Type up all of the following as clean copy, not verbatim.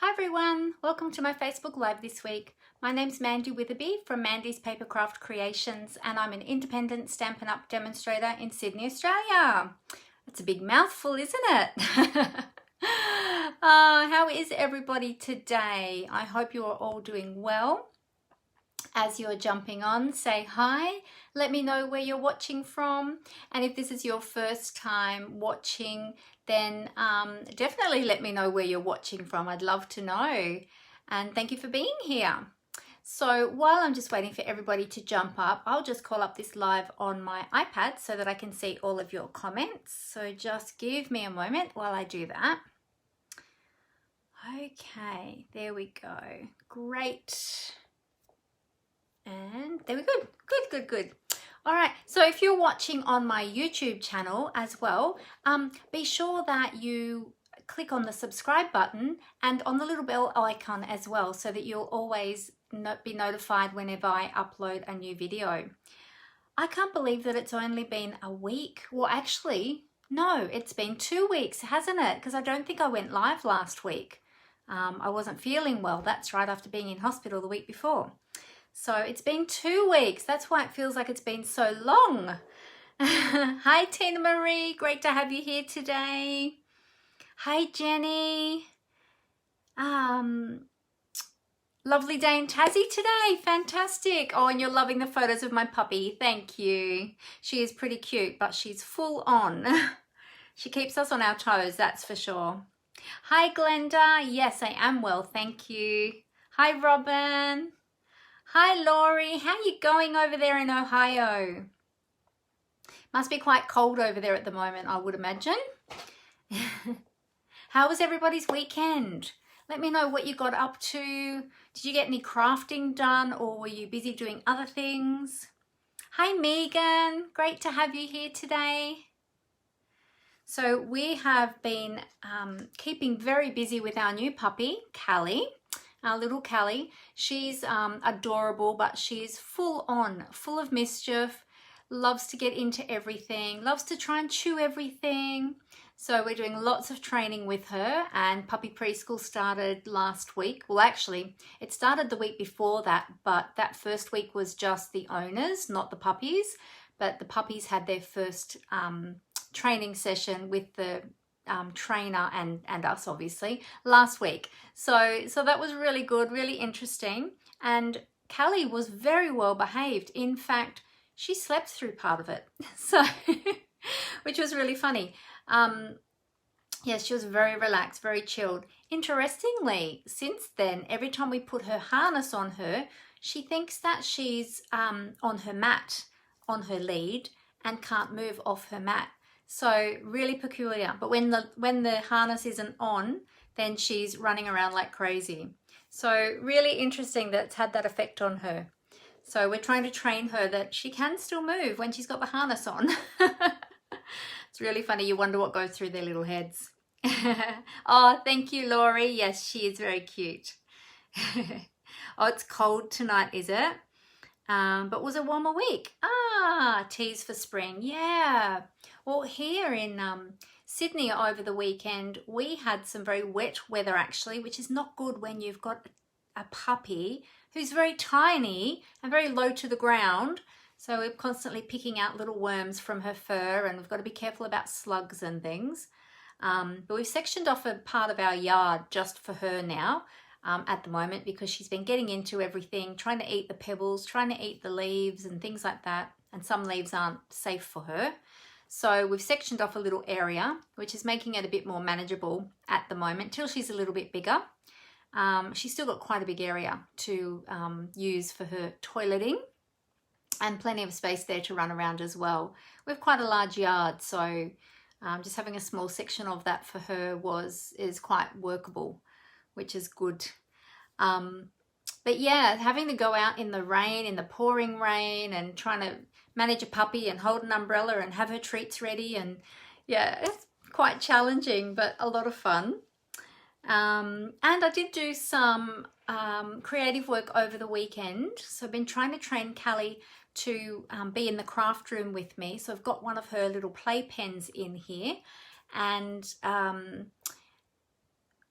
Hi everyone, welcome to my Facebook Live this week. My name's Mandy Witherby from Mandy's Papercraft Creations and I'm an independent Stampin' Up demonstrator in Sydney, Australia. It's a big mouthful, isn't it? How is everybody today? I hope you are all doing well. As you're jumping on, say hi, let me know where you're watching from, and if this is your first time watching, then definitely let me know where you're watching from. I'd love to know, and thank you for being here. So while I'm just waiting for everybody to jump up, I'll just call up this live on my iPad so that I can see all of your comments. So just give me a moment while I do that. Okay, there we go. Great. And there we go. Good. All right, so if you're watching on my YouTube channel as well, be sure that you click on the subscribe button and on the little bell icon as well so that you'll always be notified whenever I upload a new video. I can't believe that it's only been a week. Well, actually, no, it's been 2 weeks, hasn't it? Because I don't think I went live last week. I wasn't feeling well. That's right, after being in hospital the week before. So it's been 2 weeks. That's why it feels like it's been so long. Hi, Tina Marie. Great to have you here today. Hi, Jenny. Lovely day in Tassie today. Fantastic. Oh, and you're loving the photos of my puppy. Thank you. She is pretty cute, but she's full on. She keeps us on our toes, that's for sure. Hi, Glenda. Yes, I am well. Thank you. Hi, Robin. Hi Laurie, how are you going over there in Ohio? Must be quite cold over there at the moment, I would imagine. How was everybody's weekend? Let me know what you got up to. Did you get any crafting done or were you busy doing other things? Hi Megan, great to have you here today. So we have been keeping very busy with our new puppy, Callie. Our little Callie, she's adorable, but she's full of mischief, loves to get into everything, loves to try and chew everything. So we're doing lots of training with her, and puppy preschool started last week. Well, actually, it started the week before that, but that first week was just the owners, not the puppies. But the puppies had their first training session with the trainer and us obviously last week. So that was really good, really interesting. And Callie was very well behaved. In fact, she slept through part of it. So, which was really funny. Yes, she was very relaxed, very chilled. Interestingly, since then, every time we put her harness on her, she thinks that she's on her mat, on her lead, and can't move off her mat. So really peculiar. But when the harness isn't on, then she's running around like crazy. So really interesting that it's had that effect on her. So we're trying to train her that she can still move when she's got the harness on. It's really funny. You wonder what goes through their little heads. Oh, thank you, Laurie. Yes, she is very cute. Oh, it's cold tonight, is it? But was a warmer week. Teas for spring. Yeah. Well, here in Sydney over the weekend, we had some very wet weather actually, which is not good when you've got a puppy who's very tiny and very low to the ground. So we're constantly picking out little worms from her fur, and we've got to be careful about slugs and things. But we've sectioned off a part of our yard just for her now. At the moment, because she's been getting into everything, trying to eat the pebbles, trying to eat the leaves and things like that, and some leaves aren't safe for her. So we've sectioned off a little area, which is making it a bit more manageable at the moment till she's a little bit bigger. She's still got quite a big area to use for her toileting, and plenty of space there to run around as well. We have quite a large yard, so just having a small section of that for her is quite workable, which is good. But yeah, having to go out in the rain, in the pouring rain, and trying to manage a puppy and hold an umbrella and have her treats ready, and yeah, it's quite challenging, but a lot of fun. And I did do some creative work over the weekend. So I've been trying to train Callie to be in the craft room with me. So I've got one of her little play pens in here, and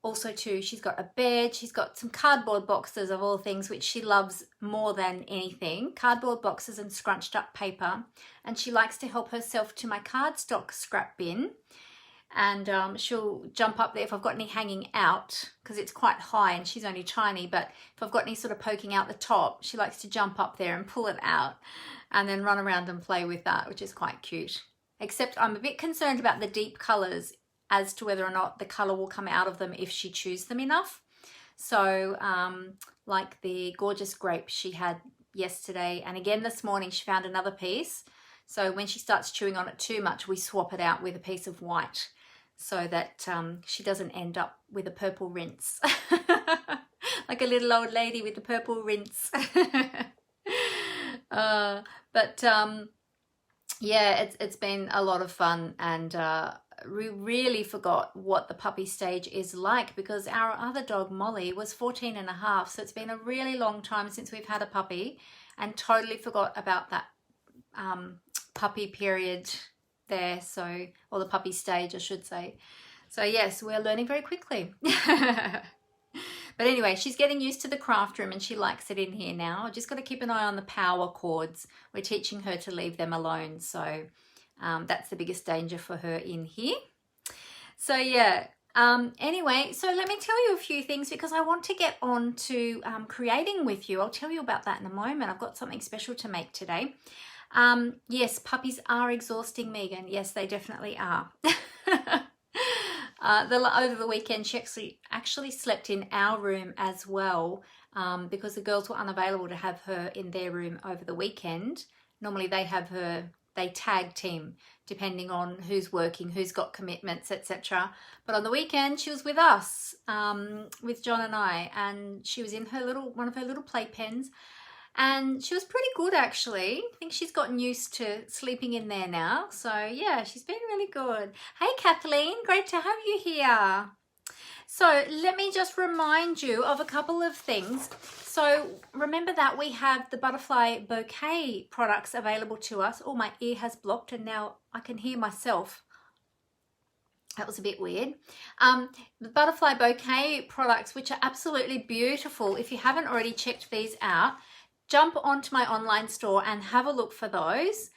also too, she's got a bed, she's got some cardboard boxes of all things, which she loves more than anything, cardboard boxes and scrunched up paper. And she likes to help herself to my cardstock scrap bin. And she'll jump up there if I've got any hanging out, because it's quite high and she's only tiny, but if I've got any sort of poking out the top, she likes to jump up there and pull it out and then run around and play with that, which is quite cute. Except I'm a bit concerned about the deep colours as to whether or not the colour will come out of them if she chews them enough. So like the gorgeous grape she had yesterday, and again this morning she found another piece. So when she starts chewing on it too much, we swap it out with a piece of white, so that she doesn't end up with a purple rinse. Like a little old lady with the purple rinse. Yeah, it's been a lot of fun, and we really forgot what the puppy stage is like, because our other dog Molly was 14 and a half, so it's been a really long time since we've had a puppy, and totally forgot about that puppy period there, so, or the puppy stage I should say. So yes, we're learning very quickly. But anyway, she's getting used to the craft room and she likes it in here now. Just got to keep an eye on the power cords. We're teaching her to leave them alone, so that's the biggest danger for her in here. So yeah, anyway, so let me tell you a few things, because I want to get on to creating with you. I'll tell you about that in a moment. I've got something special to make today. Yes, puppies are exhausting, Megan. Yes, they definitely are. Over the weekend, she actually slept in our room as well, because the girls were unavailable to have her in their room over the weekend. Normally they have her, they tag team depending on who's working, who's got commitments, etc. But on the weekend, she was with us, with John and I, and she was in her one of her little playpens. And she was pretty good, actually. I think she's gotten used to sleeping in there now. So yeah, she's been really good. Hey Kathleen, great to have you here. So let me just remind you of a couple of things. So remember that we have the butterfly bouquet products available to us. Oh, my ear has blocked and now I can hear myself. That was a bit weird. The butterfly bouquet products, which are absolutely beautiful. If you haven't already checked these out, jump onto my online store and have a look for those.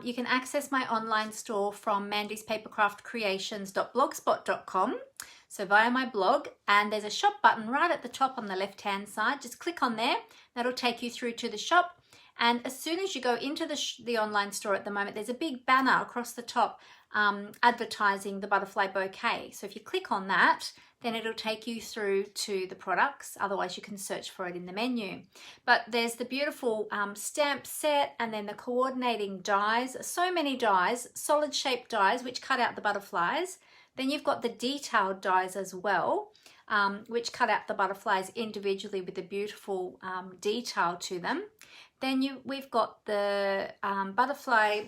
You can access my online store from mandyspapercraftcreations.blogspot.com, so via my blog, and there's a shop button right at the top on the left hand side. Just click on there, that'll take you through to the shop, and as soon as you go into the online store at the moment, there's a big banner across the top advertising the butterfly bouquet. So if you click on that, then it'll take you through to the products. Otherwise, you can search for it in the menu. But there's the beautiful stamp set, and then the coordinating dies. So many dies, solid shaped dies, which cut out the butterflies. Then you've got the detailed dies as well, which cut out the butterflies individually with a beautiful detail to them. Then we've got the butterfly,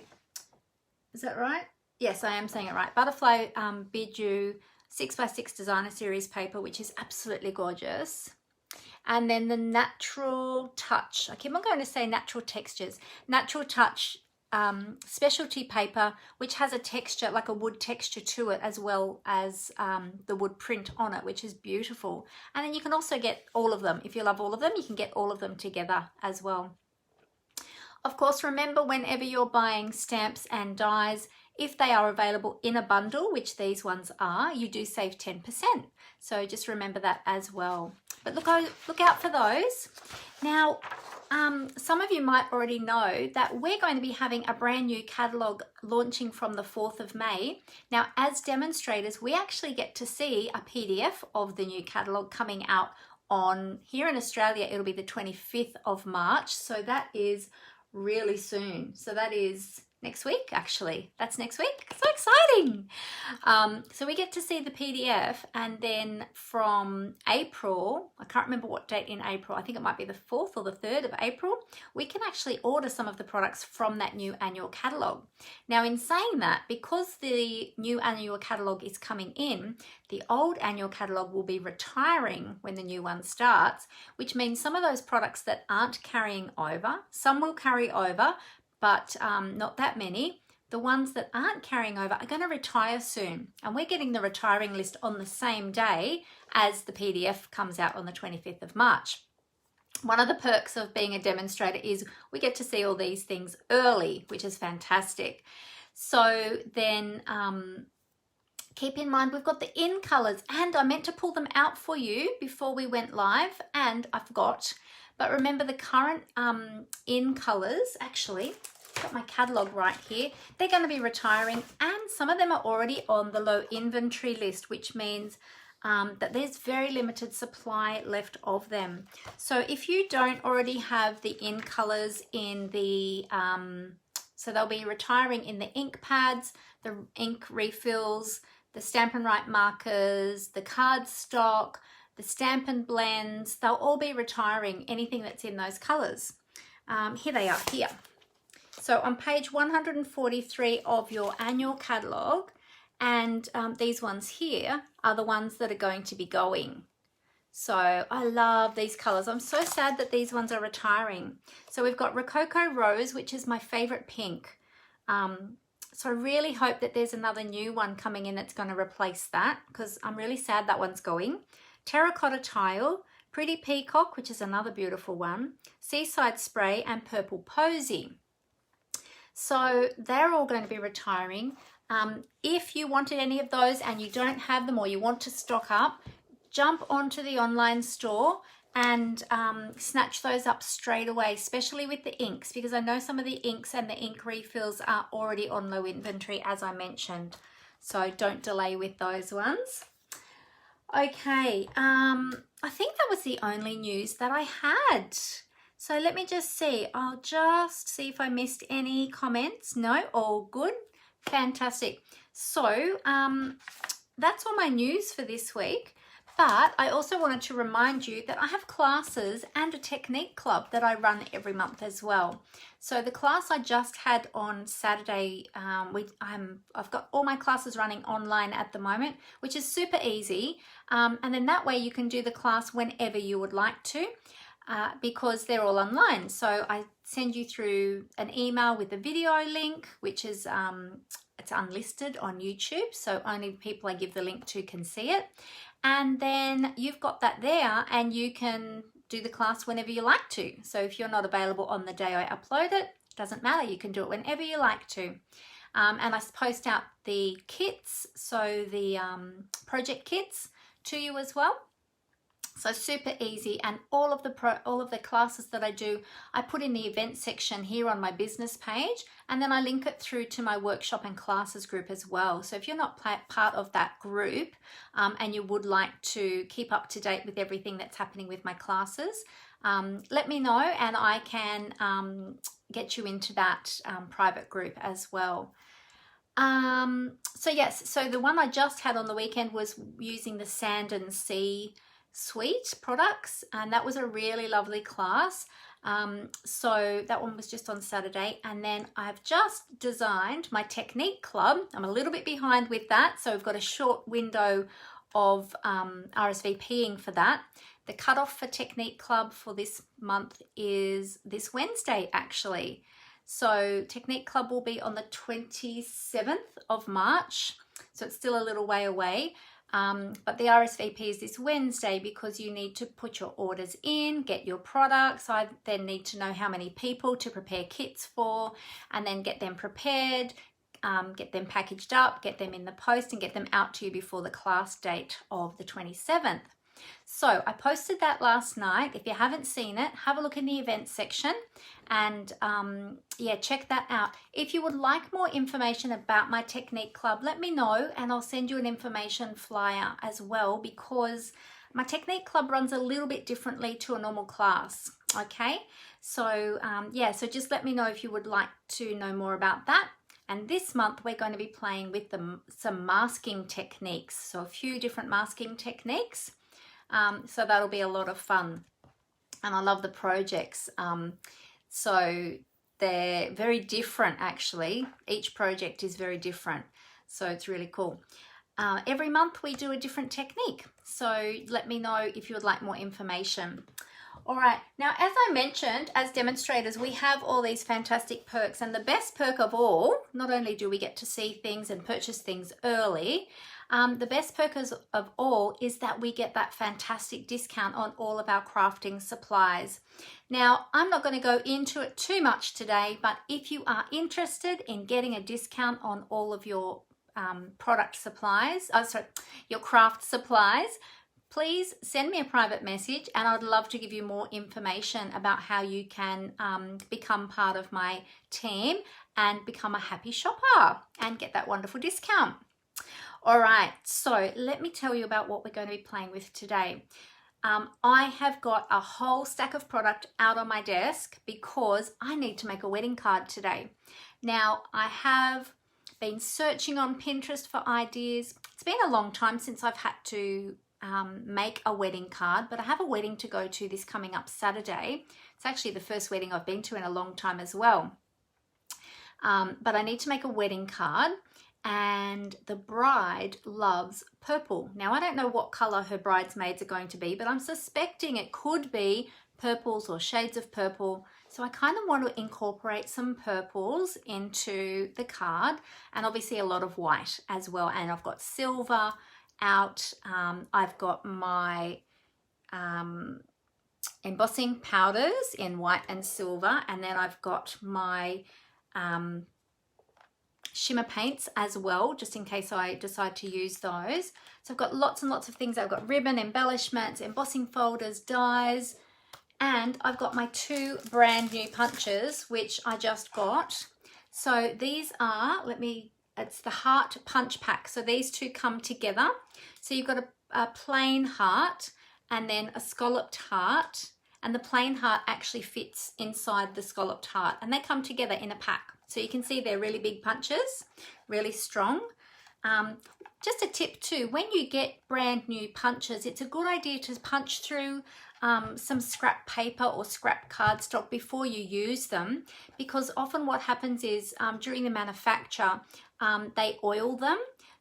is that right? Yes, I am saying it right. Butterfly Bijou 6x6 designer series paper, which is absolutely gorgeous. And then the natural touch, I keep on going to say natural textures, natural touch specialty paper, which has a texture, like a wood texture to it, as well as the wood print on it, which is beautiful. And then you can also get all of them. If you love all of them, you can get all of them together as well. Of course, remember, whenever you're buying stamps and dies, if they are available in a bundle, which these ones are, you do save 10%. So just remember that as well. But look out for those. Now, some of you might already know that we're going to be having a brand new catalogue launching from the 4th of May. Now, as demonstrators, we actually get to see a PDF of the new catalogue coming out on, here in Australia, it'll be the 25th of March. So that is really soon. So that is next week, actually. That's next week. So exciting. So we get to see the PDF, and then from April, I can't remember what date in April, I think it might be the 4th or the 3rd of April, we can actually order some of the products from that new annual catalogue. Now, in saying that, because the new annual catalogue is coming in, the old annual catalogue will be retiring when the new one starts, which means some of those products that aren't carrying over, some will carry over, but not that many. the ones that aren't carrying over are going to retire soon. And we're getting the retiring list on the same day as the PDF comes out on the 25th of March. One of the perks of being a demonstrator is we get to see all these things early, which is fantastic. So then keep in mind we've got the in colors, and I meant to pull them out for you before we went live and I forgot. But remember the current in colors, actually, got my catalog right here. They're going to be retiring, and some of them are already on the low inventory list, which means that there's very limited supply left of them. So if you don't already have the in colors in the, so they'll be retiring in the ink pads, the ink refills, the Stampin' Right markers, the card stock, the Stampin' blends, they'll all be retiring, anything that's in those colors. Here they are here. So on page 143 of your annual catalogue, and these ones here are the ones that are going to be going. So I love these colors. I'm so sad that these ones are retiring. So we've got Rococo Rose, which is my favorite pink. So I really hope that there's another new one coming in that's going to replace that, because I'm really sad that one's going. Terracotta Tile, Pretty Peacock, which is another beautiful one, Seaside Spray, and Purple Posy. So they're all going to be retiring. If you wanted any of those and you don't have them, or you want to stock up, jump onto the online store and snatch those up straight away, especially with the inks, because I know some of the inks and the ink refills are already on low inventory, as I mentioned. So don't delay with those ones. Okay, I think that was the only news that I had. So let me just see. I'll just see if I missed any comments. No, all good. Fantastic. So that's all my news for this week. But I also wanted to remind you that I have classes and a technique club that I run every month as well. So the class I just had on Saturday, I've got all my classes running online at the moment, which is super easy. And then that way you can do the class whenever you would like to, because they're all online. So I send you through an email with a video link, which is it's unlisted on YouTube. So only people I give the link to can see it. And then you've got that there, and you can do the class whenever you like to. So if you're not available on the day I upload it, doesn't matter. You can do it whenever you like to. And I post out the kits, so the project kits to you as well. So super easy, and all of the classes that I do, I put in the event section here on my business page, and then I link it through to my workshop and classes group as well. So if you're not part of that group and you would like to keep up to date with everything that's happening with my classes, let me know, and I can get you into that private group as well. So yes, so the one I just had on the weekend was using the Sand and Sea Suite products, and that was a really lovely class. So that one was just on Saturday, and then I've just designed my technique club. I'm a little bit behind with that, so we've got a short window of RSVPing for that. The cutoff for technique club for this month is this Wednesday actually. So technique club will be on the 27th of March, so it's still a little way away. But the RSVP is this Wednesday, because you need to put your orders in, get your products. I then need to know how many people to prepare kits for, and then get them prepared, get them packaged up, get them in the post, and get them out to you before the class date of the 27th. So I posted that last night. If you haven't seen it, have a look in the events section, and yeah, check that out. If you would like more information about my technique club, let me know, and I'll send you an information flyer as well, because my technique club runs a little bit differently to a normal class. Okay, so yeah, so just let me know if you would like to know more about that. And this month we're going to be playing with some masking techniques, so a few different masking techniques. So that'll be a lot of fun, and I love the projects. So they're very different actually. Each project is very different, so it's really cool. Every month we do a different technique, so let me know if you would like more information. All right, now as I mentioned, as demonstrators, we have all these fantastic perks, and the best perk of all, not only do we get to see things and purchase things early, the best perk of all is that we get that fantastic discount on all of our crafting supplies. Now, I'm not going to go into it too much today, but if you are interested in getting a discount on all of your product supplies, your craft supplies, please send me a private message and I'd love to give you more information about how you can become part of my team and become a happy shopper and get that wonderful discount. All right, so let me tell you about what we're going to be playing with today. I have got a whole stack of product out on my desk because I need to make a wedding card today. Now, I have been searching on Pinterest for ideas. It's been a long time since I've had to make a wedding card, but I have a wedding to go to this coming up Saturday. It's actually the first wedding I've been to in a long time as well. But I need to make a wedding card, and the bride loves purple. Now, I don't know what color her bridesmaids are going to be, but I'm suspecting it could be purples or shades of purple. So I kind of want to incorporate some purples into the card, and obviously a lot of white as well. And I've got silver out. I've got my embossing powders in white and silver, and then I've got my shimmer paints as well, just in case I decide to use those. So I've got lots and lots of things. I've got ribbon, embellishments, embossing folders, dies, and I've got my 2 brand new punches which I just got. So these are, it's the heart punch pack. So these 2 come together. So you've got a plain heart and then a scalloped heart, and the plain heart actually fits inside the scalloped heart, and they come together in a pack. So you can see they're really big punches, really strong. Just a tip too, when you get brand new punches, it's a good idea to punch through some scrap paper or scrap cardstock before you use them, because often what happens is during the manufacture, they oil them.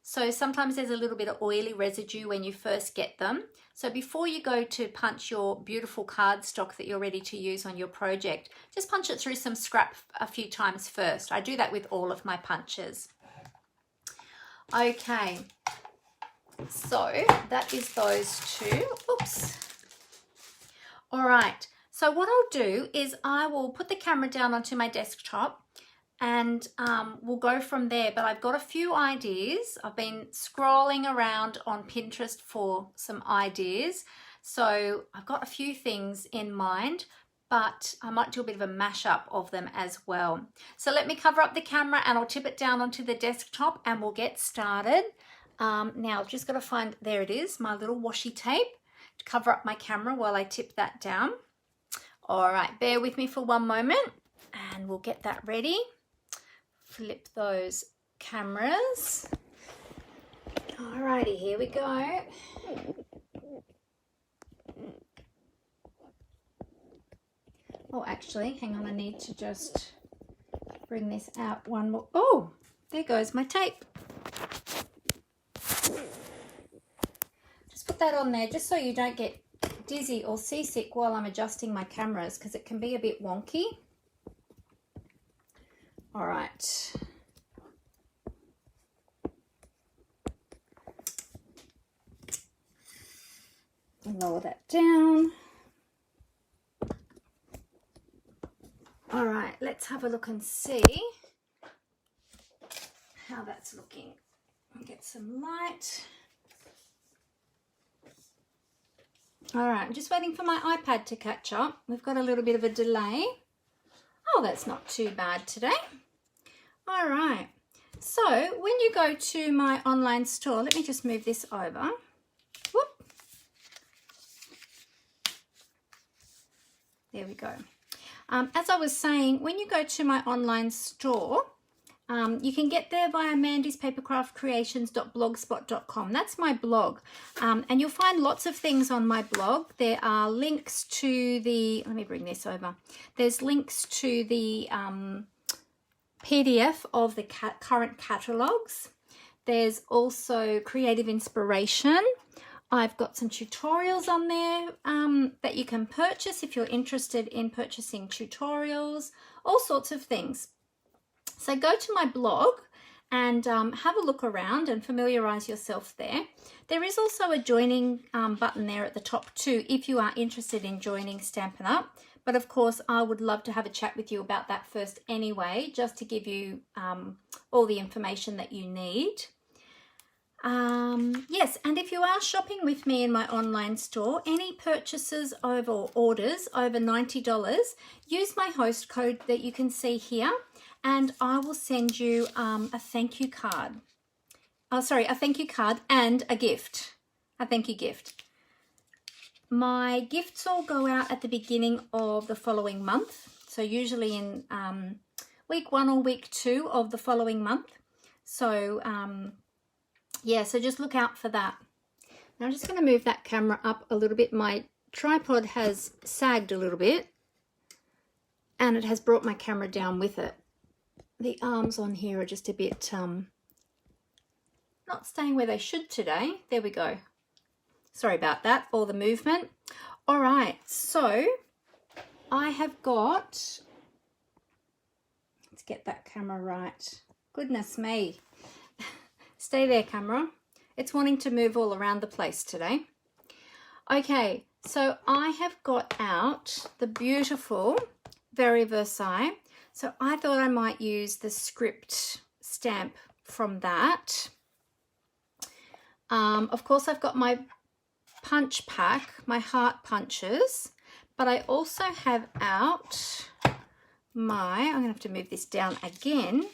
So sometimes there's a little bit of oily residue when you first get them. So before you go to punch your beautiful cardstock that you're ready to use on your project, just punch it through some scrap a few times first. I do that with all of my punches. Okay, so that is those 2. Oops. All right, so what I'll do is I will put the camera down onto my desktop and we'll go from there. But I've got a few ideas. I've been scrolling around on Pinterest for some ideas. So I've got a few things in mind, but I might do a bit of a mashup of them as well. So let me cover up the camera and I'll tip it down onto the desktop and we'll get started. Now I've just got to find, there it is, my little washi tape to cover up my camera while I tip that down. All right, bear with me for one moment and we'll get that ready. Flip those cameras. Alrighty, here we go. Oh, actually, hang on, I need to just bring this out one more. Oh, there goes my tape. Just put that on there just so you don't get dizzy or seasick while I'm adjusting my cameras, because it can be a bit wonky. All right. Lower that down. All right, let's have a look and see how that's looking. I'll get some light. All right, I'm just waiting for my iPad to catch up. We've got a little bit of a delay. Oh, that's not too bad today. All right, so when you go to my online store, let me just move this over. Whoop. There we go. As I was saying, when you go to my online store, you can get there via mandyspapercraftcreations.blogspot.com. That's my blog. And you'll find lots of things on my blog. There are links to the, let me bring this over. There's links to the PDF of the current catalogues. There's also creative inspiration. I've got some tutorials on there that you can purchase if you're interested in purchasing tutorials, all sorts of things. So go to my blog and have a look around and familiarize yourself there. There is also a joining button there at the top too if you are interested in joining Stampin' Up. But of course, I would love to have a chat with you about that first anyway, just to give you all the information that you need. Yes, and if you are shopping with me in my online store, any purchases over or orders over $90, use my host code that you can see here, and I will send you a thank you card. Oh, sorry, a thank you card and a gift, a thank you gift. My gifts all go out at the beginning of the following month, so usually in week 1 or week 2 of the following month. So yeah, so just look out for that. Now I'm just going to move that camera up a little bit. My tripod has sagged a little bit and it has brought my camera down with it. The arms on here are just a bit not staying where they should today. There we go. Sorry about that, all the movement. All right, so I have got, let's get that camera right. Goodness me. Stay there, camera. It's wanting to move all around the place today. Okay, so I have got out the beautiful Very Versailles. So I thought I might use the script stamp from that. Of course, I've got my punch pack, my heart punches, but I also have out my, I'm gonna have to move this down again.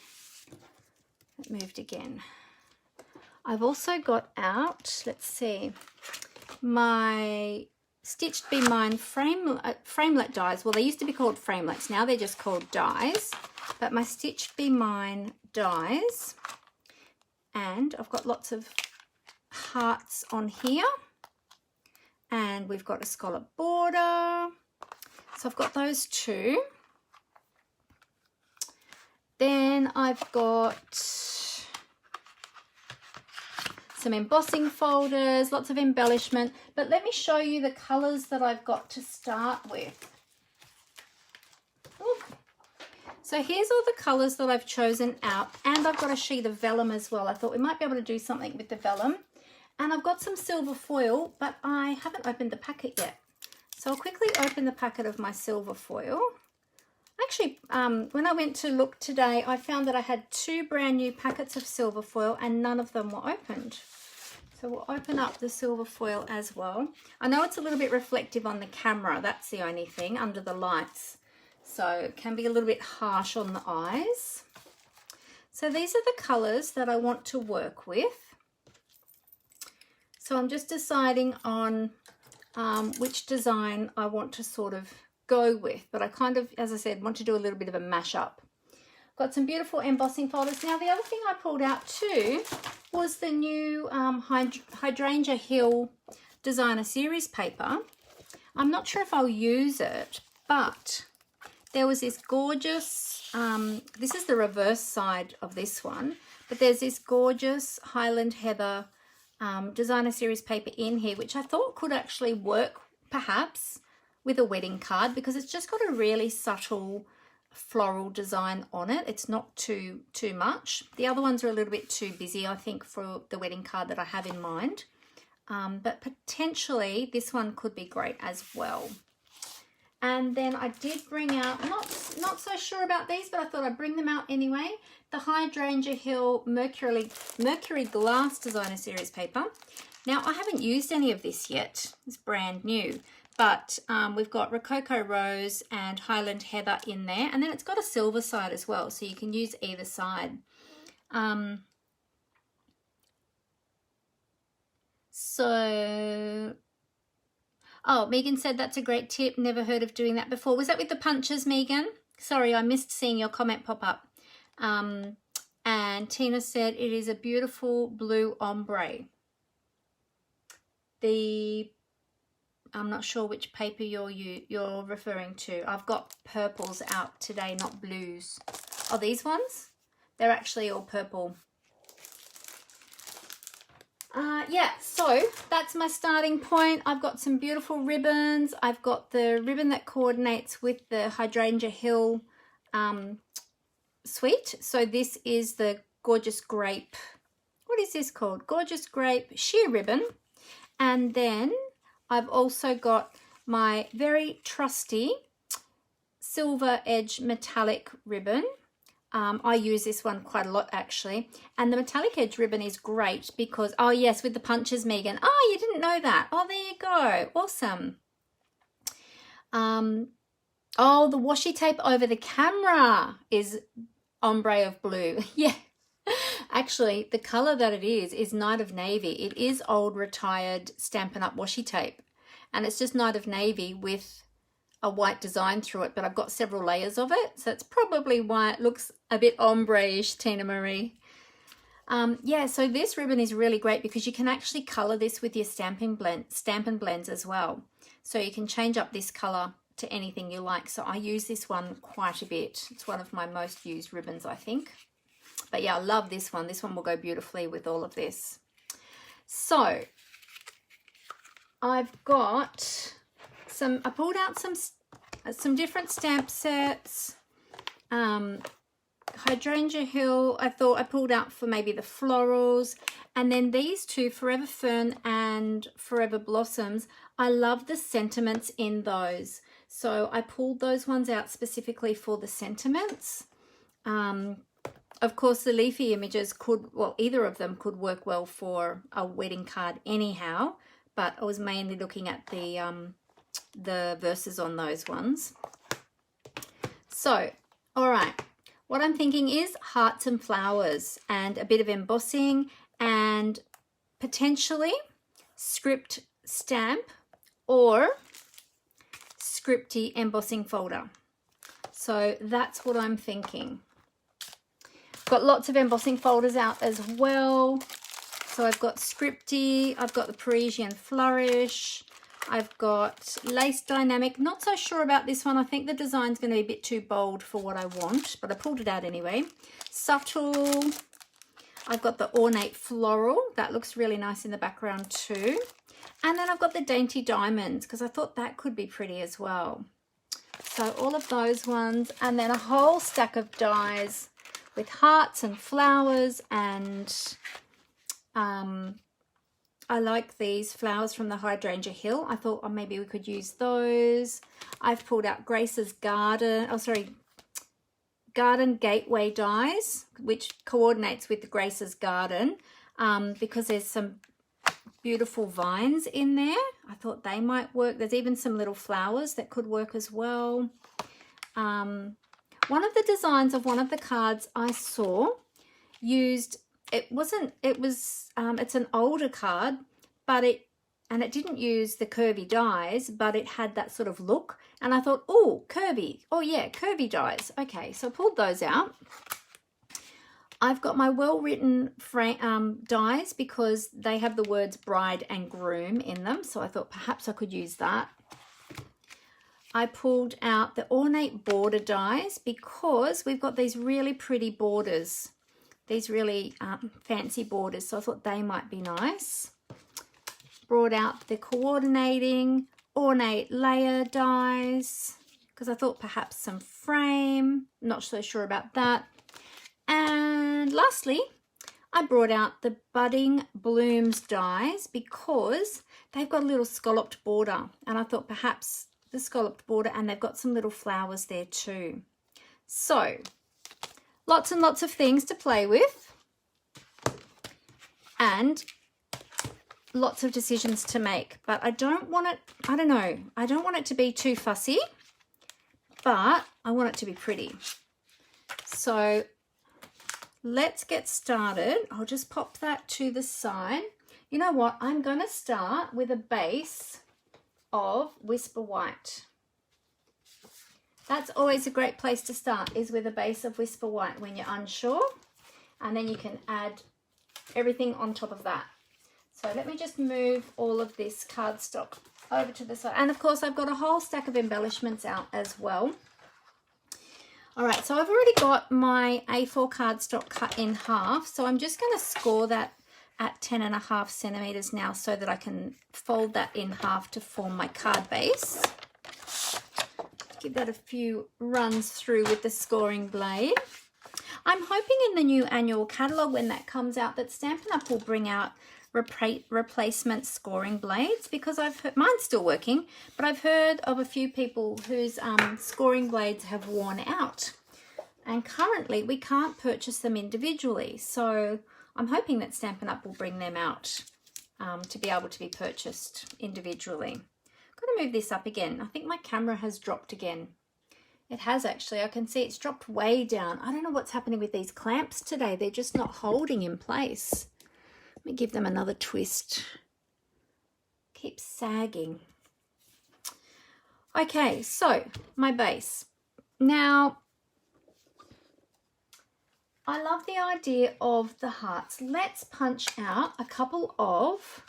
It moved again. I've also got out, let's see, my Stitched Be Mine framelit dies. Well, they used to be called framelets. Now they're just called dies. But my Stitched Be Mine dies. And I've got lots of hearts on here. And we've got a scallop border. So I've got those two. Then I've got some embossing folders, lots of embellishment, but let me show you the colors that I've got to start with. Ooh. So here's all the colors that I've chosen out, and I've got a sheet of vellum as well. I thought we might be able to do something with the vellum, and I've got some silver foil, but I haven't opened the packet yet. So I'll quickly open the packet of my silver foil. Actually, when I went to look today, I found that I had 2 brand new packets of silver foil and none of them were opened. So we'll open up the silver foil as well. I know it's a little bit reflective on the camera, that's the only thing, under the lights. So it can be a little bit harsh on the eyes. So these are the colours that I want to work with. So I'm just deciding on which design I want to sort of go with, but I kind of, as I said, want to do a little bit of a mashup. Got some beautiful embossing folders. Now the other thing I pulled out too was the new Hydrangea Hill Designer Series paper. I'm not sure if I'll use it, but there was this gorgeous, this is the reverse side of this one, but there's this gorgeous Highland Heather Designer Series paper in here, which I thought could actually work perhaps with a wedding card, because it's just got a really subtle floral design on it. It's not too much. The other ones are a little bit too busy, I think, for the wedding card that I have in mind. But potentially this one could be great as well. And then I did bring out, not so sure about these, but I thought I'd bring them out anyway, the Hydrangea Hill Mercury Glass Designer Series paper. Now I haven't used any of this yet. It's brand new. But we've got Rococo Rose and Highland Heather in there. And then it's got a silver side as well, so you can use either side. Oh, Megan said that's a great tip. Never heard of doing that before. Was that with the punches, Megan? Sorry, I missed seeing your comment pop up. And Tina said it is a beautiful blue ombre. I'm not sure which paper you're referring to. I've got purples out today, not blues. Oh, these ones? They're actually all purple. Yeah, so that's my starting point. I've got some beautiful ribbons. I've got the ribbon that coordinates with the Hydrangea Hill suite. So this is the Gorgeous Grape. What is this called? Gorgeous Grape sheer ribbon. And then I've also got my very trusty silver edge metallic ribbon. I use this one quite a lot actually, and the metallic edge ribbon is great because, oh yes, with the punches, Megan. Oh, you didn't know that. Oh, there you go. Awesome. Oh, the washi tape over the camera is ombre of blue. Yeah, actually the color that it is Night of Navy. It is old retired Stampin' Up washi tape, and it's just Night of Navy with a white design through it, but I've got several layers of it, so it's probably why it looks a bit ombre-ish, Tina Marie. Yeah, so this ribbon is really great because you can actually color this with your Stampin' Blends as well. So you can change up this color to anything you like. So I use this one quite a bit. It's one of my most used ribbons, I think. But yeah, I love this one. This one will go beautifully with all of this. So I've got I pulled out some different stamp sets. Hydrangea Hill, I thought I pulled out for maybe the florals. And then these two, Forever Fern and Forever Blossoms, I love the sentiments in those. So I pulled those ones out specifically for the sentiments. Of course, the leafy images could, well, either of them could work well for a wedding card anyhow. But I was mainly looking at the verses on those ones. So, all right, what I'm thinking is hearts and flowers and a bit of embossing and potentially script stamp or scripty embossing folder. So that's what I'm thinking. Got lots of embossing folders out as well. So I've got scripty, I've got the Parisian Flourish, I've got Lace Dynamic. Not so sure about this one. I think the design's going to be a bit too bold for what I want, but I pulled it out anyway. Subtle. I've got the Ornate Floral. That looks really nice in the background too. And then I've got the Dainty Diamonds because I thought that could be pretty as well. So all of those ones. And then a whole stack of dies with hearts and flowers and... I like these flowers from the Hydrangea Hill. I thought, oh, maybe we could use those. I've pulled out Grace's Garden, Garden Gateway dies, which coordinates with the Grace's Garden because there's some beautiful vines in there. I thought they might work. There's even some little flowers that could work as well. One of the designs of one of the cards I saw used... it's an older card, but it didn't use the curvy dies, but it had that sort of look. And I thought, oh, curvy. Oh yeah, curvy dies. Okay, so I pulled those out. I've got my well-written dies because they have the words bride and groom in them. So I thought perhaps I could use that. I pulled out the ornate border dies because we've got these really pretty borders. These really fancy borders, so I thought they might be nice. Brought out the coordinating ornate layer dies because I thought perhaps some frame. Not so sure about that. And lastly, I brought out the budding blooms dies because they've got a little scalloped border, and I thought perhaps the scalloped border, and they've got some little flowers there too. So lots and lots of things to play with and lots of decisions to make, but I don't want it, I don't know, I don't want it to be too fussy, but I want it to be pretty. So let's get started. I'll just pop that to the side. You know what? I'm going to start with a base of Whisper White. That's always a great place to start, is with a base of Whisper White when you're unsure. And then you can add everything on top of that. So let me just move all of this cardstock over to the side. And of course, I've got a whole stack of embellishments out as well. All right, so I've already got my A4 cardstock cut in half. So I'm just going to score that at 10.5 centimeters now so that I can fold that in half to form my card base. Give that a few runs through with the scoring blade. I'm hoping in the new annual catalogue when that comes out that Stampin' Up! Will bring out replacement scoring blades, because I've heard, mine's still working, but I've heard of a few people whose scoring blades have worn out. And currently we can't purchase them individually. So I'm hoping that Stampin' Up! Will bring them out to be able to be purchased individually. I've got to move this up again. I think my camera has dropped again. It has actually. I can see it's dropped way down. I don't know what's happening with these clamps today. They're just not holding in place. Let me give them another twist. Keeps sagging. Okay, so my base. Now, I love the idea of the hearts. Let's punch out a couple of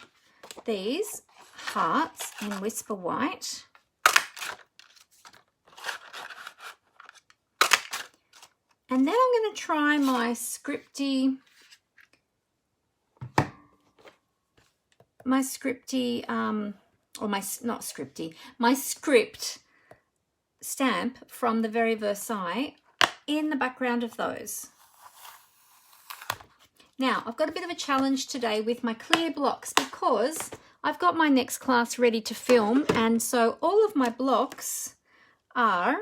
these hearts in Whisper White. And then I'm going to try my script stamp from the Very Versailles in the background of those. Now, I've got a bit of a challenge today with my clear blocks because I've got my next class ready to film, and so all of my blocks are,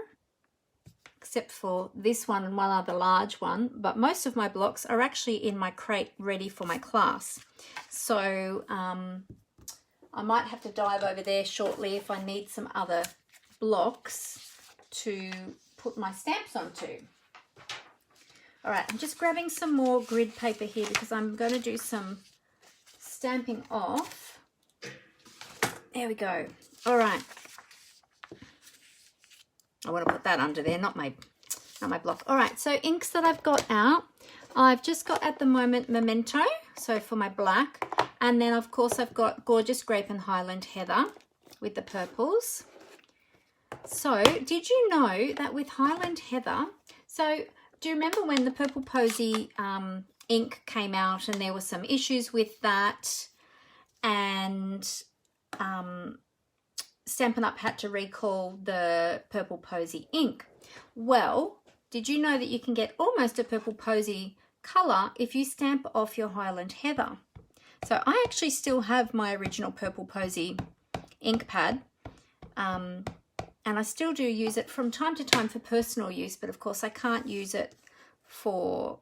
except for this one and one other large one, but most of my blocks are actually in my crate ready for my class. So I might have to dive over there shortly if I need some other blocks to put my stamps onto. All right, I'm just grabbing some more grid paper here because I'm going to do some stamping off. There we go. All right. I want to put that under there, not my block. All right, so inks that I've got out. I've just got at the moment Memento, so for my black. And then, of course, I've got Gorgeous Grape and Highland Heather with the purples. So, did you know that with Highland Heather, so do you remember when the Purple Posy ink came out and there were some issues with that, and Stampin' Up! Had to recall the Purple Posy ink? Well, did you know that you can get almost a Purple Posy colour if you stamp off your Highland Heather? So I actually still have my original Purple Posy ink pad, and I still do use it from time to time for personal use, but of course I can't use it for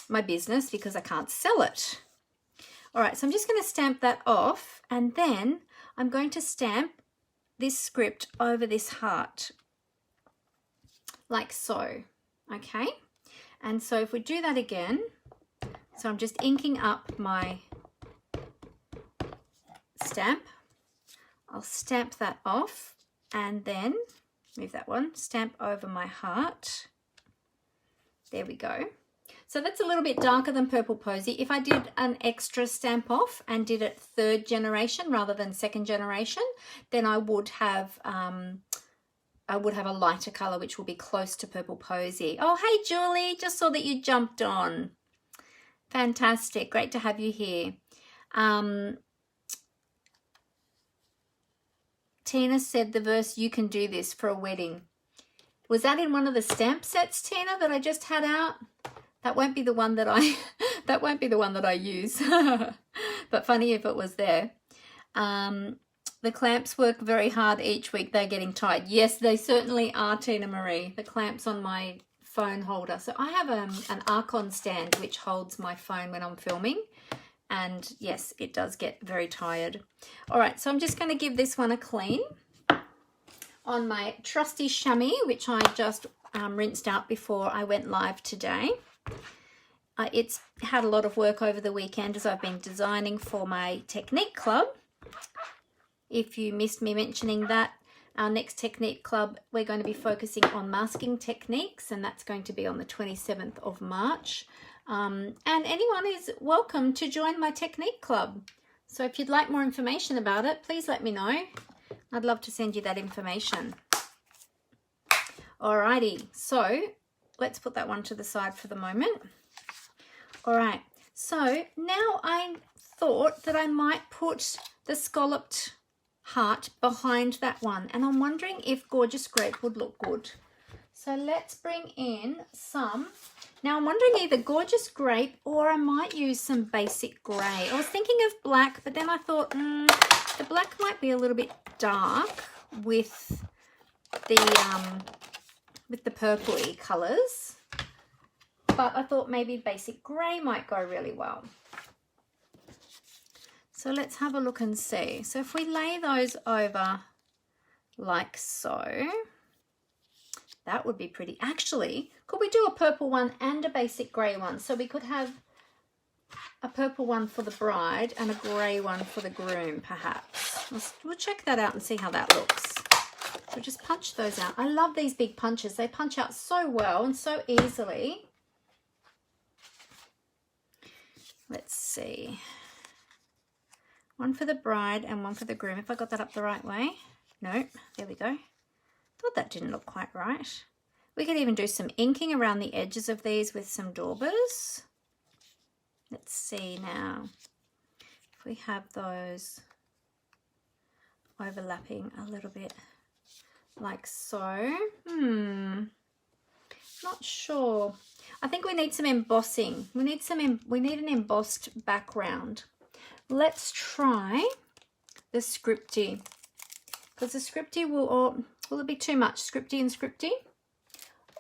my business because I can't sell it. All right, so I'm just going to stamp that off, and then I'm going to stamp this script over this heart, like so, okay? And so if we do that again, so I'm just inking up my stamp. I'll stamp that off and then move that one, stamp over my heart. There we go. So that's a little bit darker than Purple Posy. If I did an extra stamp off and did it 3rd generation rather than 2nd generation, then I would have a lighter color, which will be close to Purple Posy. Oh, hey Julie, just saw that you jumped on. Fantastic, great to have you here. Tina said the verse "You Can Do This" for a wedding. Was that in one of the stamp sets, Tina, that I just had out? That won't be the one that I use. But funny if it was there. The clamps work very hard each week. They're getting tired. Yes, they certainly are, Tina Marie. The clamps on my phone holder. So I have an Archon stand which holds my phone when I'm filming. And yes, it does get very tired. All right, so I'm just going to give this one a clean on my trusty chamois, which I just rinsed out before I went live today. It's had a lot of work over the weekend as I've been designing for my Technique Club. If you missed me mentioning that, our next Technique Club, we're going to be focusing on masking techniques, and that's going to be on the 27th of March. And anyone is welcome to join my Technique Club. So if you'd like more information about it, please let me know. I'd love to send you that information. Alrighty, so let's put that one to the side for the moment. All right, So now I thought that I might put the scalloped heart behind that one, and I'm wondering if Gorgeous Grape would look good. So let's bring in some. Now I'm wondering either Gorgeous Grape or I might use some basic grey. I was thinking of black, but then I thought the black might be a little bit dark with the purpley colours. But I thought maybe basic grey might go really well. So let's have a look and see. So if we lay those over like so, that would be pretty. Actually, could we do a purple one and a basic grey one? So we could have a purple one for the bride and a grey one for the groom, perhaps. We'll check that out and see how that looks. So just punch those out. I love these big punches. They punch out so well and so easily. Let's see. One for the bride and one for the groom. If I got that up the right way. Nope. There we go. Thought that didn't look quite right. We could even do some inking around the edges of these with some daubers. Let's see now. If we have those overlapping a little bit like so. Not sure. I think we need some embossing. We need an embossed background. Let's try the scripty, because the scripty will it be too much scripty and scripty?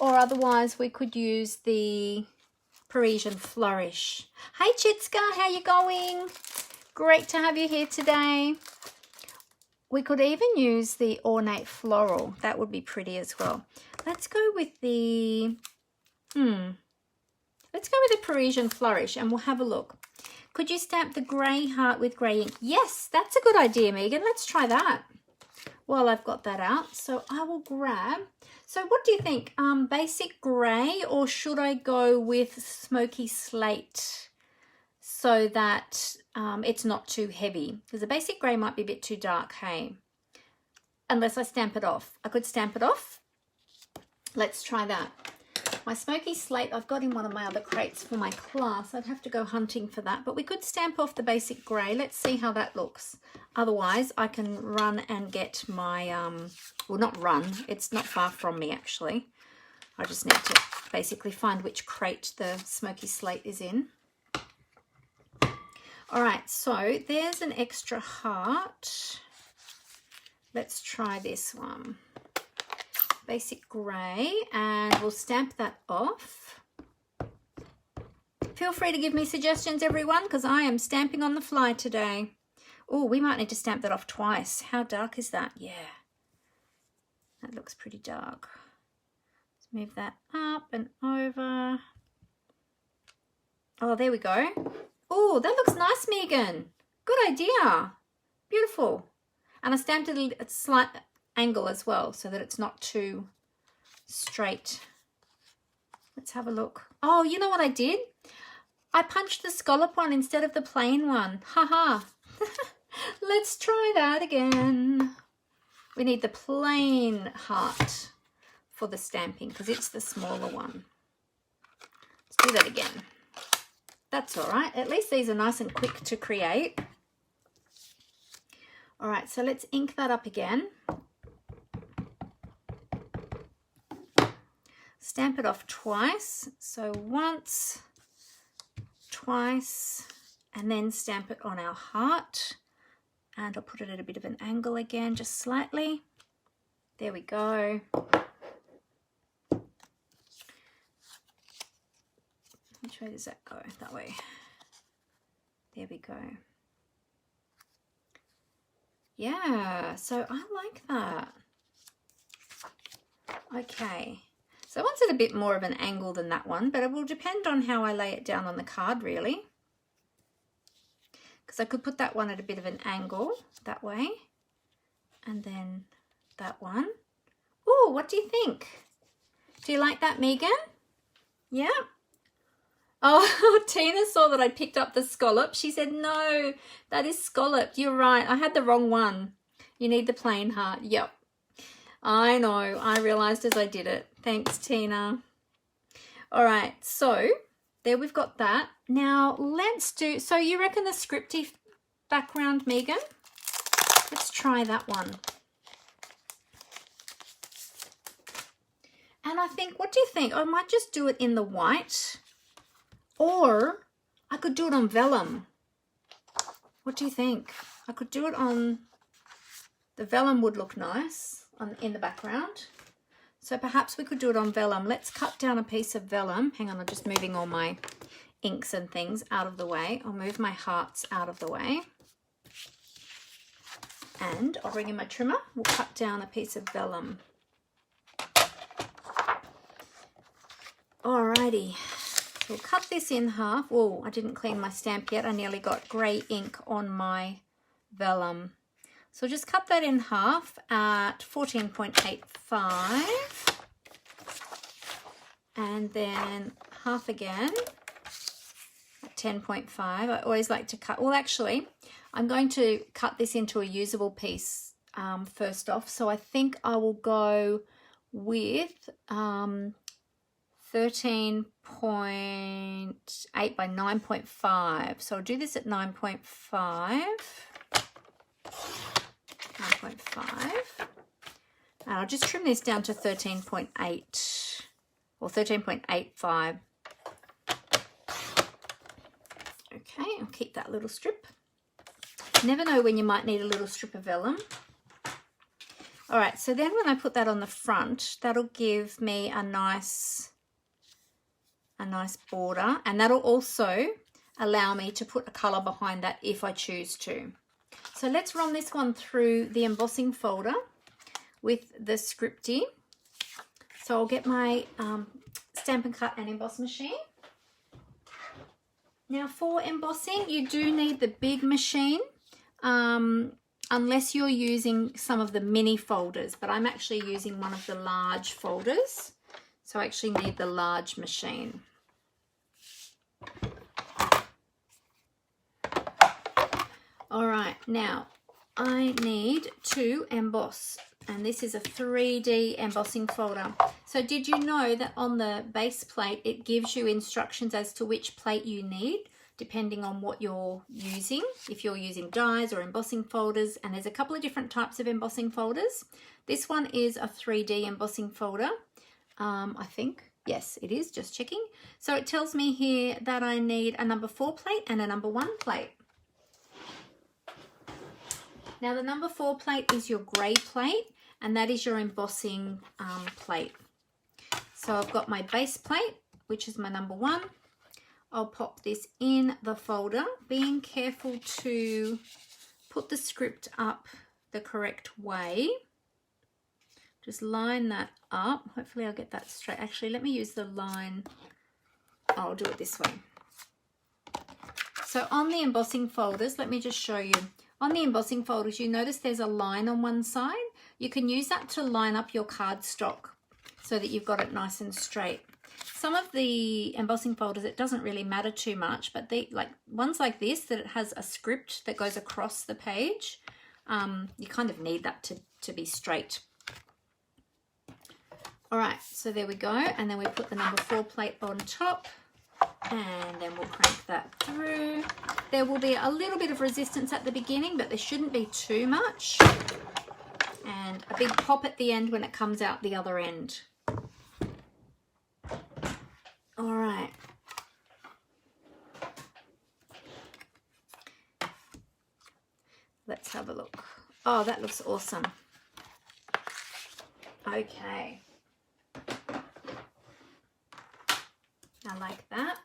Or otherwise we could use the Parisian Flourish. Hey Chitska, how you going? Great to have you here today. We could even use the Ornate Floral. That would be pretty as well. Let's go with the let's go with the Parisian Flourish and we'll have a look. Could you stamp the grey heart with grey ink? Yes, that's a good idea, Megan. Let's try that while I've got that out. So I will grab. So what do you think? Basic grey, or should I go with smoky slate so that it's not too heavy? Because the basic grey might be a bit too dark, hey? Unless I stamp it off. I could stamp it off. Let's try that. My smoky slate, I've got in one of my other crates for my class. I'd have to go hunting for that, but we could stamp off the basic grey. Let's see how that looks. Otherwise, I can run and get my, well, not run. It's not far from me, actually. I just need to basically find which crate the smoky slate is in. All right, so there's an extra heart. Let's try this one. Basic grey, and we'll stamp that off. Feel free to give me suggestions, everyone, because I am stamping on the fly today. Oh, we might need to stamp that off twice. How dark is that? Yeah, that looks pretty dark. Let's move that up and over. Oh, there we go. Oh, that looks nice, Megan. Good idea. Beautiful. And I stamped it at a slight angle as well so that it's not too straight. Let's have a look. Oh, you know what I did? I punched the scallop one instead of the plain one. Haha. Let's try that again. We need the plain heart for the stamping because it's the smaller one. Let's do that again. That's all right. At least these are nice and quick to create. All right, so let's ink that up again. Stamp it off twice. So once, twice, and then stamp it on our heart. And I'll put it at a bit of an angle again, just slightly. There we go. Which way does that go? That way. There we go. Yeah, so I like that. Okay. So I want it a bit more of an angle than that one, but it will depend on how I lay it down on the card, really. Because I could put that one at a bit of an angle that way, and then that one. Oh, what do you think? Do you like that, Megan? Yeah? Oh, Tina saw that I picked up the scallop. She said, no, that is scalloped. You're right. I had the wrong one. You need the plain heart. Yep. I know. I realized as I did it. Thanks, Tina. All right. So there we've got that. Now let's do, so you reckon the scripty background, Megan? Let's try that one. And I think, what do you think? I might just do it in the white, or I could do it on vellum. What do you think? I could do it on, the vellum would look nice in the background. So perhaps we could do it on vellum. Let's cut down a piece of vellum. Hang on, I'm just moving all my inks and things out of the way. I'll move my hearts out of the way. And I'll bring in my trimmer. We'll cut down a piece of vellum. Alrighty, so we'll cut this in half. Oh, I didn't clean my stamp yet. I nearly got grey ink on my vellum. So just cut that in half at 14.85. And then half again at 10.5. I always like to cut, well actually, I'm going to cut this into a usable piece first off. So I think I will go with 13.8 by 9.5. So I'll do this at 9.5. 9.5. And I'll just trim this down to 13.8 or 13.85. Okay, I'll keep that little strip. Never know when you might need a little strip of vellum. All right, so then when I put that on the front, that'll give me a nice border, and that'll also allow me to put a color behind that if I choose to. So let's run this one through the embossing folder with the scripty. So I'll get my Stampin' Cut and emboss machine. Now for embossing, you do need the big machine, unless you're using some of the mini folders, but I'm actually using one of the large folders. So I actually need the large machine. All right, now I need to emboss, and this is a 3D embossing folder. So did you know that on the base plate, it gives you instructions as to which plate you need, depending on what you're using, if you're using dies or embossing folders, and there's a couple of different types of embossing folders. This one is a 3D embossing folder, I think. Yes, it is, just checking. So it tells me here that I need a number 4 plate and a number 1 plate. Now the number 4 plate is your grey plate, and that is your embossing plate. So I've got my base plate, which is my number 1. I'll pop this in the folder, being careful to put the script up the correct way. Just line that up. Hopefully I'll get that straight. Actually, let me use the line. I'll do it this way. So on the embossing folders, let me just show you. On the embossing folders, you notice there's a line on one side. You can use that to line up your cardstock so that you've got it nice and straight. Some of the embossing folders, it doesn't really matter too much, but they, like ones like this, that it has a script that goes across the page, you kind of need that to be straight. All right, so there we go. And then we put the number 4 plate on top, and then we'll crank that through. There will be a little bit of resistance at the beginning, but there shouldn't be too much. And a big pop at the end when it comes out the other end. All right. Let's have a look. Oh, that looks awesome. Okay. I like that.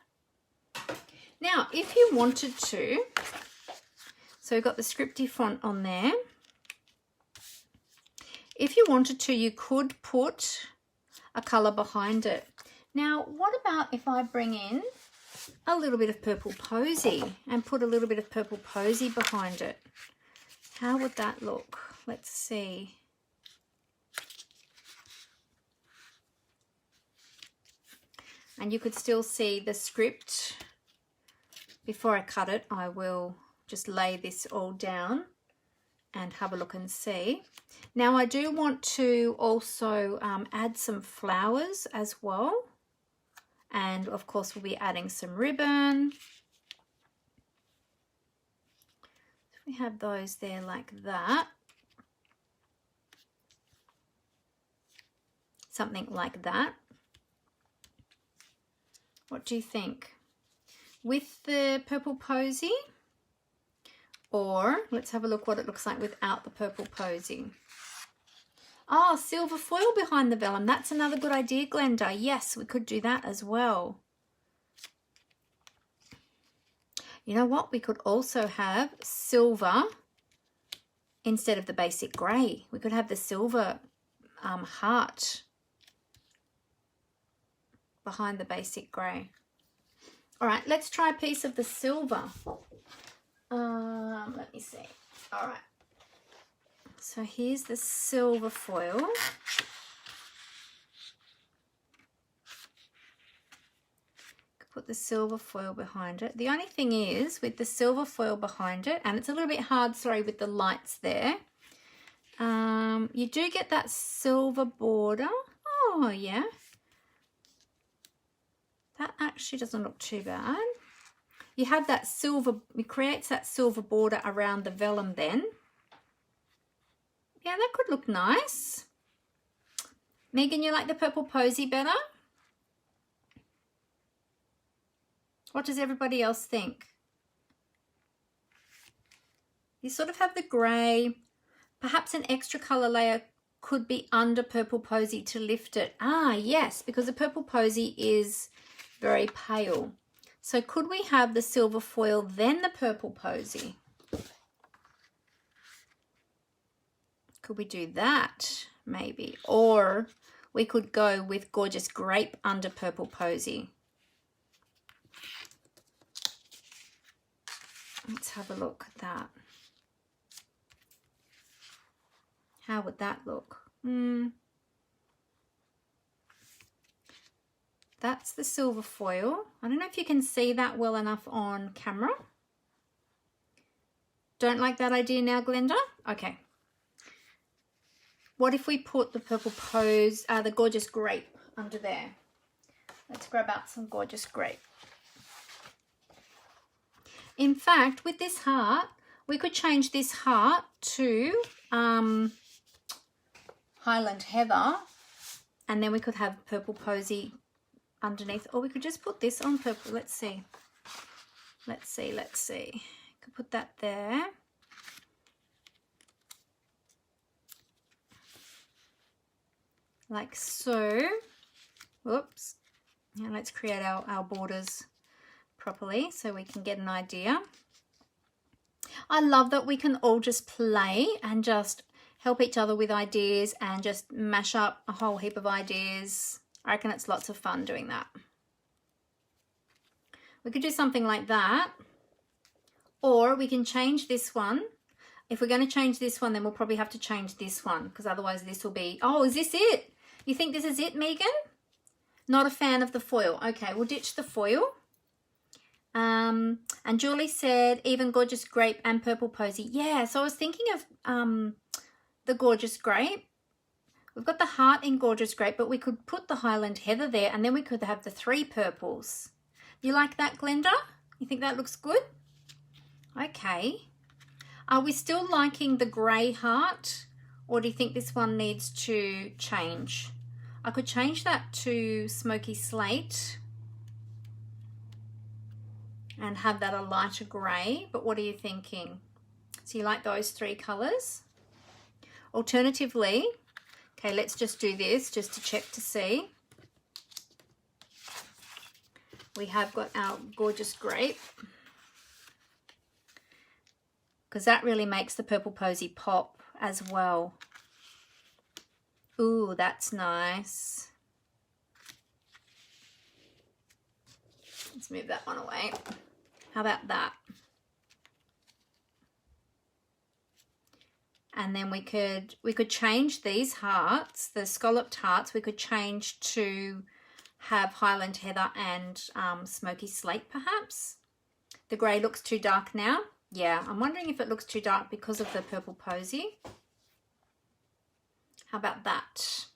Now, if you wanted to, so we've got the scripty font on there. If you wanted to, you could put a colour behind it. Now, what about if I bring in a little bit of purple posy and put a little bit of purple posy behind it? How would that look? Let's see. And you could still see the script. Before I cut it, I will just lay this all down and have a look and see. Now I do want to also add some flowers as well. And of course we'll be adding some ribbon. So we have those there like that. Something like that. What do you think? With the purple posy? Or let's have a look what it looks like without the purple posy. Oh, silver foil behind the vellum. That's another good idea, Glenda. Yes, we could do that as well. You know what? We could also have silver instead of the basic grey. We could have the silver heart behind the basic grey. All right, let's try a piece of the silver. Let me see. All right. So here's the silver foil. Put the silver foil behind it. The only thing is with the silver foil behind it, and it's a little bit hard, sorry, with the lights there. You do get that silver border. Oh, yeah. That actually doesn't look too bad. You have that silver, it creates that silver border around the vellum then. Yeah, that could look nice. Megan, you like the purple posy better? What does everybody else think? You sort of have the grey. Perhaps an extra colour layer could be under purple posy to lift it. Ah, yes, because the purple posy is very pale. So could we have the silver foil, then the purple posy? Could we do that, maybe? Or we could go with Gorgeous Grape under purple posy. Let's have a look at that. How would that look? That's the silver foil. I don't know if you can see that well enough on camera. Don't like that idea now, Glenda? Okay. What if we put the purple the Gorgeous Grape under there? Let's grab out some Gorgeous Grape. In fact, with this heart, we could change this heart to Highland Heather, and then we could have purple posy underneath, or we could just put this on purple. Let's see. Could put that there. Like so. Whoops. Now let's create our borders properly so we can get an idea. I love that we can all just play and just help each other with ideas and just mash up a whole heap of ideas. I reckon it's lots of fun doing that. We could do something like that, or we can change this one. If we're going to change this one, then we'll probably have to change this one, because otherwise this will be, oh, is this it? You think this is it, Megan? Not a fan of the foil. Okay, we'll ditch the foil. And Julie said even Gorgeous Grape and purple posy. Yeah, so I was thinking of the Gorgeous Grape. We've got the heart in Gorgeous Grape, but we could put the Highland Heather there, and then we could have the 3 purples. You like that, Glenda? You think that looks good? Okay. Are we still liking the grey heart, or do you think this one needs to change? I could change that to Smoky Slate and have that a lighter grey, but what are you thinking? So you like those 3 colours? Alternatively, okay, let's just do this just to check to see. We have got our Gorgeous Grape, because that really makes the purple posy pop as well. Ooh, that's nice. Let's move that one away. How about that? And then we could change these hearts, the scalloped hearts, we could change to have Highland Heather and Smoky Slate perhaps. The grey looks too dark now. Yeah, I'm wondering if it looks too dark because of the purple posy. How about that?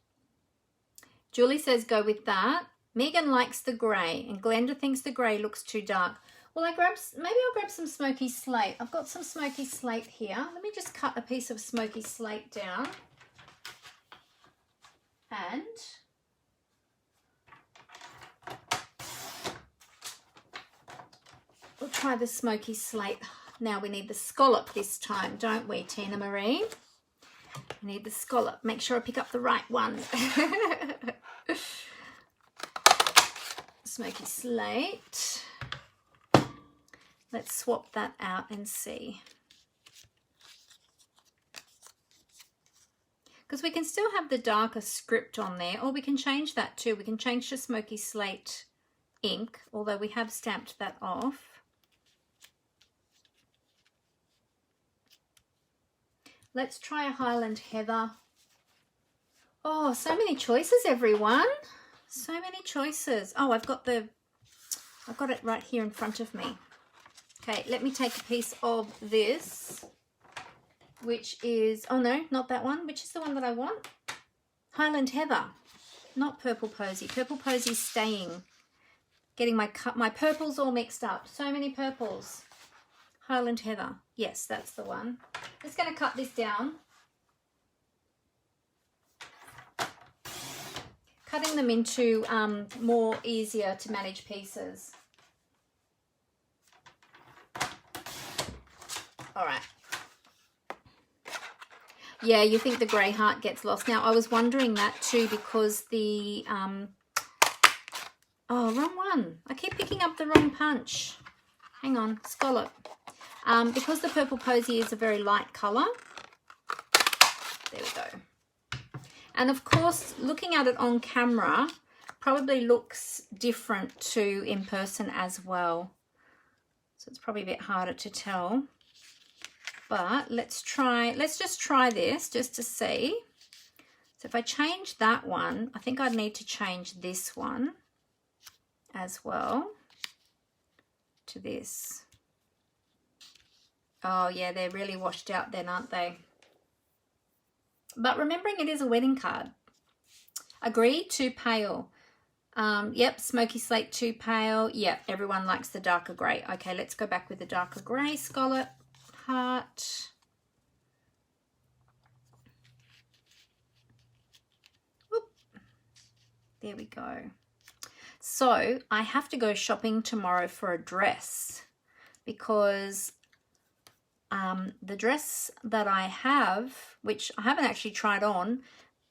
Julie says go with that. Megan likes the grey and Glenda thinks the grey looks too dark. Well, maybe I'll grab some smoky slate. I've got some smoky slate here. Let me just cut a piece of smoky slate down. And we'll try the smoky slate. Now we need the scallop this time, don't we, Tina Marie? We need the scallop. Make sure I pick up the right one. Smoky slate. Let's swap that out and see. Because we can still have the darker script on there, or we can change that too. We can change to smoky slate ink, although we have stamped that off. Let's try a Highland Heather. Oh, so many choices, everyone. So many choices. Oh, I've got it right here in front of me. Okay, let me take a piece of this, which is, oh no, not that one. Which is the one that I want? Highland Heather, not Purple Posy. Purple Posy's staying. Getting my purples all mixed up. So many purples. Highland Heather. Yes, that's the one. Just going to cut this down. Cutting them into more easier to manage pieces. All right. Yeah, you think the grey heart gets lost. Now, I was wondering that too because the... oh, wrong one. I keep picking up the wrong punch. Hang on, scallop. Because the Purple Posy is a very light colour. There we go. And of course, looking at it on camera probably looks different to in person as well. So it's probably a bit harder to tell. But let's just try this just to see. So if I change that one, I think I'd need to change this one as well to this. Oh yeah, they're really washed out then, aren't they? But remembering it is a wedding card. Agree, too pale. Yep, smoky slate, too pale. Yep, everyone likes the darker grey. Okay, let's go back with the darker grey scallop heart. Whoop. There we go. So I have to go shopping tomorrow for a dress because the dress that I have, which I haven't actually tried on,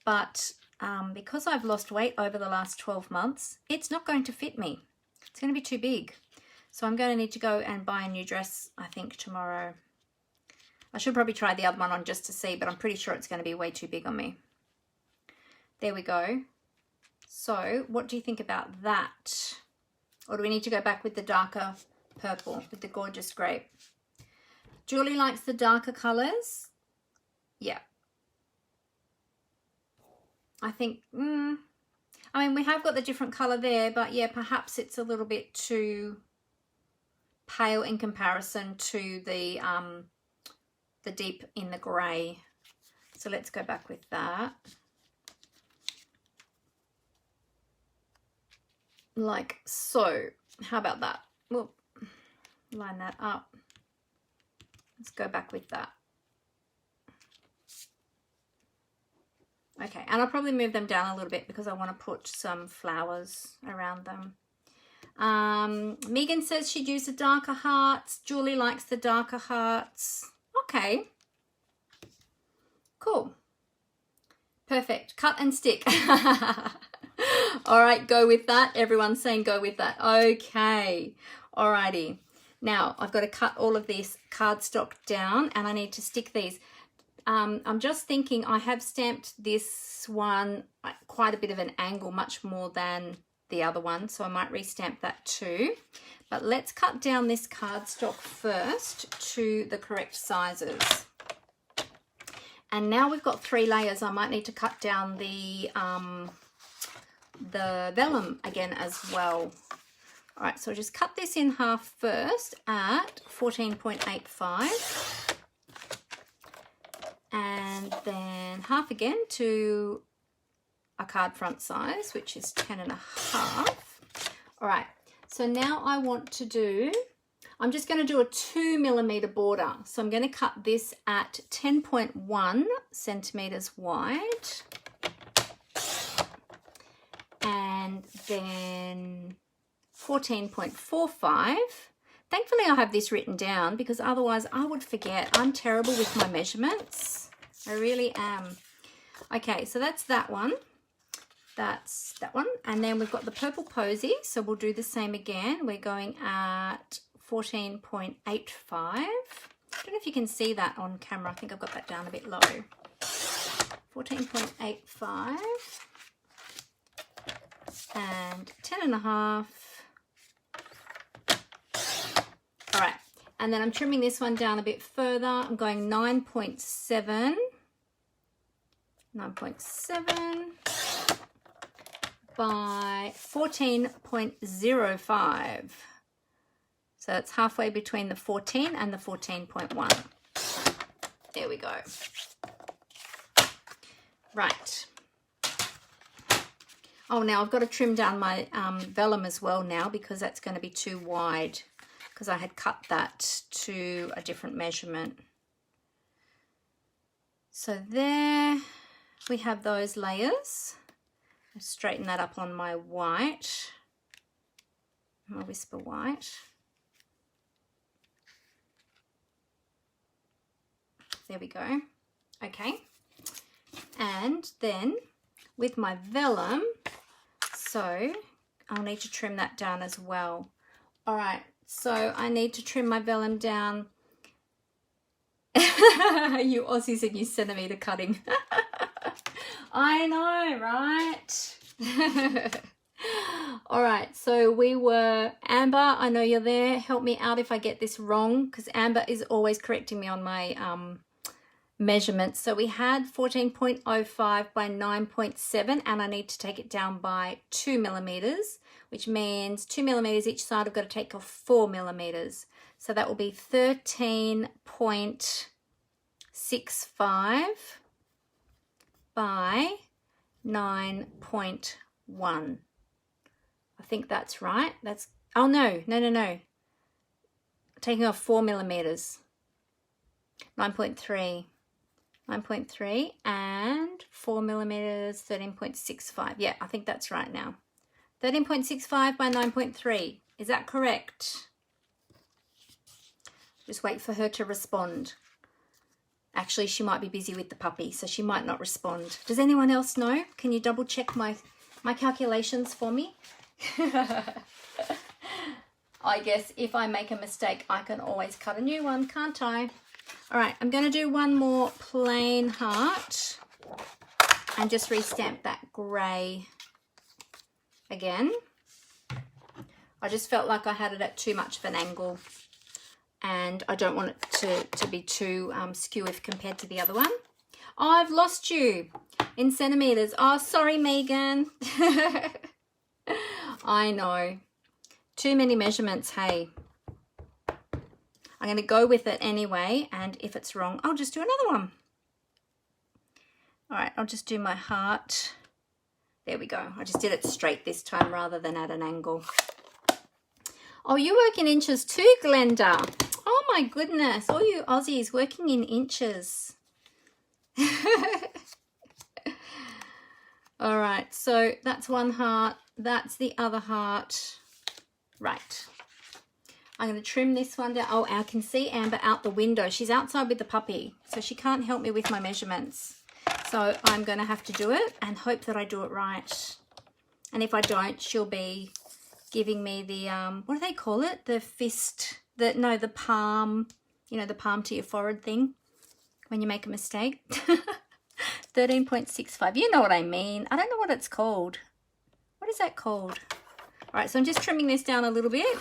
but because I've lost weight over the last 12 months, it's not going to fit me. It's going to be too big. So I'm going to need to go and buy a new dress, I think, tomorrow. I should probably try the other one on just to see, but I'm pretty sure it's going to be way too big on me. There we go. So what do you think about that? Or do we need to go back with the darker purple, with the gorgeous grape? Julie likes the darker colours. Yeah. I think, I mean, we have got the different colour there, but yeah, perhaps it's a little bit too pale in comparison to the deep in the grey. So let's go back with that. Like so. How about that? We'll line that up. Let's go back with that. Okay, and I'll probably move them down a little bit because I want to put some flowers around them. Megan says she'd use the darker hearts. Julie likes the darker hearts. Okay. Cool. Perfect. Cut and stick. All right, go with that. Everyone's saying go with that. Okay. Alrighty. Now, I've got to cut all of this cardstock down and I need to stick these. I'm just thinking I have stamped this one at quite a bit of an angle, much more than the other one, so I might restamp that too. But let's cut down this cardstock first to the correct sizes. And now we've got 3 layers. I might need to cut down the vellum again as well. All right, so I'll just cut this in half first at 14.85. And then half again to a card front size, which is 10.5. All right, so now I want to do, I'm just going to do a 2mm border. So I'm going to cut this at 10.1 centimeters wide. And then 14.45. Thankfully I have this written down because otherwise I would forget. I'm terrible with my measurements. I really am. Okay, so that's that one. That's that one. And then we've got the purple posy. So we'll do the same again. We're going at 14.85. I don't know if you can see that on camera. I think I've got that down a bit low. 14.85. And 10.5. All right, and then I'm trimming this one down a bit further. I'm going 9.7 by 14.05. So it's halfway between the 14 and the 14.1. There we go. Right. Oh, now I've got to trim down my vellum as well now because that's going to be too wide because I had cut that to a different measurement. So there we have those layers. I'll straighten that up on my white, my whisper white. There we go. Okay. And then with my vellum, so I'll need to trim that down as well. All right, so I need to trim my vellum down. You Aussies and you centimetre cutting. I know, right? All right, so we were, Amber, I know you're there. Help me out if I get this wrong because Amber is always correcting me on my measurements. So we had 14.05 by 9.7 and I need to take it down by 2 millimeters, which means 2 millimeters each side. I've got to take off 4 millimeters. So that will be 13.65 by 9.1. I think that's right. That's, oh no. Taking off 4 millimeters. 9.3 and 4 millimeters, 13.65. Yeah, I think that's right now. 13.65 by 9.3. Is that correct? Just wait for her to respond. Actually, she might be busy with the puppy, so she might not respond. Does anyone else know? Can you double check my calculations for me? I guess if I make a mistake, I can always cut a new one, can't I? All right, I'm going to do one more plain heart and just restamp that grey again. I just felt like I had it at too much of an angle and I don't want it to be too skew if compared to the other one. Oh, I've lost you in centimetres. Oh, sorry, Megan. I know. Too many measurements, hey. I'm going to go with it anyway, and if it's wrong, I'll just do another one. All right, I'll just do my heart. There we go. I just did it straight this time rather than at an angle. Oh, you work in inches too, Glenda. Oh my goodness, all you Aussies working in inches. All right, so that's one heart. That's the other heart. Right. I'm going to trim this one down. Oh, I can see Amber out the window. She's outside with the puppy, so she can't help me with my measurements. So I'm going to have to do it and hope that I do it right. And if I don't, she'll be giving me the, what do they call it? The fist, the palm, you know, the palm to your forehead thing when you make a mistake. 13.65. You know what I mean. I don't know what it's called. What is that called? All right, so I'm just trimming this down a little bit,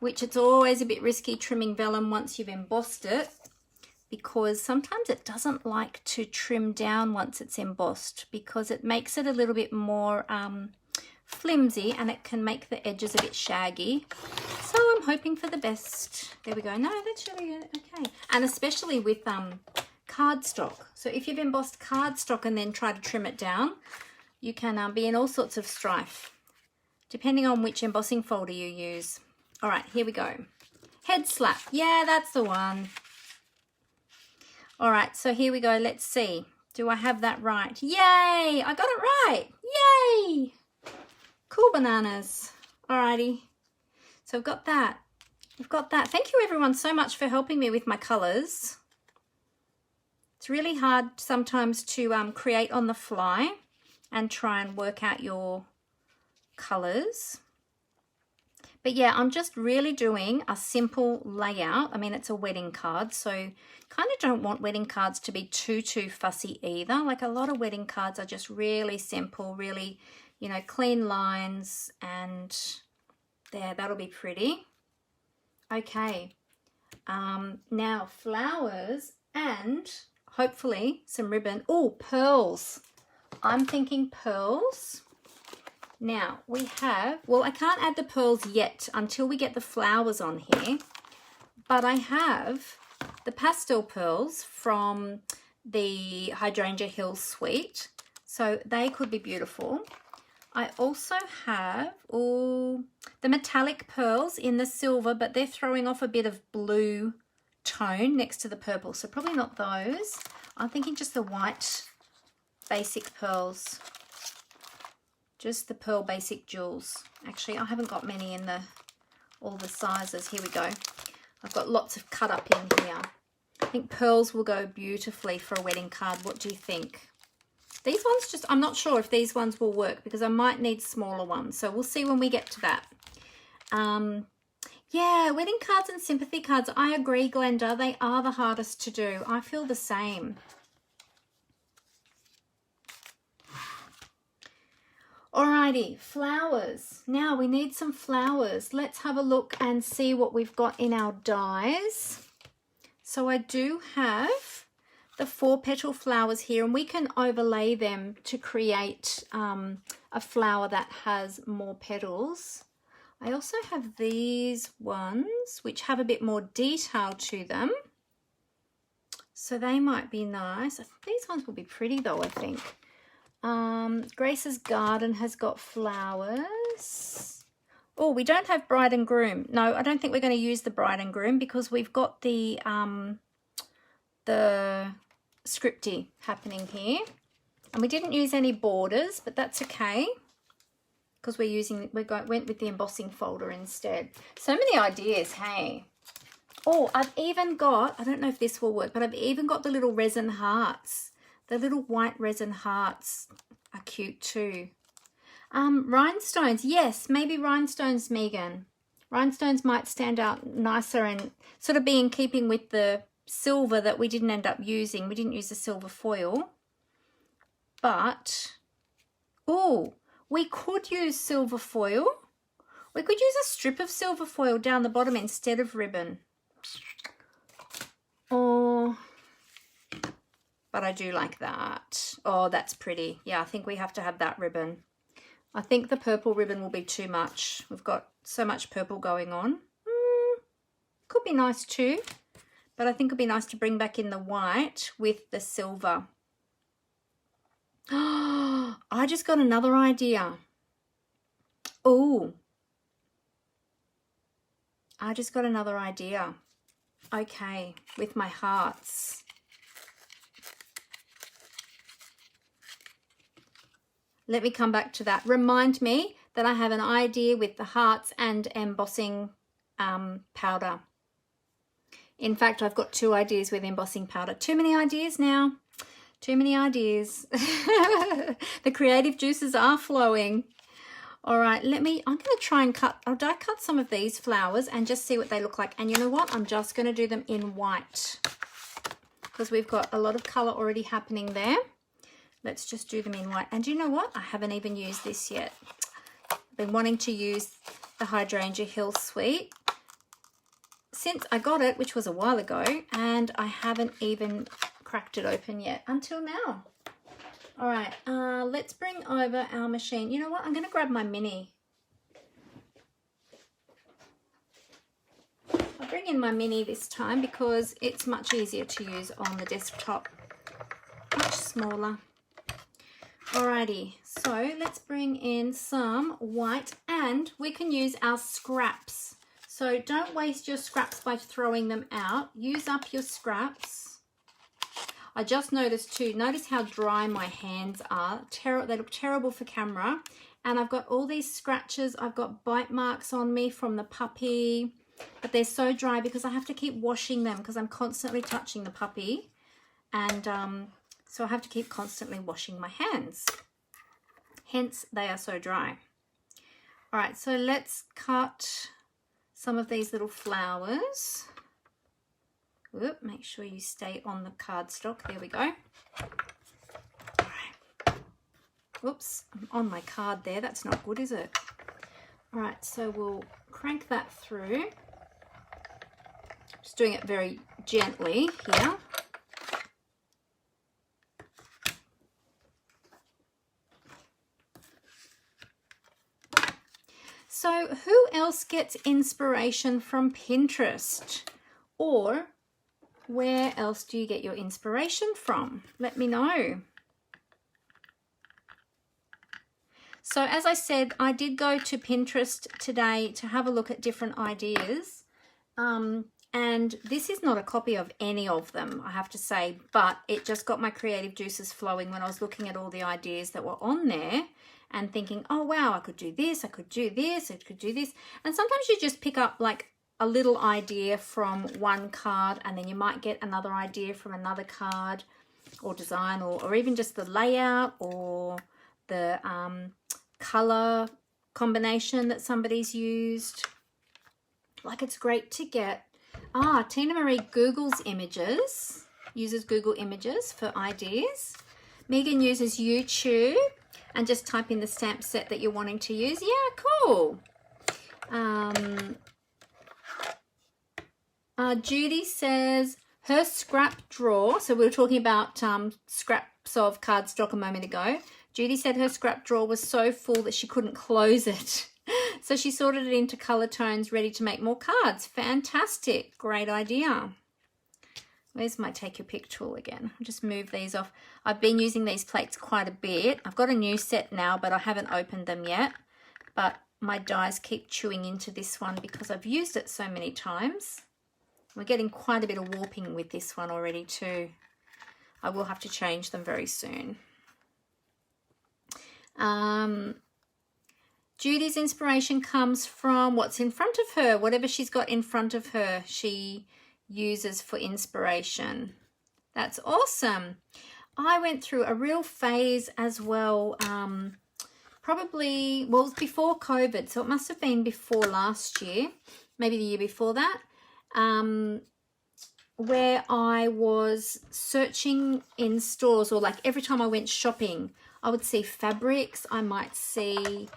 which it's always a bit risky trimming vellum once you've embossed it because sometimes it doesn't like to trim down once it's embossed because it makes it a little bit more flimsy and it can make the edges a bit shaggy. So I'm hoping for the best. There we go. No, that's really good. Okay. And especially with cardstock. So if you've embossed cardstock and then try to trim it down, you can be in all sorts of strife, depending on which embossing folder you use. All right, here we go. Head slap. Yeah, that's the one. All right, so here we go. Let's see. Do I have that right? Yay! I got it right. Yay! Cool bananas. All righty. So I've got that. We've got that. Thank you everyone so much for helping me with my colours. It's really hard sometimes to create on the fly and try and work out your colours. But yeah, I'm just really doing a simple layout. I mean, it's a wedding card, so kind of don't want wedding cards to be too fussy either. Like a lot of wedding cards are just really simple, really, you know, clean lines, and there, that'll be pretty. Okay, now flowers and hopefully some ribbon. Oh, pearls. I'm thinking pearls. Now we have, well, I can't add the pearls yet until we get the flowers on here, but I have the pastel pearls from the Hydrangea Hills suite, so they could be beautiful. I also have the metallic pearls in the silver, but they're throwing off a bit of blue tone next to the purple, so probably not those. I'm thinking just the white basic pearls, just the pearl basic jewels. Actually, I haven't got many in all the sizes. Here we go. I've got lots of cut up in here. I think pearls will go beautifully for a wedding card. What do you think? These ones just, I'm not sure if these ones will work because I might need smaller ones, so we'll see when we get to that. Yeah, wedding cards and sympathy cards, I agree, Glenda. They are the hardest to do. I feel the same. Alrighty, flowers. Now we need some flowers. Let's have a look and see what we've got in our dies. So I do have the 4-petal flowers here, and we can overlay them to create a flower that has more petals. I also have these ones which have a bit more detail to them, so they might be nice. These ones will be pretty though, I think. Grace's garden has got flowers. Oh, we don't have bride and groom. No, I don't think we're going to use the bride and groom because we've got the scripty happening here, and we didn't use any borders, but that's okay because went with the embossing folder instead. So many ideas, hey. Oh, I've even got, I don't know if this will work, but I've even got the little resin hearts. The little white resin hearts are cute too. Rhinestones, yes, maybe rhinestones, Megan. Rhinestones might stand out nicer and sort of be in keeping with the silver that we didn't end up using. We didn't use the silver foil, but oh, we could use silver foil. We could use a strip of silver foil down the bottom instead of ribbon. Oh, but I do like that. Oh, that's pretty. Yeah, I think we have to have that ribbon. I think the purple ribbon will be too much. We've got so much purple going on. Could be nice too, but I think it'd be nice to bring back in the white with the silver. Oh, I just got another idea. Oh, I just got another idea. Okay, with my hearts. Let me come back to that. Remind me that I have an idea with the hearts and embossing powder. In fact, I've got 2 ideas with embossing powder. Too many ideas now. Too many ideas. The creative juices are flowing. All right, I'm going to try and I'll die cut some of these flowers and just see what they look like. And you know what? I'm just going to do them in white because we've got a lot of color already happening there. Let's just do them in white. And you know what? I haven't even used this yet. I've been wanting to use the Hydrangea Hills suite since I got it, which was a while ago, and I haven't even cracked it open yet until now. All right, let's bring over our machine. You know what? I'm going to grab my mini. I'll bring in my mini this time because it's much easier to use on the desktop. Much smaller. Alrighty, so let's bring in some white, and we can use our scraps. So don't waste your scraps by throwing them out. Use up your scraps. I just noticed too, notice how dry my hands are. They look terrible for camera. And I've got all these scratches. I've got bite marks on me from the puppy, but they're so dry because I have to keep washing them because I'm constantly touching the puppy. And so I have to keep constantly washing my hands. Hence, they are so dry. All right, so let's cut some of these little flowers. Whoop, make sure you stay on the cardstock. There we go. All right. Whoops, I'm on my card there. That's not good, is it? All right, so we'll crank that through. Just doing it very gently here. So who else gets inspiration from Pinterest? Or where else do you get your inspiration from? Let me know. So as I said, I did go to Pinterest today to have a look at different ideas. And this is not a copy of any of them, I have to say, but it just got my creative juices flowing when I was looking at all the ideas that were on there and thinking, oh wow, I could do this, I could do this, I could do this. And sometimes you just pick up like a little idea from one card, and then you might get another idea from another card or design, or even just the layout or the color combination that somebody's used. Like, it's great to get. Tina Marie Googles images, uses Google Images for ideas. Megan uses YouTube and just type in the stamp set that you're wanting to use. Yeah, cool. Judy says her scrap drawer. So we were talking about scraps of cardstock a moment ago. Judy said her scrap drawer was so full that she couldn't close it. So she sorted it into color tones, ready to make more cards. Fantastic. Great idea. Where's my take your pick tool again? I'll just move these off. I've been using these plates quite a bit. I've got a new set now, but I haven't opened them yet. But my dies keep chewing into this one because I've used it so many times. We're getting quite a bit of warping with this one already too. I will have to change them very soon. Judy's inspiration comes from what's in front of her. Whatever she's got in front of her, she uses for inspiration. That's awesome. I went through a real phase as well, probably, well, it was before COVID, so it must have been before last year, maybe the year before that, where I was searching in stores, or like every time I went shopping, I would see fabrics. I might see,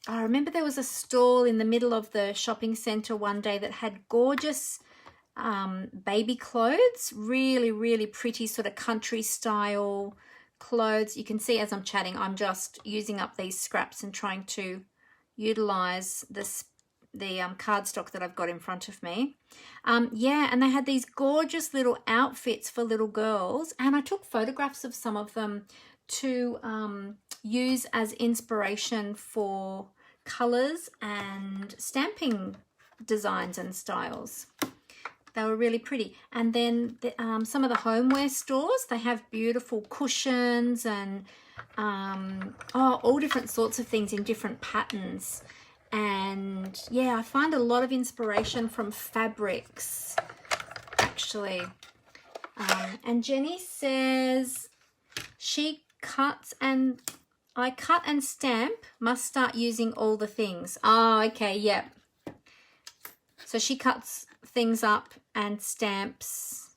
I remember there was a stall in the middle of the shopping centre one day that had gorgeous baby clothes, really, really pretty sort of country style clothes. You can see as I'm chatting, I'm just using up these scraps and trying to utilise the cardstock that I've got in front of me. Yeah, and they had these gorgeous little outfits for little girls, and I took photographs of some of them to use as inspiration for colours and stamping designs and styles. They were really pretty. And then some of the homeware stores, they have beautiful cushions and all different sorts of things in different patterns. And yeah, I find a lot of inspiration from fabrics, actually. And Jenny says she cuts and I cut and stamp, must start using all the things. Oh, okay, yeah. So she cuts things up and stamps,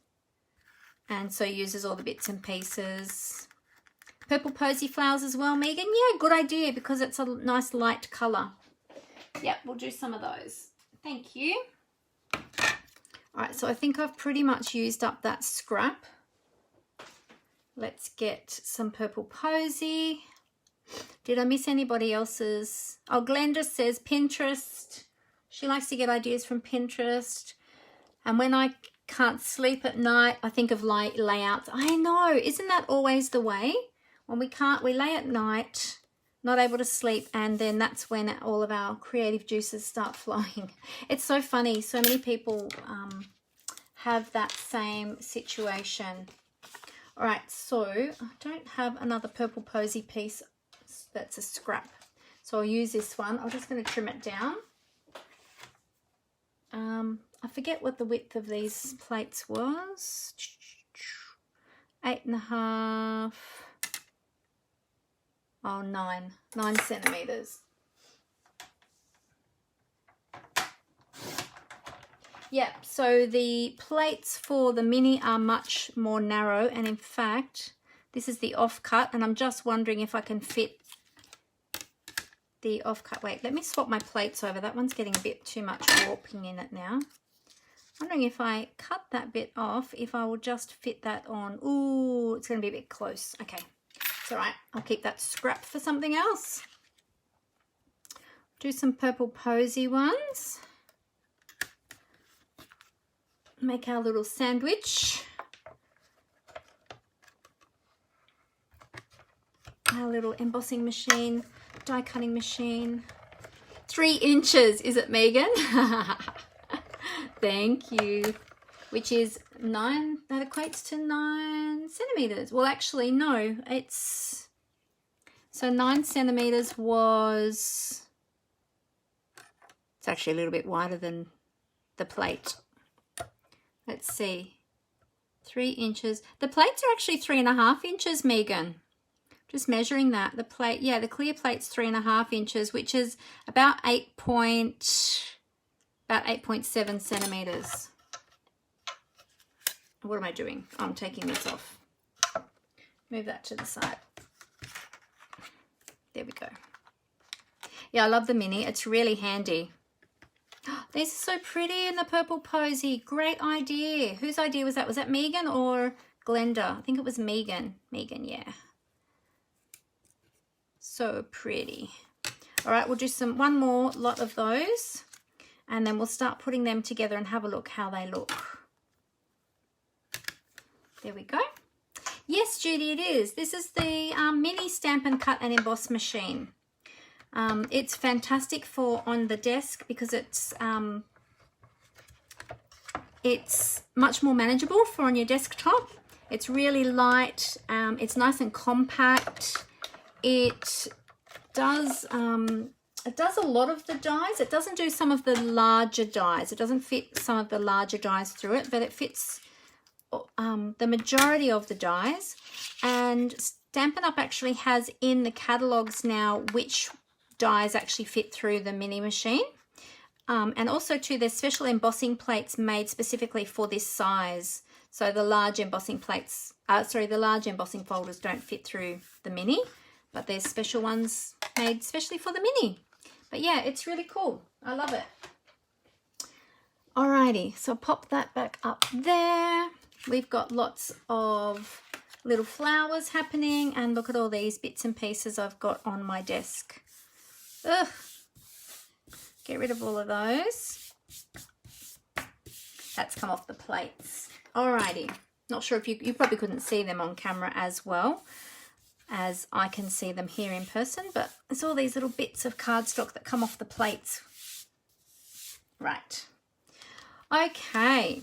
and so uses all the bits and pieces. Purple posy flowers as well, Megan. Yeah, good idea, because it's a nice light colour. Yep, we'll do some of those. Thank you. All right, so I think I've pretty much used up that scrap. Let's get some purple posy. Did I miss anybody else's? Oh, Glenda says Pinterest She likes to get ideas from Pinterest. And when I can't sleep at night, I think of layouts. I know, isn't that always the way? When we lay at night, not able to sleep, and then that's when all of our creative juices start flowing. It's so funny. So many people have that same situation. All right, so I don't have another purple posy piece that's a scrap. So I'll use this one. I'm just going to trim it down. I forget what the width of these plates was. 8.5. Oh, 9 centimeters. Yeah, so the plates for the mini are much more narrow, and in fact, this is the offcut, and I'm just wondering if I can fit the offcut. Wait, let me swap my plates over. That one's getting a bit too much warping in it now. Wondering if I cut that bit off, if I will just fit that on. Ooh, it's going to be a bit close. Okay, it's all right. I'll keep that scrap for something else. Do some purple posy ones. Make our little sandwich. Our little embossing machine, die cutting machine. 3 inches, is it, Megan? Thank you. Which is 9, that equates to 9 centimeters. Well, actually, no, it's, so 9 centimeters was, it's actually a little bit wider than the plate. Let's see, 3 inches. The plates are actually 3.5 inches, Megan. Just measuring that. The plate, yeah, the clear plate's 3.5 inches, which is about 8.7 centimeters. What am I doing? I'm taking this off. Move that to the side. There we go. Yeah, I love the mini. It's really handy. These are so pretty in the purple posy. Great idea. Whose idea was that? Was that Megan or Glenda? I think it was Megan. Megan, yeah. So pretty. All right, we'll do one more lot of those, and then we'll start putting them together and have a look how they look. There we go. Yes, Judy, it is. This is the mini Stampin' Cut and Emboss machine. It's fantastic for on the desk because it's much more manageable for on your desktop. It's really light. It's nice and compact. It does a lot of the dies. It doesn't do some of the larger dies. It doesn't fit some of the larger dies through it, but it fits the majority of the dies. And Stampin' Up! Actually has in the catalogues now which dies actually fit through the mini machine. And also too, there's special embossing plates made specifically for this size. So the large embossing plates, the large embossing folders don't fit through the mini, but there's special ones made specially for the mini. But yeah, it's really cool. I love it. Alrighty, so pop that back up there. We've got lots of little flowers happening, and look at all these bits and pieces I've got on my desk. Ugh. Get rid of all of those. That's come off the plates. Alrighty. Not sure if you probably couldn't see them on camera as well as I can see them here in person, but it's all these little bits of cardstock that come off the plates. Right. Okay.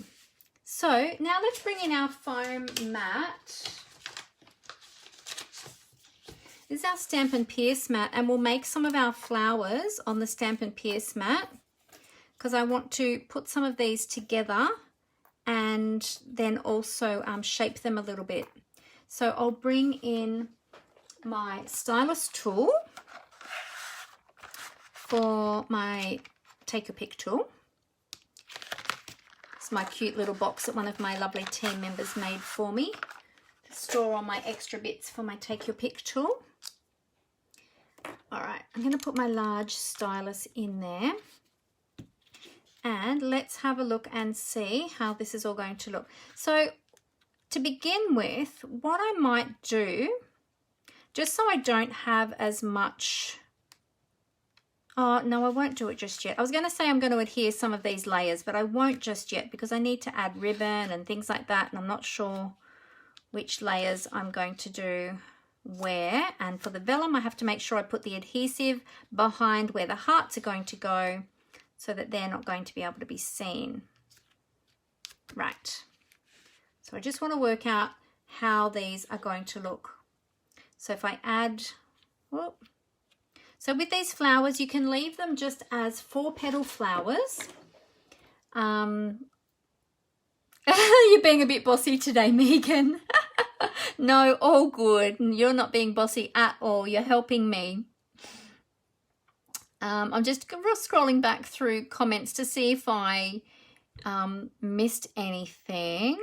So now let's bring in our foam mat. This is our Stampin' Pierce mat, and we'll make some of our flowers on the Stampin' Pierce mat because I want to put some of these together and then also shape them a little bit. So I'll bring in my stylus tool for my take your pick tool. It's my cute little box that one of my lovely team members made for me to store all my extra bits for my take your pick tool. All right, I'm going to put my large stylus in there, and let's have a look and see how this is all going to look. So to begin with, what I might do, just so I don't have as much Oh, no, I won't do it just yet. I was going to say I'm going to adhere some of these layers, but I won't just yet because I need to add ribbon and things like that, and I'm not sure which layers I'm going to do where. And for the vellum, I have to make sure I put the adhesive behind where the hearts are going to go so that they're not going to be able to be seen. Right. So I just want to work out how these are going to look. So if I add, whoop. So with these flowers, you can leave them just as 4-petal flowers. You're being a bit bossy today, Megan. No, all good. You're not being bossy at all. You're helping me. I'm just scrolling back through comments to see if I missed anything.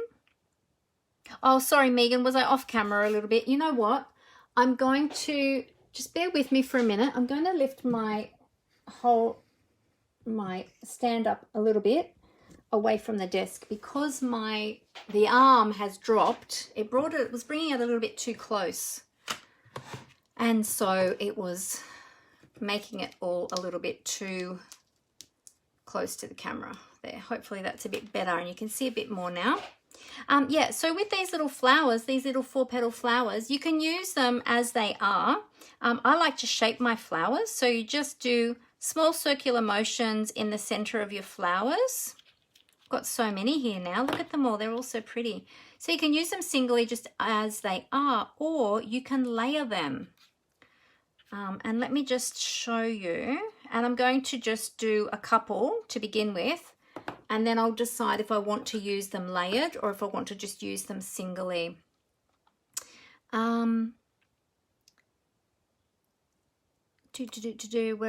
Oh, sorry, Megan. Was I off camera a little bit? You know what? I'm going to... Just bear with me for a minute. I'm going to lift my stand up a little bit away from the desk because the arm has dropped. It was bringing it a little bit too close, and so it was making it all a little bit too close to the camera there. Hopefully that's a bit better and you can see a bit more now. Yeah, so with these little flowers, these little 4-petal flowers, you can use them as they are. I like to shape my flowers, so you just do small circular motions in the center of your flowers. I've got so many here now. Look at them all. They're all so pretty. So you can use them singly just as they are, or you can layer them. And let me just show you. And I'm going to just do a couple to begin with. And then I'll decide if I want to use them layered or if I want to just use them singly. Where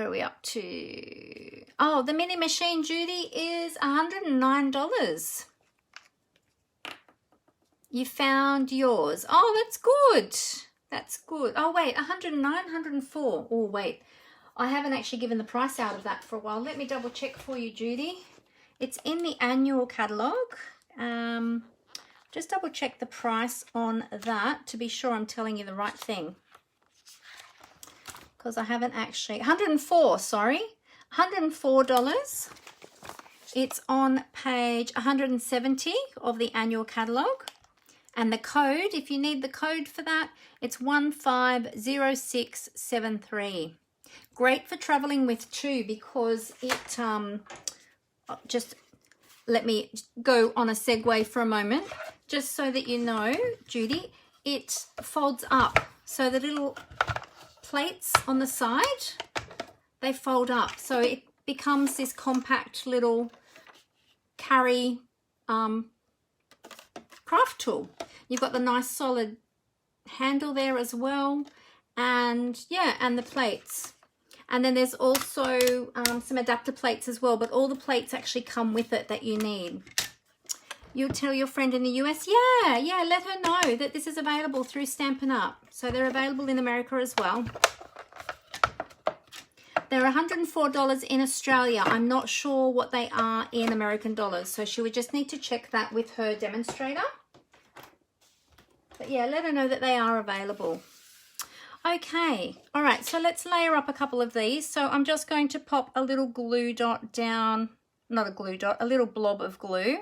are we up to? Oh, the mini machine, Judy, is $109. You found yours. Oh, that's good. That's good. Oh, wait, 109, 104. Oh, wait. I haven't actually given the price out of that for a while. Let me double check for you, Judy. It's in the annual catalogue. Just double check the price on that to be sure I'm telling you the right thing. Because I haven't actually, 104, sorry, $104. It's on page 170 of the annual catalogue. And the code, if you need the code for that, it's 150673. Great for traveling with too, because it, just let me go on a segue for a moment, just so that you know, Judy, it folds up. So the little plates on the side, they fold up. So it becomes this compact little carry craft tool. You've got the nice solid handle there as well. And yeah, and the plates. And then there's also some adapter plates as well, but all the plates actually come with it that you need. You'll tell your friend in the US, yeah, let her know that this is available through Stampin' Up. So they're available in America as well. They're $104 in Australia. I'm not sure what they are in American dollars, so she would just need to check that with her demonstrator. But yeah, let her know that they are available. Okay, all right, so let's layer up a couple of these. So I'm just going to pop a little glue dot down, not a glue dot, a little blob of glue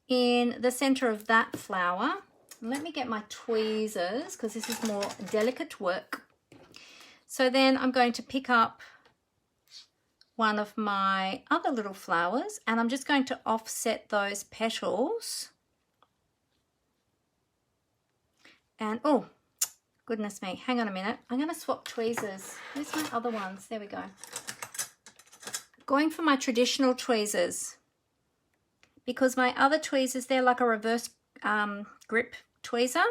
in the center of that flower. Let me get my tweezers because this is more delicate work. So then I'm going to pick up one of my other little flowers and I'm just going to offset those petals. And oh, goodness me, hang on a minute. I'm going to swap tweezers. Where's my other ones? There we go. Going for my traditional tweezers because my other tweezers, they're like a reverse grip tweezer.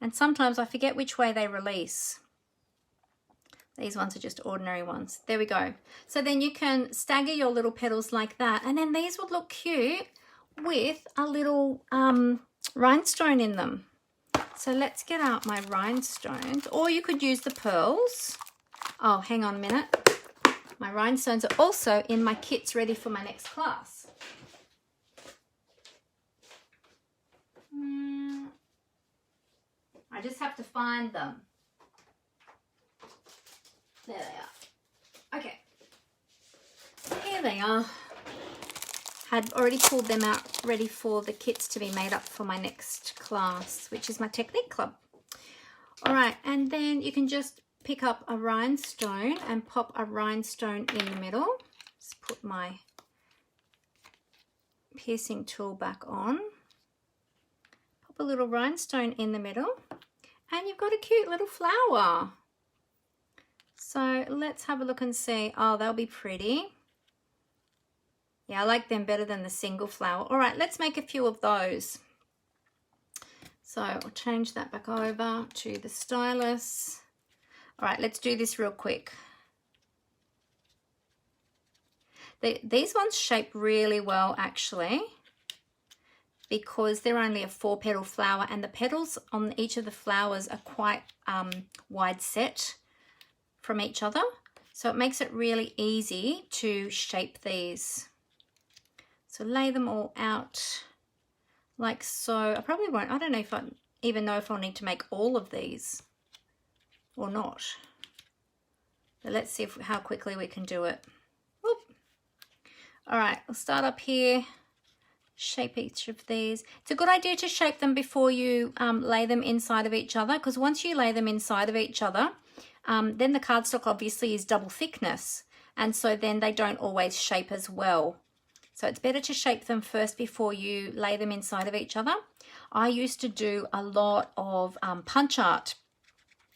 And sometimes I forget which way they release. These ones are just ordinary ones. There we go. So then you can stagger your little petals like that. And then these would look cute with a little rhinestone in them. So let's get out my rhinestones, or you could use the pearls. Oh, hang on a minute. My rhinestones are also in my kits ready for my next class. I just have to find them. There they are. Okay, they are. Had already pulled them out ready for the kits to be made up for my next class, which is my technique club. All right, and then you can just pick up a rhinestone and pop a rhinestone in the middle. Just put my piercing tool back on. Pop a little rhinestone in the middle and you've got a cute little flower. So let's have a look and see. Oh, they'll be pretty. Yeah, I like them better than the single flower. All right, let's make a few of those. So I'll change that back over to the stylus. All right, let's do this real quick. These ones shape really well actually, because they're only a 4-petal flower and the petals on each of the flowers are quite wide set from each other. So it makes it really easy to shape these. So lay them all out like so. I probably won't, I don't know if I even know if I'll need to make all of these or not. But let's see how quickly we can do it. Whoop. All right, I'll start up here, shape each of these. It's a good idea to shape them before you lay them inside of each other, because once you lay them inside of each other, then the cardstock obviously is double thickness, and so then they don't always shape as well. So it's better to shape them first before you lay them inside of each other. I used to do a lot of punch art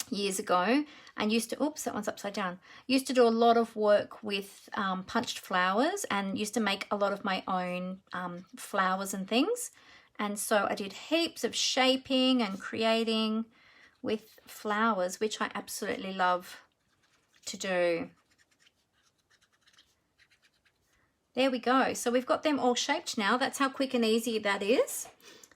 years ago, and used to, oops, that one's upside down. Used to do a lot of work with punched flowers and used to make a lot of my own flowers and things. And so I did heaps of shaping and creating with flowers, which I absolutely love to do. There we go. So we've got them all shaped now. That's how quick and easy that is.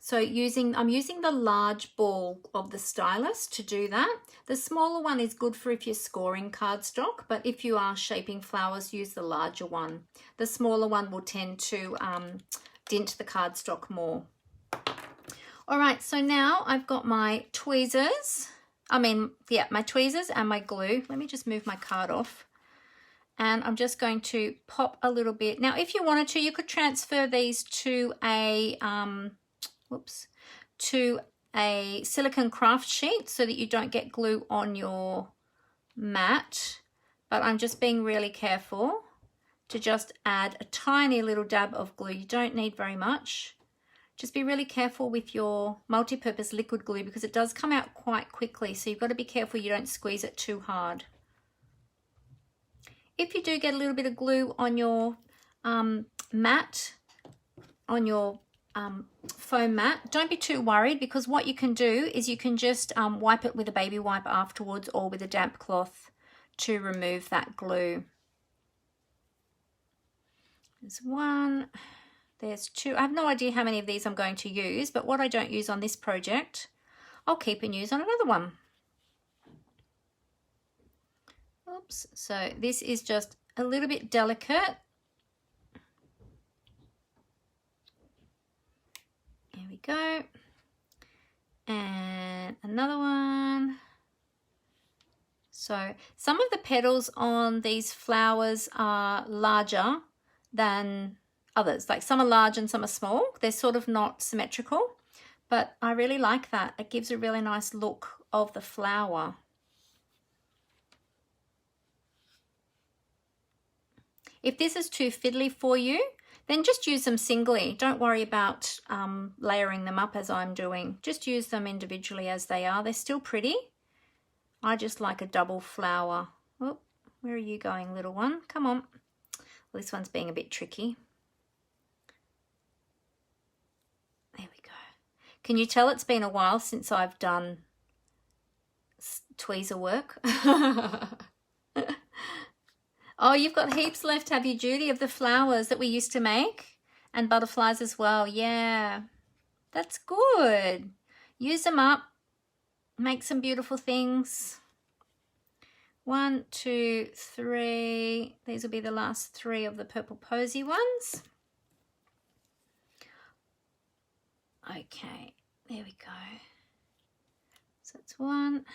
So I'm using the large ball of the stylus to do that. The smaller one is good for if you're scoring cardstock, but if you are shaping flowers, use the larger one. The smaller one will tend to dent the cardstock more. All right, so now I've got my tweezers. My tweezers and my glue. Let me just move my card off. And I'm just going to pop a little bit. Now, if you wanted to, you could transfer these to a silicone craft sheet so that you don't get glue on your mat. But I'm just being really careful to just add a tiny little dab of glue. You don't need very much. Just be really careful with your multi-purpose liquid glue because it does come out quite quickly. So you've got to be careful you don't squeeze it too hard. If you do get a little bit of glue on your mat, on your foam mat, don't be too worried, because what you can do is you can just wipe it with a baby wipe afterwards or with a damp cloth to remove that glue. There's one, there's two. I have no idea how many of these I'm going to use, but what I don't use on this project, I'll keep and use on another one. Oops, so this is just a little bit delicate. There we go. And another one. So some of the petals on these flowers are larger than others. Like some are large and some are small. They're sort of not symmetrical, but I really like that. It gives a really nice look of the flower. If this is too fiddly for you, then just use them singly. Don't worry about layering them up as I'm doing. Just use them individually as they are. They're still pretty. I just like a double flower. Oh, where are you going, little one? Come on. Well, this one's being a bit tricky. There we go. Can you tell it's been a while since I've done tweezer work? Oh, you've got heaps left, have you, Judy, of the flowers that we used to make? And butterflies as well. Yeah, that's good. Use them up. Make some beautiful things. 1, 2, 3. These will be the last 3 of the purple posy ones. Okay, there we go. So it's 1,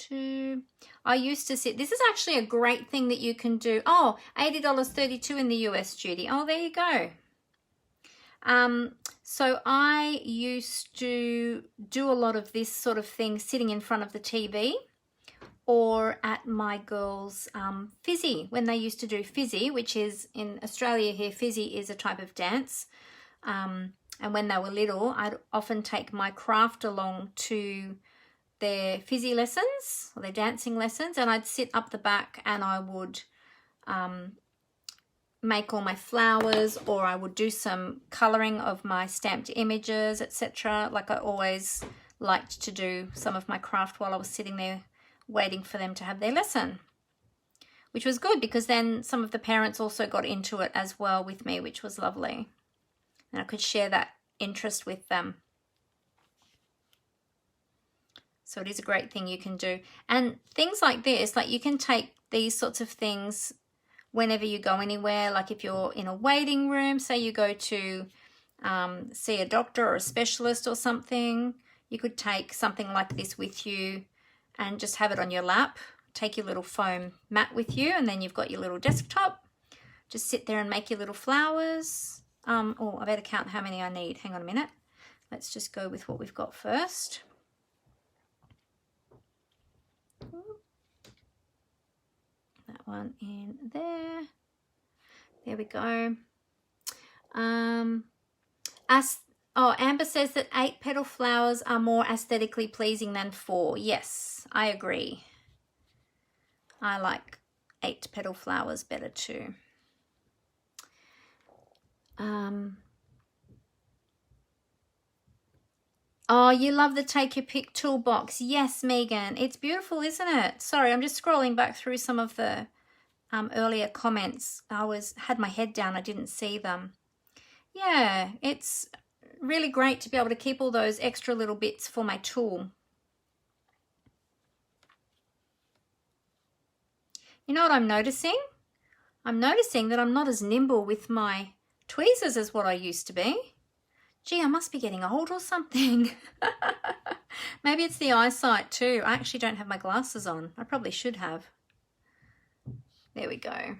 to, I used to sit, this is actually a great thing that you can do. Oh, $80.32 in the US, Judy. Oh, there you go. So I used to do a lot of this sort of thing sitting in front of the TV or at my girls' fizzy, when they used to do fizzy, which is in Australia here, fizzy is a type of dance. And when they were little, I'd often take my craft along to their fizzy lessons or their dancing lessons, and I'd sit up the back and I would make all my flowers, or I would do some colouring of my stamped images, etc. Like I always liked to do some of my craft while I was sitting there waiting for them to have their lesson, which was good because then some of the parents also got into it as well with me, which was lovely. And I could share that interest with them. So it is a great thing you can do. And things like this, like you can take these sorts of things whenever you go anywhere, like if you're in a waiting room, say you go to see a doctor or a specialist or something, you could take something like this with you and just have it on your lap. Take your little foam mat with you, and then you've got your little desktop. Just sit there and make your little flowers. Oh, I better count how many I need. Hang on a minute. Let's just go with what we've got first. That one in there. There we go. Amber says that 8 petal flowers are more aesthetically pleasing than 4. Yes, I agree. I like 8 petal flowers better too. Oh, you love the Take Your Pick toolbox. Yes, Megan. It's beautiful, isn't it? Sorry, I'm just scrolling back through some of the earlier comments. I had my head down. I didn't see them. Yeah, it's really great to be able to keep all those extra little bits for my tool. You know what I'm noticing? I'm noticing that I'm not as nimble with my tweezers as what I used to be. Gee, I must be getting old or something. Maybe it's the eyesight too. I actually don't have my glasses on. I probably should have. There we go.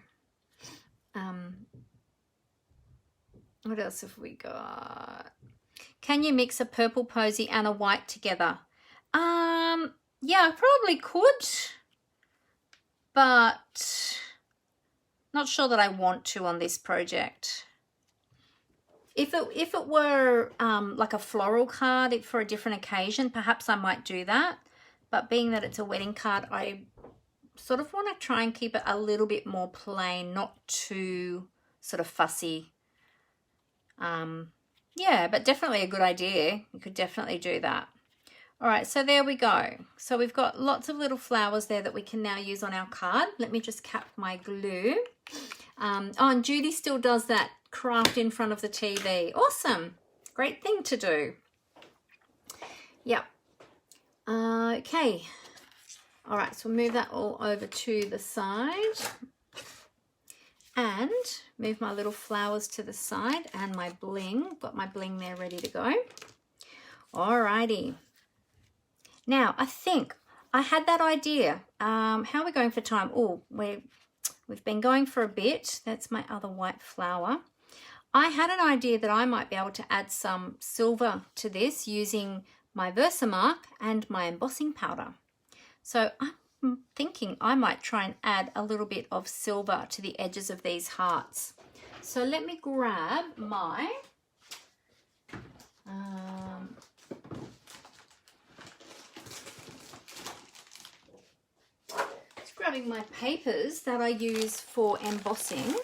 What else have we got? Can you mix a purple posy and a white together? Yeah, I probably could, but not sure that I want to on this project. If it were like a floral card for a different occasion, perhaps I might do that. But being that it's a wedding card, I sort of want to try and keep it a little bit more plain, not too sort of fussy. Yeah, but definitely a good idea. You could definitely do that. All right, so there we go. So we've got lots of little flowers there that we can now use on our card. Let me just cap my glue. Oh, and Judy still does that craft in front of the TV. Awesome. Great thing to do. Yep. Okay. All right, so we'll move that all over to the side and move my little flowers to the side and my bling. Got my bling there ready to go. All righty. Now, I think I had that idea. How are we going for time? Oh, we've been going for a bit. That's my other white flower. I had an idea that I might be able to add some silver to this using my Versamark and my embossing powder. So I'm thinking I might try and add a little bit of silver to the edges of these hearts. So let me grab my grabbing my papers that I use for embossing.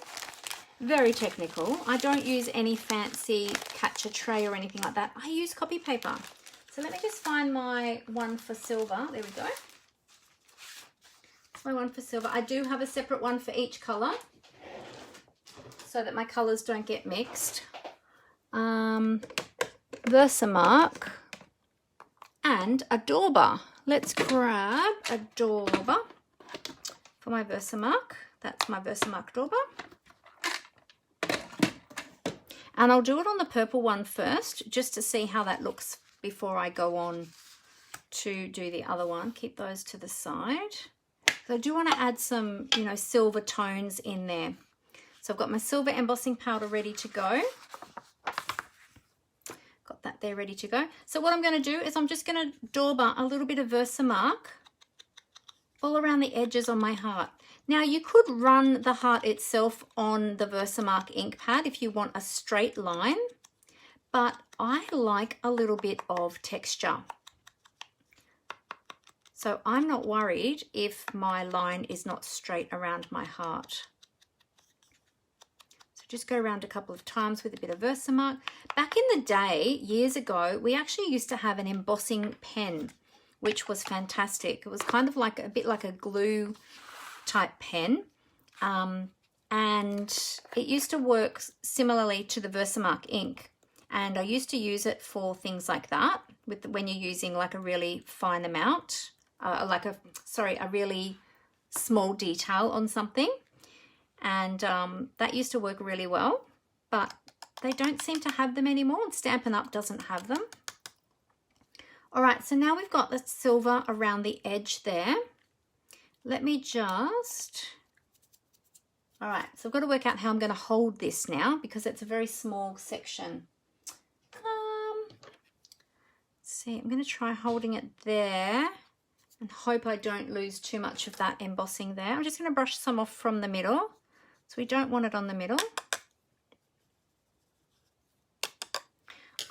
Very technical. I don't use any fancy catcher tray or anything like that. I use copy paper. So let me just find my one for silver. There we go. My one for silver. I do have a separate one for each colour so that my colours don't get mixed. Versamark and a dauber. Let's grab a dauber for my Versamark. That's my Versamark dauber. And I'll do it on the purple one first, just to see how that looks before I go on to do the other one. Keep those to the side. So I do want to add some, you know, silver tones in there. So I've got my silver embossing powder ready to go. Got that there ready to go. So what I'm going to do is I'm just going to dauber a little bit of Versamark all around the edges on my heart. Now you could run the heart itself on the Versamark ink pad if you want a straight line, but I like a little bit of texture. So I'm not worried if my line is not straight around my heart. So just go around a couple of times with a bit of Versamark. Back in the day, years ago, we actually used to have an embossing pen, which was fantastic. It was kind of like a bit like a glue type pen. And it used to work similarly to the Versamark ink. And I used to use it for things like that, with when you're using like a really fine amount, a really small detail on something. And that used to work really well, but they don't seem to have them anymore. Stampin' Up doesn't have them. All right, so now we've got the silver around the edge there. Let me just, all right, so I've got to work out how I'm going to hold this now because it's a very small section. Let's see, I'm going to try holding it there and hope I don't lose too much of that embossing there. I'm just going to brush some off from the middle. So we don't want it on the middle.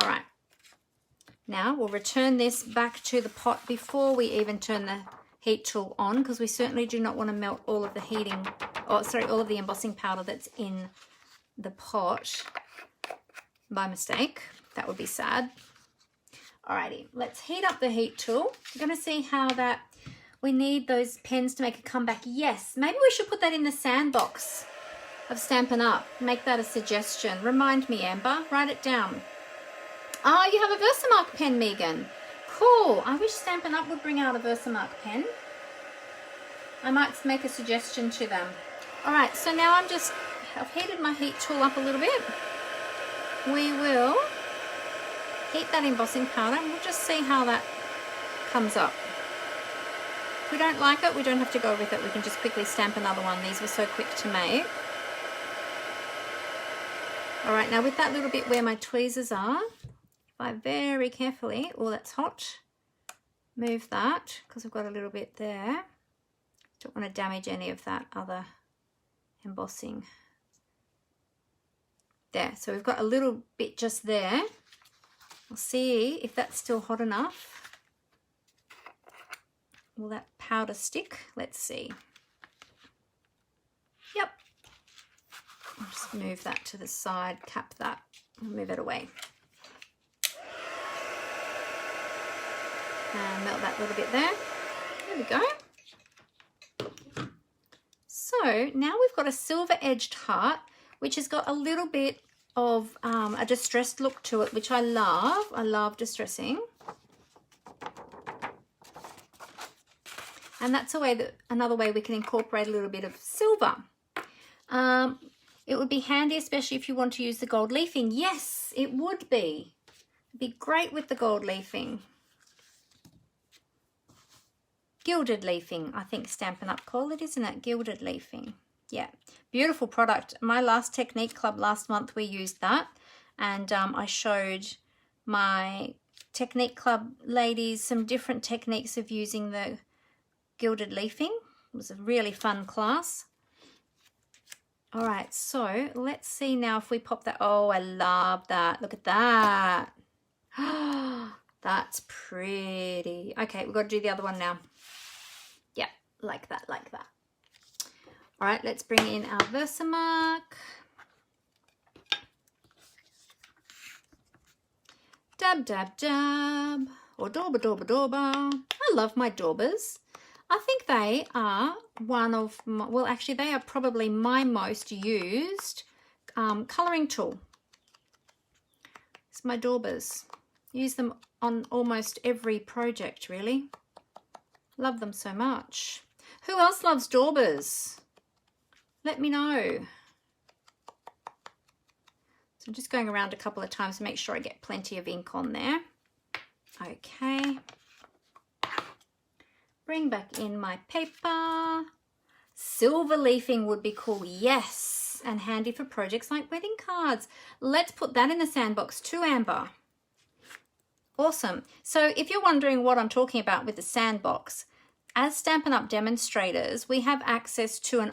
All right. Now we'll return this back to the pot before we even turn the heat tool on, because we certainly do not want to melt all of the all of the embossing powder that's in the pot by mistake. That would be sad. Alrighty, let's heat up the heat tool. We're going to see how that, we need those pens to make a comeback. Yes, maybe we should put that in the sandbox of Stampin' Up. Make that a suggestion. Remind me, Amber, write it down. Oh, you have a Versamark pen, Megan. Cool. I wish Stampin' Up would bring out a Versamark pen. I might make a suggestion to them. All right, so now I've heated my heat tool up a little bit. We will heat that embossing powder and we'll just see how that comes up. If we don't like it, we don't have to go with it. We can just quickly stamp another one. These were so quick to make. All right, now with that little bit where my tweezers are, if I very carefully, oh, that's hot, move that because I've got a little bit there. Don't want to damage any of that other embossing. There, so we've got a little bit just there. We'll see if that's still hot enough. Will that powder stick? Let's see. Yep. I'll just move that to the side, cap that, and move it away. And melt that little bit there. There we go. So now we've got a silver edged heart, which has got a little bit of a distressed look to it, which I love. I love distressing. And that's another way we can incorporate a little bit of silver. It would be handy, especially if you want to use the gold leafing. Yes, it would be. It'd be great with the gold leafing. Gilded leafing, I think Stampin' Up call it, isn't it? Gilded leafing. Yeah, beautiful product. My last Technique Club last month, we used that. And I showed my Technique Club ladies some different techniques of using the gilded leafing. It was a really fun class. All right, so let's see now if we pop that. Oh, I love that. Look at that. That's pretty. Okay, we've got to do the other one now. Yeah, like that, like that. All right, let's bring in our Versamark. Dab, dab, dab. Or dauber, dauber, dauber. I love my daubers. I think they are one of my, well, actually they are probably my most used colouring tool. It's my daubers. Use them on almost every project, really. Love them so much. Who else loves daubers? Let me know. So I'm just going around a couple of times to make sure I get plenty of ink on there. Okay. Bring back in my paper. Silver leafing would be cool, yes, and handy for projects like wedding cards. Let's put that in the sandbox too, Amber. Awesome. So if you're wondering what I'm talking about with the sandbox, as Stampin' Up! Demonstrators, we have access to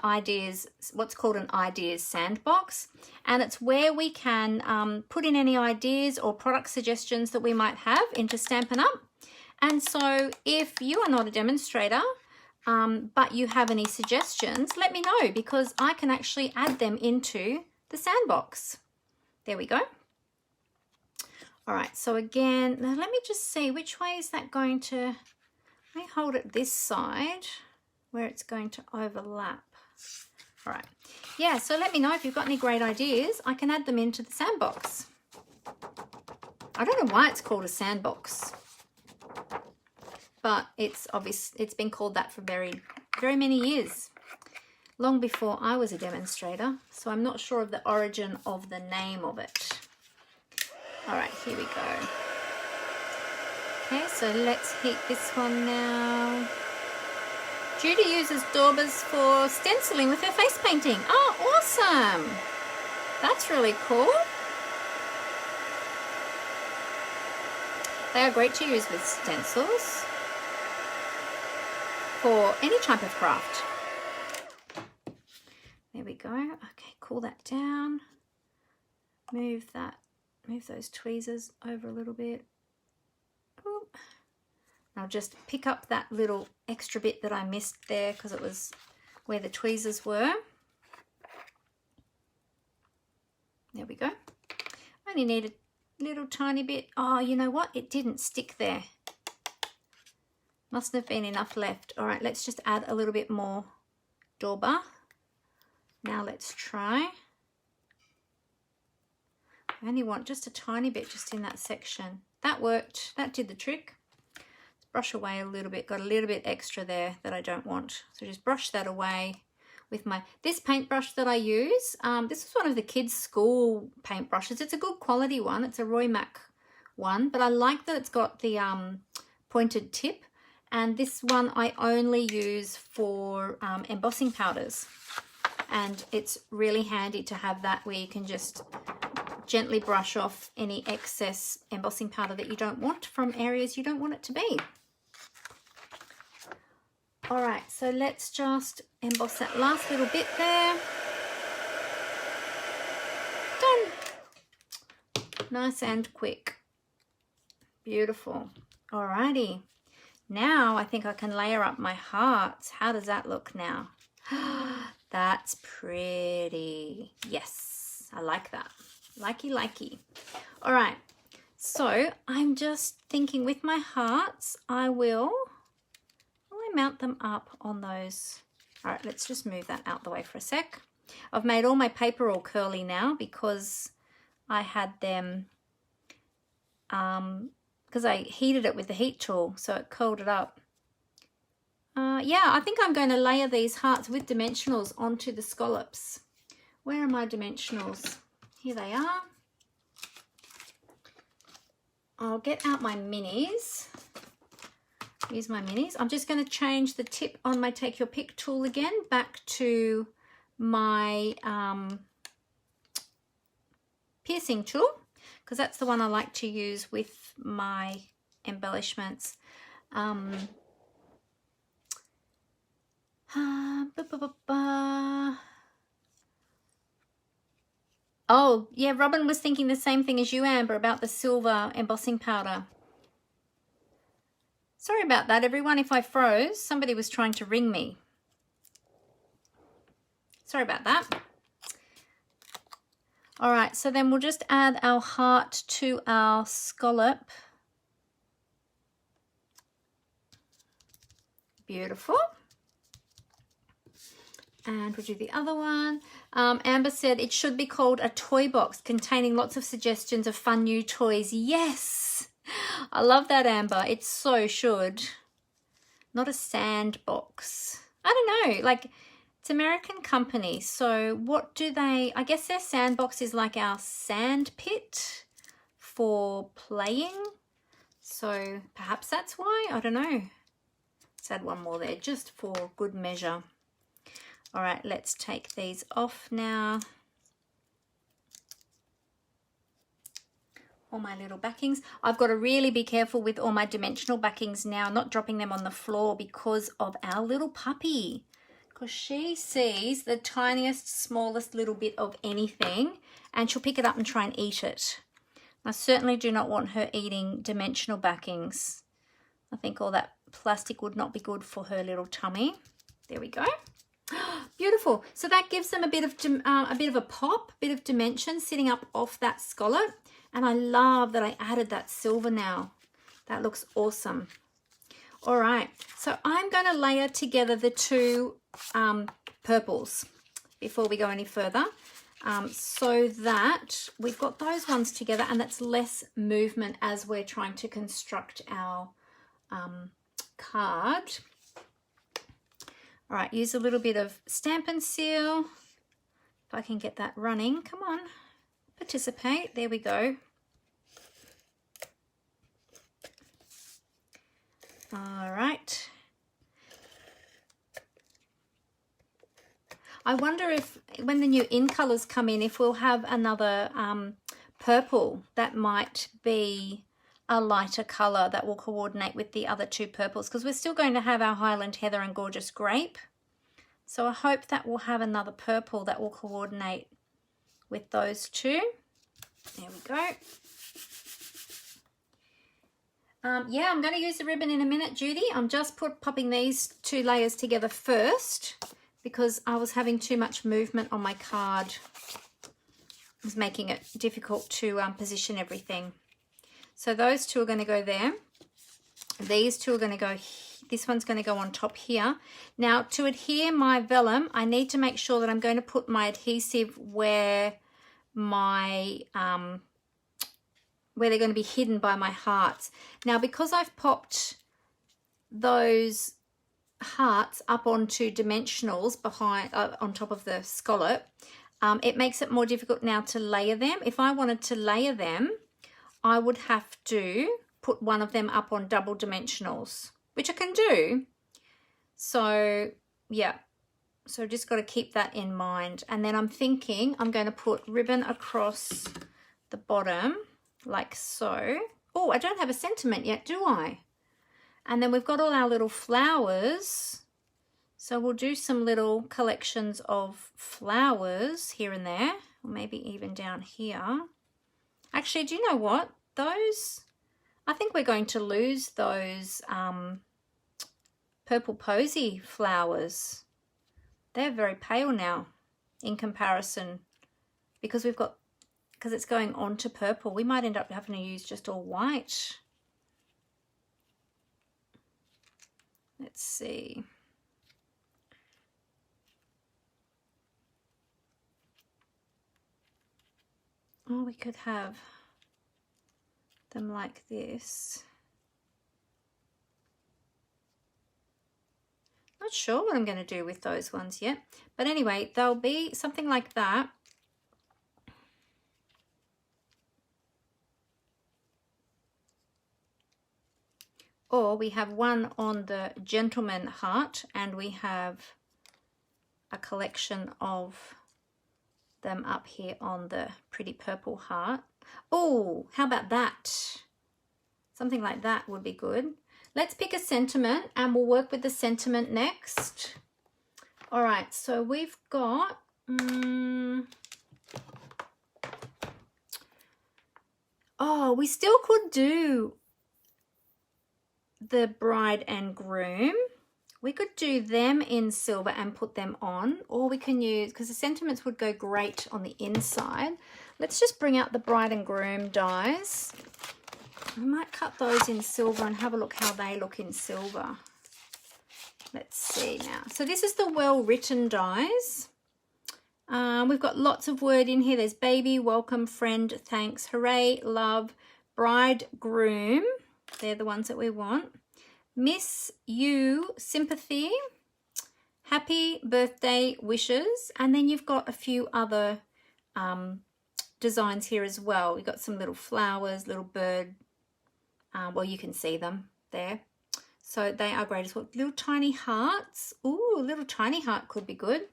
what's called an ideas sandbox, and it's where we can put in any ideas or product suggestions that we might have into Stampin' Up! And so if you are not a demonstrator, but you have any suggestions, let me know, because I can actually add them into the sandbox. There we go. All right, so again, now let me just see, which way is that going to, let me hold it this side where it's going to overlap. All right, yeah, so let me know if you've got any great ideas. I can add them into the sandbox. I don't know why it's called a sandbox, but it's obvious, it's been called that for very, very many years, long before I was a demonstrator, so I'm not sure of the origin of the name of it. All right, here we go. Okay, so let's heat this one now. Judy uses daubers for stenciling with her face painting. Oh, awesome. That's really cool. They are great to use with stencils for any type of craft. There we go. Okay, cool that down. Move those tweezers over a little bit. Ooh. I'll just pick up that little extra bit that I missed there because it was where the tweezers were. There we go. I only need a little tiny bit. Oh, you know what? It didn't stick there. Mustn't have been enough left. All right, let's just add a little bit more dauber. Now let's try. I only want just a tiny bit just in that section. That worked. That did the trick. Let's brush away a little bit. Got a little bit extra there that I don't want. So just brush that away with this paintbrush that I use. This is one of the kids' school paintbrushes. It's a good quality one. It's a Roy Mac one, but I like that it's got the pointed tip. And this one I only use for embossing powders. And it's really handy to have that where you can just gently brush off any excess embossing powder that you don't want from areas you don't want it to be. All right, so let's just emboss that last little bit there. Done. Nice and quick. Beautiful. All righty. Now I think I can layer up my hearts. How does that look now? That's pretty. Yes, I like that. Likey, likey. All right, so I'm just thinking with my hearts, will I mount them up on those? All right, let's just move that out the way for a sec. I've made all my paper all curly now because I had them, because I heated it with the heat tool, so it curled it up. Yeah, I think I'm going to layer these hearts with dimensionals onto the scallops. Where are my dimensionals? Here they are. I'll get out my minis. Use my minis. I'm just going to change the tip on my Take Your Pick tool again back to my piercing tool, because that's the one I like to use with my embellishments. Oh, yeah, Robin was thinking the same thing as you, Amber, about the silver embossing powder. Sorry about that, everyone, if I froze. Somebody was trying to ring me. Sorry about that. All right, so then we'll just add our heart to our scallop. Beautiful. And we'll do the other one. Amber said it should be called a toy box containing lots of suggestions of fun new toys. Yes, I love that, Amber. It so should. Not a sandbox. I don't know, like it's American company. So what do they, I guess their sandbox is like our sand pit for playing. So perhaps that's why, I don't know. Let's add one more there just for good measure. All right, let's take these off now. All my little backings. I've got to really be careful with all my dimensional backings now, not dropping them on the floor because of our little puppy. Because she sees the tiniest, smallest little bit of anything and she'll pick it up and try and eat it. I certainly do not want her eating dimensional backings. I think all that plastic would not be good for her little tummy. There we go. Beautiful. So that gives them a bit of a pop, a bit of dimension sitting up off that scallop. And I love that I added that silver now. That looks awesome. All right, so I'm going to layer together the two purples before we go any further, so that we've got those ones together and that's less movement as we're trying to construct our card. All right, use a little bit of Stampin' Seal. If I can get that running, come on, participate. There we go. All right. I wonder if when the new in colors come in, if we'll have another purple that might be a lighter color that will coordinate with the other two purples, because we're still going to have our Highland Heather and Gorgeous Grape. So I hope that we'll have another purple that will coordinate with those two. There we go. Yeah, I'm going to use the ribbon in a minute, Judy. I'm just popping these two layers together first because I was having too much movement on my card. It was making it difficult to position everything. So those two are going to go there. These two are going to go, this one's going to go on top here. Now, to adhere my vellum, I need to make sure that I'm going to put my adhesive where my where they're going to be hidden by my hearts. Now, because I've popped those hearts up onto dimensionals behind on top of the scallop, it makes it more difficult now to layer them. If I wanted to layer them, I would have to put one of them up on double dimensionals, which I can do. So yeah, so just got to keep that in mind. And then I'm thinking I'm going to put ribbon across the bottom like so. Oh, I don't have a sentiment yet, do I? And then we've got all our little flowers. So we'll do some little collections of flowers here and there, or maybe even down here. Actually, do you know what? Those, I think we're going to lose those purple posy flowers. They're very pale now in comparison because it's going on to purple. We might end up having to use just all white. Let's see. Oh, we could have them like this. Not sure what I'm going to do with those ones yet. But anyway, they'll be something like that. Or we have one on the gentleman heart and we have a collection of them up here on the pretty purple heart. Oh, how about that? Something like that would be good. Let's pick a sentiment and we'll work with the sentiment next. All right, so we've got oh, we still could do the bride and groom. We could do them in silver and put them on, or we can use, because the sentiments would go great on the inside. Let's just bring out the bride and groom dies. I might cut those in silver and have a look how they look in silver. Let's see now. So this is the well-written dies. We've got lots of word in here. There's baby, welcome, friend, thanks, hooray, love, bride, groom. They're the ones that we want. Miss you, sympathy, happy birthday wishes, and then you've got a few other designs here as well. We've got some little flowers, little bird. Well, you can see them there. So they are great as well. Little tiny hearts. Ooh, little tiny heart could be good.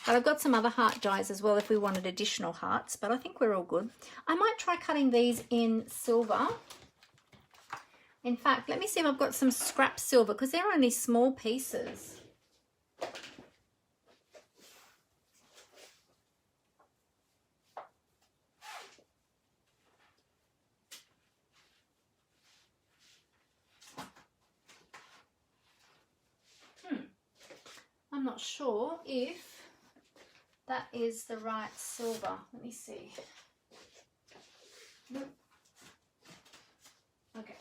But I've got some other heart dies as well if we wanted additional hearts, but I think we're all good. I might try cutting these in silver. In fact, let me see if I've got some scrap silver because they're only small pieces. I'm not sure if that is the right silver. Let me see. Nope. Okay.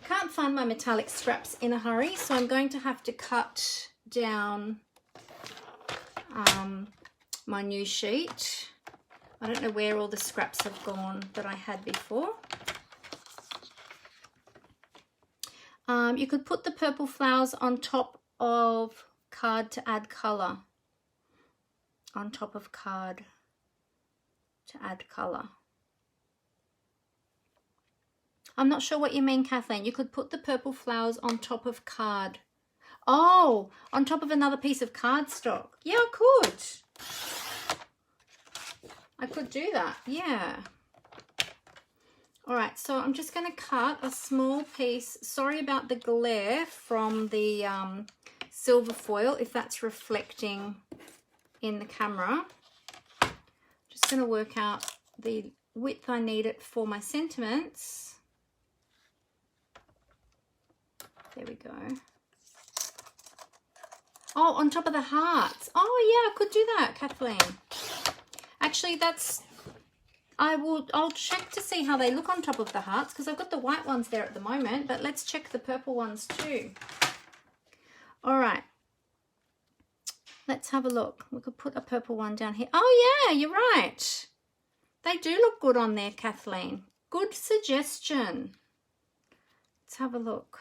Can't find my metallic scraps in a hurry, so I'm going to have to cut down my new sheet. I don't know where all the scraps have gone that I had before. You could put the purple flowers on top of card to add colour. On top of card to add colour. I'm not sure what you mean, Kathleen. You could put the purple flowers on top of card. Oh, on top of another piece of cardstock. Yeah, I could. I could do that, yeah. All right, so I'm just going to cut a small piece. Sorry about the glare from the silver foil, if that's reflecting in the camera. Just going to work out the width I need it for my sentiments. There we go. Oh, on top of the hearts. Oh yeah, I could do that, Kathleen. Actually, I'll check to see how they look on top of the hearts because I've got the white ones there at the moment, but let's check the purple ones too. All right. Let's have a look. We could put a purple one down here. Oh yeah, you're right. They do look good on there, Kathleen. Good suggestion. Let's have a look.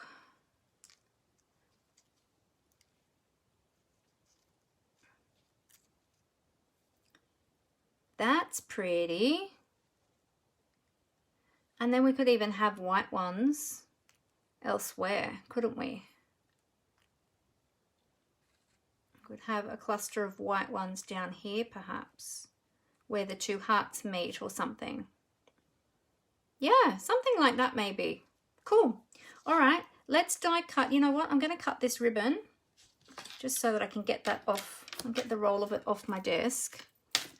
That's pretty. And then we could even have white ones elsewhere, couldn't we? Could have a cluster of white ones down here perhaps, where the two hearts meet or something. Yeah, something like that maybe. Cool. All right, let's die cut. You know what? I'm going to cut this ribbon just so that I can get that off. I'll get the roll of it off my desk.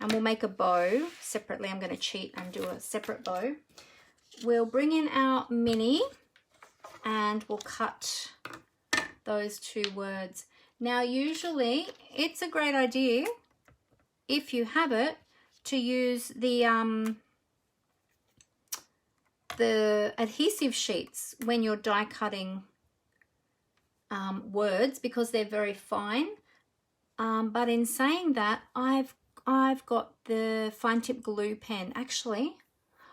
And we'll make a bow separately. I'm going to cheat and do a separate bow. We'll bring in our mini and we'll cut those two words. Now, usually it's a great idea, if you have it, to use the adhesive sheets when you're die cutting words because they're very fine. But in saying that, I've got the fine tip glue pen. Actually,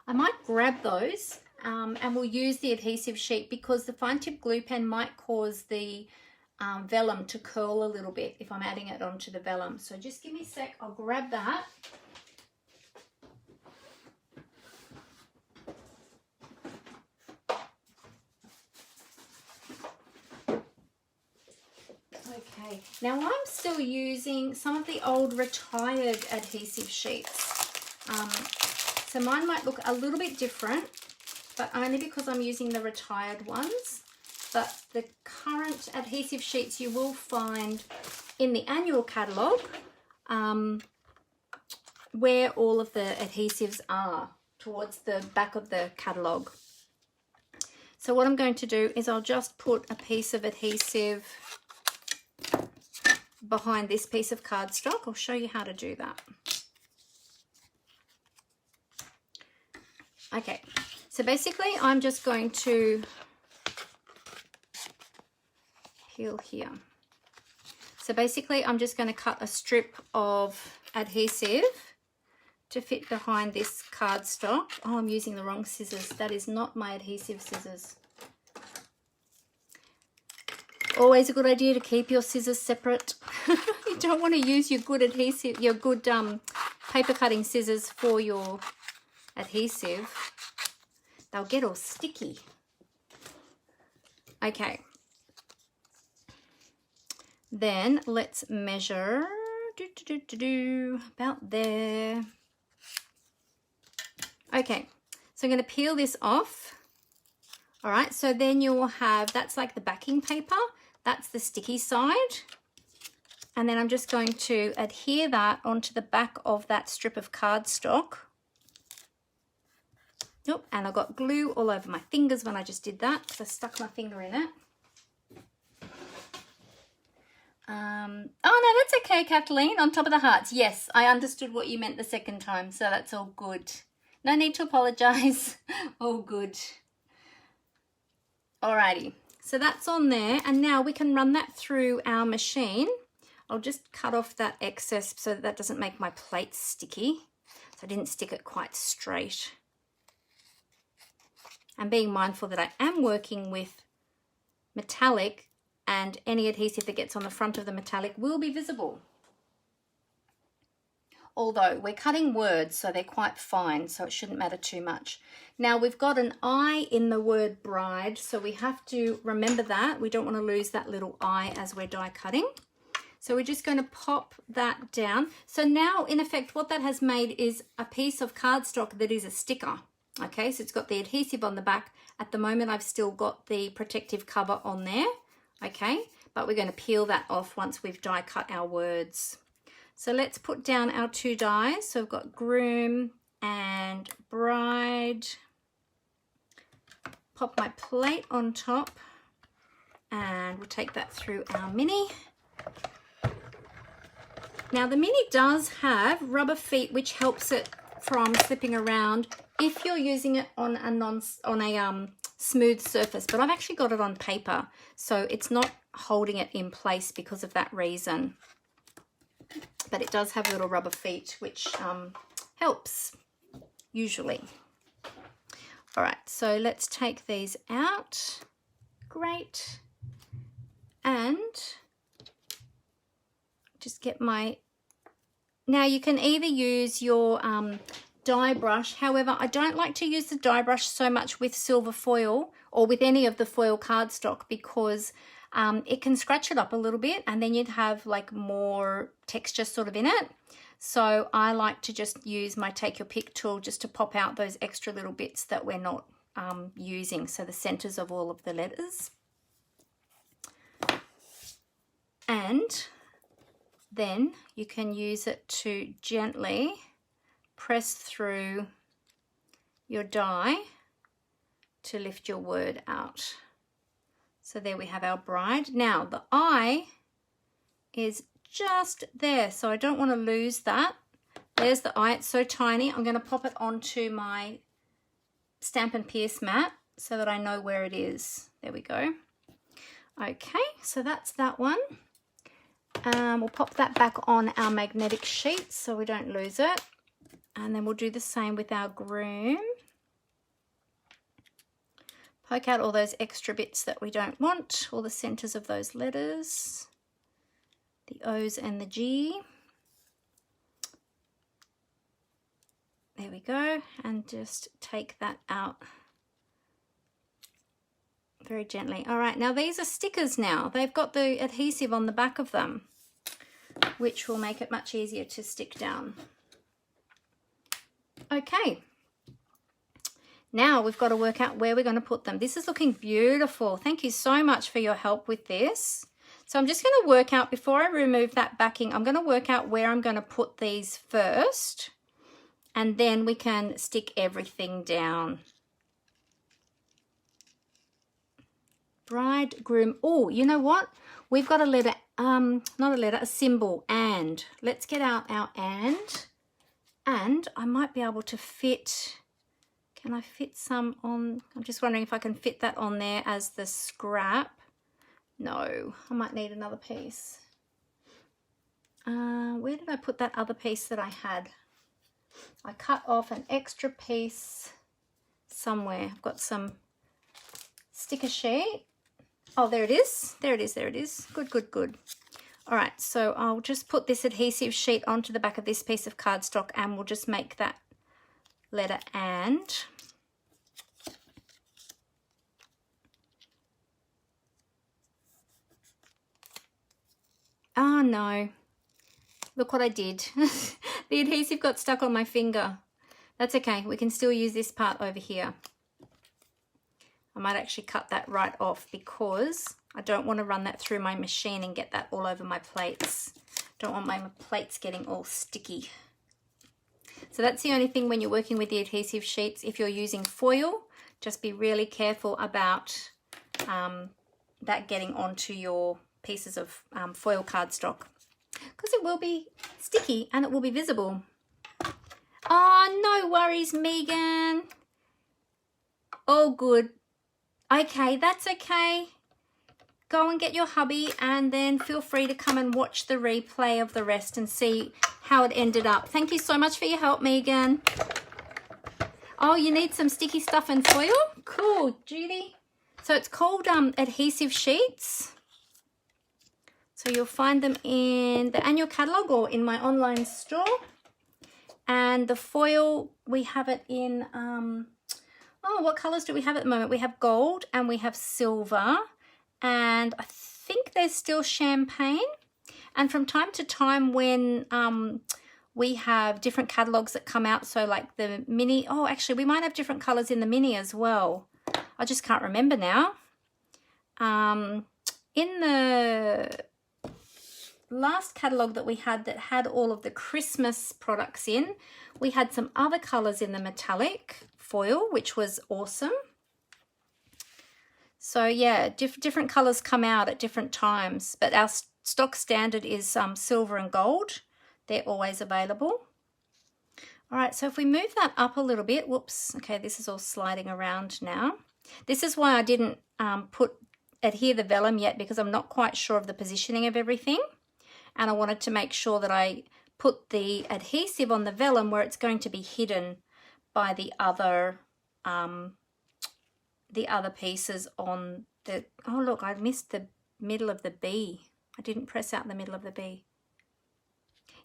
I might grab those and we'll use the adhesive sheet because the fine tip glue pen might cause the vellum to curl a little bit if I'm adding it onto the vellum. So just give me a sec, I'll grab that. Okay, now I'm still using some of the old retired adhesive sheets. So mine might look a little bit different, but only because I'm using the retired ones. But the current adhesive sheets you will find in the annual catalogue where all of the adhesives are towards the back of the catalogue. So what I'm going to do is I'll just put a piece of adhesive behind this piece of cardstock. I'll show you how to do that. Okay, so basically I'm just going to peel here. So basically I'm just going to cut a strip of adhesive to fit behind this cardstock. Oh, I'm using the wrong scissors. That is not my adhesive scissors. Always a good idea to keep your scissors separate. You don't want to use your good adhesive, your good paper cutting scissors for your adhesive. They'll get all sticky. Okay. Then let's measure about there. Okay, so I'm going to peel this off. All right, so then you'll have, that's like the backing paper. That's the sticky side. And then I'm just going to adhere that onto the back of that strip of cardstock. Nope, and I got glue all over my fingers when I just did that because I stuck my finger in it. Oh no, that's okay, Kathleen. On top of the hearts. Yes, I understood what you meant the second time, so that's all good. No need to apologize. All good. Alrighty, so that's on there, and now we can run that through our machine. I'll just cut off that excess so that doesn't make my plate sticky. So I didn't stick it quite straight. And being mindful that I am working with metallic, and any adhesive that gets on the front of the metallic will be visible. Although we're cutting words, so they're quite fine, so it shouldn't matter too much. Now we've got an I in the word bride, so we have to remember that. We don't want to lose that little I as we're die cutting. So we're just going to pop that down. So now, in effect, what that has made is a piece of cardstock that is a sticker. Okay, so it's got the adhesive on the back. At the moment, I've still got the protective cover on there. Okay, but we're going to peel that off once we've die cut our words. So let's put down our two dies. So I've got groom and bride. Pop my plate on top and we'll take that through our mini. Now the mini does have rubber feet which helps it from slipping around if you're using it on a smooth surface, but I've actually got it on paper, so it's not holding it in place because of that reason. But it does have little rubber feet, which helps usually. All right, so let's take these out. Great. And just get my, now you can either use your die brush. However, I don't like to use the die brush so much with silver foil or with any of the foil cardstock because it can scratch it up a little bit and then you'd have like more texture sort of in it. So I like to just use my take your pick tool just to pop out those extra little bits that we're not using. So the centers of all of the letters. And then you can use it to gently press through your die to lift your word out. So there we have our bride. Now the I is just there, so I don't want to lose that. There's the I, it's so tiny. I'm going to pop it onto my Stampin' Pierce mat so that I know where it is. There we go. Okay, so that's that one. We'll pop that back on our magnetic sheet so we don't lose it. And then we'll do the same with our groom. Poke out all those extra bits that we don't want, all the centers of those letters, the O's and the G. There we go, and just take that out very gently. All right, now these are stickers now. They've got the adhesive on the back of them, which will make it much easier to stick down. Okay. Now we've got to work out where we're going to put them. This is looking beautiful. Thank you so much for your help with this. So I'm just going to work out, before I remove that backing, I'm going to work out where I'm going to put these first, and then we can stick everything down. Bride, groom. Oh, you know what? We've got a letter, not a letter, a symbol, and. Let's get out our and I might be able to fit, can I fit some on? I'm just wondering if I can fit that on there as the scrap. No, I might need another piece. Where did I put that other piece that I had? I cut off an extra piece somewhere. I've got some sticker sheet. Oh, there it is. There it is. There it is. Good, good, good. All right, so I'll just put this adhesive sheet onto the back of this piece of cardstock and we'll just make that letter and. Oh no, look what I did. The adhesive got stuck on my finger. That's okay, we can still use this part over here. I might actually cut that right off because I don't want to run that through my machine and get that all over my plates. Don't want my plates getting all sticky. So that's the only thing when you're working with the adhesive sheets. If you're using foil, just be really careful about that getting onto your pieces of foil cardstock, because it will be sticky and it will be visible. Oh, no worries, Megan. All good. Okay, that's okay. Go and get your hubby and then feel free to come and watch the replay of the rest and see how it ended up. Thank you so much for your help, Megan. Oh, you need some sticky stuff and foil? Cool, Judy. So it's called adhesive sheets. So you'll find them in the annual catalogue or in my online store. And the foil, we have it in, what colours do we have at the moment? We have gold and we have silver. And I think there's still champagne. And from time to time when we have different catalogues that come out, so like the mini, oh, actually we might have different colours in the mini as well. I just can't remember now. In the last catalogue that we had that had all of the Christmas products in, we had some other colours in the metallic foil, which was awesome. So yeah, different colours come out at different times, but our stock standard is silver and gold. They're always available. All right, so if we move that up a little bit, whoops, okay, this is all sliding around now. This is why I didn't adhere the vellum yet, because I'm not quite sure of the positioning of everything. And I wanted to make sure that I put the adhesive on the vellum where it's going to be hidden by the other pieces on the, oh look, I missed the middle of the B. I didn't press out the middle of the B.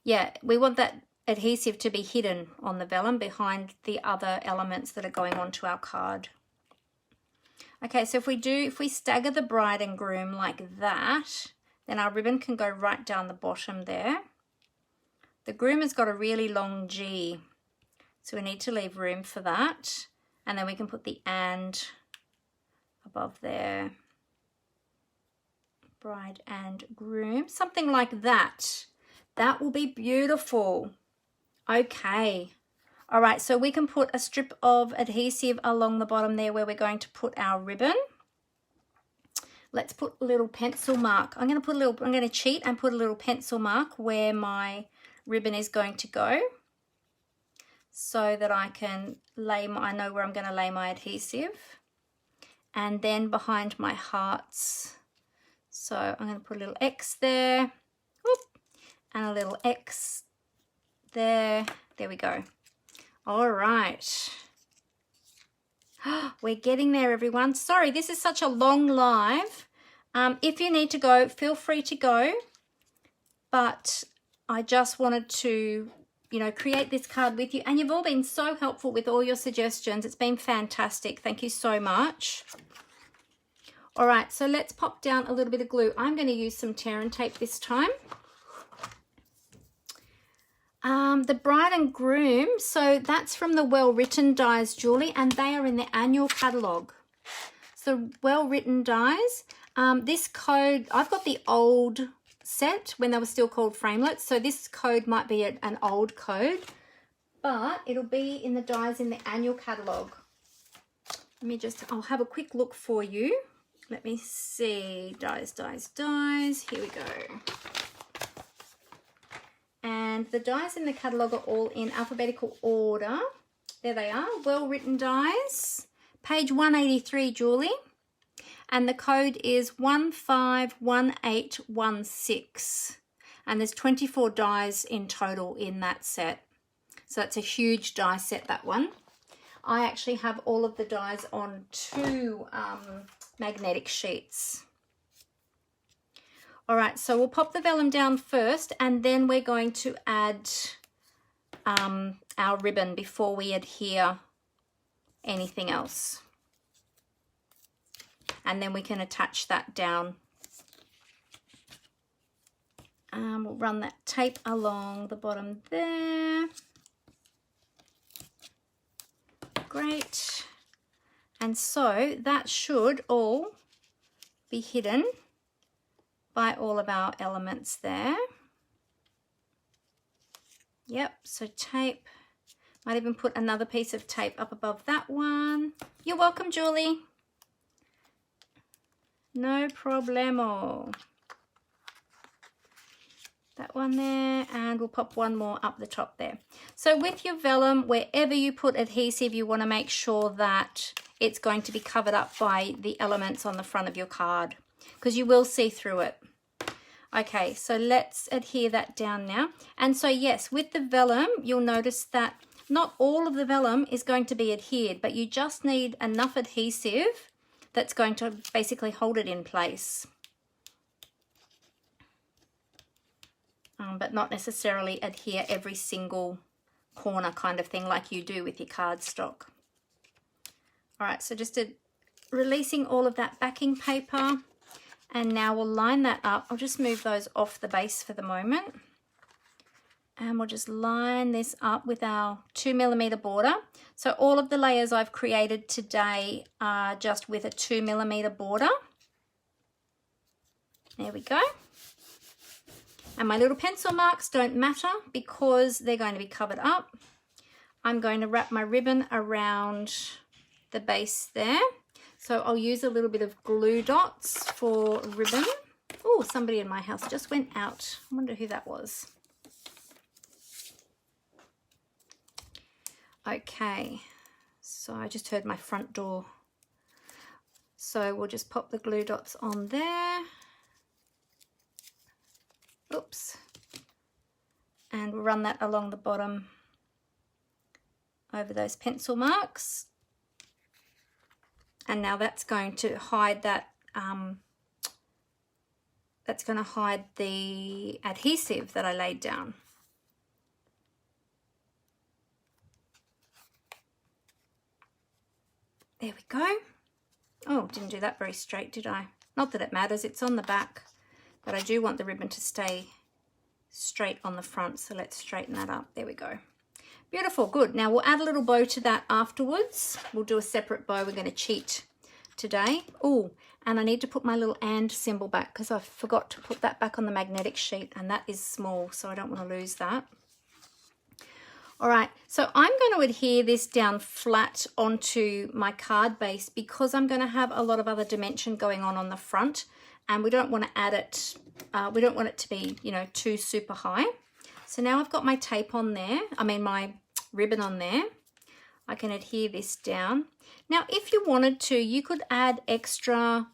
Yeah, we want that adhesive to be hidden on the vellum behind the other elements that are going onto our card. Okay, so if we stagger the bride and groom like that, then our ribbon can go right down the bottom there. The groom has got a really long G, so we need to leave room for that. And then we can put the and above there. Bride and groom, something like that. That will be beautiful. Okay. All right, so we can put a strip of adhesive along the bottom there where we're going to put our ribbon. Let's put a little pencil mark. I'm going to cheat and put a little pencil mark where my ribbon is going to go, so that I can I know where I'm going to lay my adhesive. And then behind my hearts. So I'm going to put a little X there. Whoop, and a little X there. There we go. All right. We're getting there, everyone. Sorry, this is such a long live. If you need to go, feel free to go. But I just wanted to, create this card with you. And you've all been so helpful with all your suggestions. It's been fantastic. Thank you so much. All right, so let's pop down a little bit of glue. I'm going to use some tear and tape this time. The bride and groom, so that's from the Well Written dies, Julie, and they are in the annual catalogue. So Well Written dies. This code, I've got the old set when they were still called framelets, so this code might be an old code, but it'll be in the dies in the annual catalogue. I'll have a quick look for you. Let me see, dies. Here we go. And the dies in the catalogue are all in alphabetical order. There they are, Well Written dies, page 183, Julie. And the code is 151816. And there's 24 dies in total in that set. So that's a huge die set, that one. I actually have all of the dies on 2 magnetic sheets. All right, so we'll pop the vellum down first, and then we're going to add our ribbon before we adhere anything else. And then we can attach that down. We'll run that tape along the bottom there. Great. And so that should all be hidden by all of our elements there. Yep, so tape. Might even put another piece of tape up above that one. You're welcome, Julie. No problemo. That one there, and we'll pop one more up the top there. So with your vellum, wherever you put adhesive, you want to make sure that it's going to be covered up by the elements on the front of your card, because you will see through it. Okay, so let's adhere that down now. And so yes, with the vellum, you'll notice that not all of the vellum is going to be adhered, but you just need enough adhesive that's going to basically hold it in place. But not necessarily adhere every single corner kind of thing like you do with your cardstock. All right, so just releasing all of that backing paper. And now we'll line that up. I'll just move those off the base for the moment. And we'll just line this up with our 2mm border. So all of the layers I've created today are just with a 2mm border. There we go. And my little pencil marks don't matter because they're going to be covered up. I'm going to wrap my ribbon around the base there. So I'll use a little bit of glue dots for ribbon. Oh, somebody in my house just went out. I wonder who that was. Okay, so I just heard my front door. So we'll just pop the glue dots on there. Oops. And we'll run that along the bottom over those pencil marks. And now that's going to hide that, that's going to hide the adhesive that I laid down. There we go. Oh, didn't do that very straight, did I? Not that it matters, it's on the back, but I do want the ribbon to stay straight on the front, so let's straighten that up. There we go. Beautiful, good. Now we'll add a little bow to that afterwards. We'll do a separate bow. We're going to cheat today. Oh, and I need to put my little and symbol back because I forgot to put that back on the magnetic sheet, and that is small, so I don't want to lose that. All right, so I'm going to adhere this down flat onto my card base because I'm going to have a lot of other dimension going on the front, and we don't want to add it, we don't want it to be, you know, too super high. So now I've got my tape on there, my ribbon on there. I can adhere this down. Now, if you wanted to, you could add extra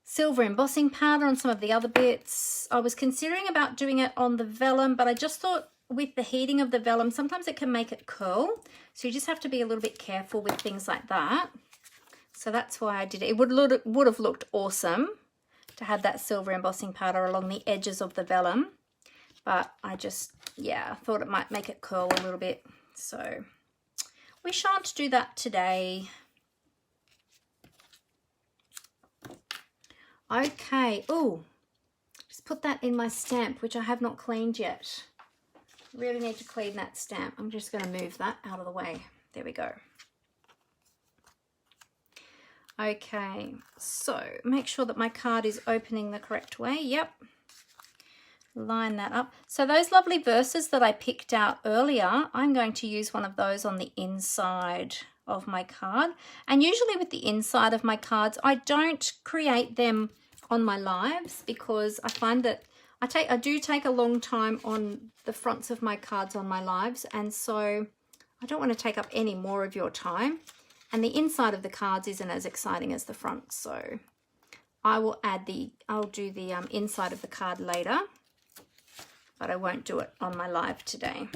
silver embossing powder on some of the other bits. I was considering about doing it on the vellum, but I just thought with the heating of the vellum, sometimes it can make it curl. So you just have to be a little bit careful with things like that. So that's why I did it. It would have looked awesome to have that silver embossing powder along the edges of the vellum. But I just, yeah, thought it might make it curl a little bit. So we shan't do that today. Okay, oh, just put that in my stamp, which I have not cleaned yet. Really need to clean that stamp. I'm just going to move that out of the way. There we go. Okay, so make sure that my card is opening the correct way. Yep. Line that up. So those lovely verses that I picked out earlier, I'm going to use one of those on the inside of my card. And usually with the inside of my cards, I don't create them on my lives because I find that I do take a long time on the fronts of my cards on my lives, and so I don't want to take up any more of your time. And the inside of the cards isn't as exciting as the front, so I'll do the inside of the card later, but I won't do it on my live today.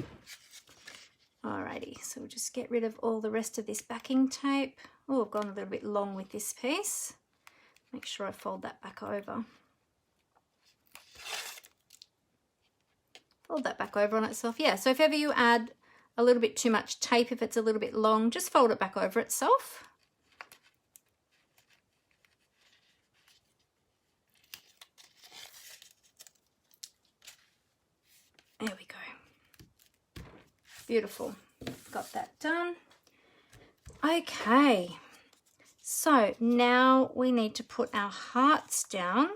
Alrighty, so we'll just get rid of all the rest of this backing tape. Oh, I've gone a little bit long with this piece. Make sure I fold that back over. Fold that back over on itself. Yeah, so if ever you add a little bit too much tape, if it's a little bit long, just fold it back over itself. Beautiful. Got that done. Okay. So now we need to put our hearts down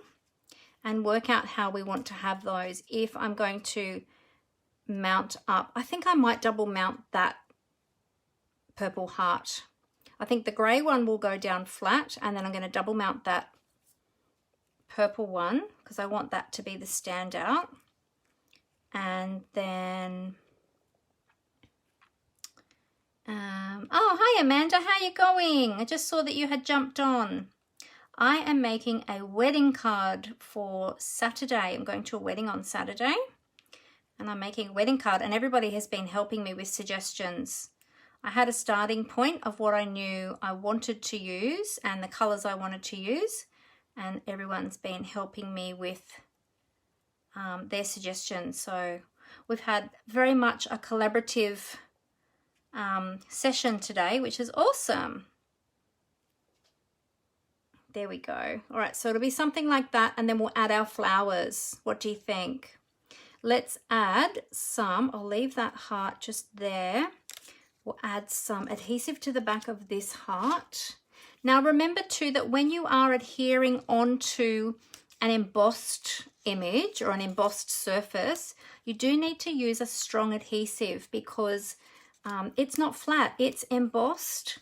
and work out how we want to have those. If I'm going to mount up, I think I might double mount that purple heart. I think the grey one will go down flat, and then I'm going to double mount that purple one because I want that to be the standout. And then oh, hi Amanda, how you going? I just saw that you had jumped on. I am making a wedding card for Saturday. I'm going to a wedding on Saturday, and I'm making a wedding card, and everybody has been helping me with suggestions. I had a starting point of what I knew I wanted to use and the colours I wanted to use, and everyone's been helping me with their suggestions. So we've had very much a collaborative session today, which is awesome. There we go. All right, so it'll be something like that, and then we'll add our flowers. What do you think? Let's add some, I'll leave that heart just there. We'll add some adhesive to the back of this heart. Now remember too that when you are adhering onto an embossed image or an embossed surface, you do need to use a strong adhesive because it's not flat, it's embossed.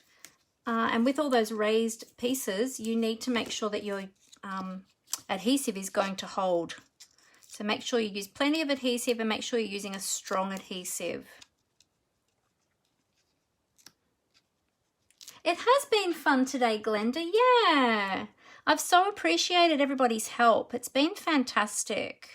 And with all those raised pieces, you need to make sure that your adhesive is going to hold. So make sure you use plenty of adhesive and make sure you're using a strong adhesive. It has been fun today, Glenda. Yeah, I've so appreciated everybody's help. It's been fantastic.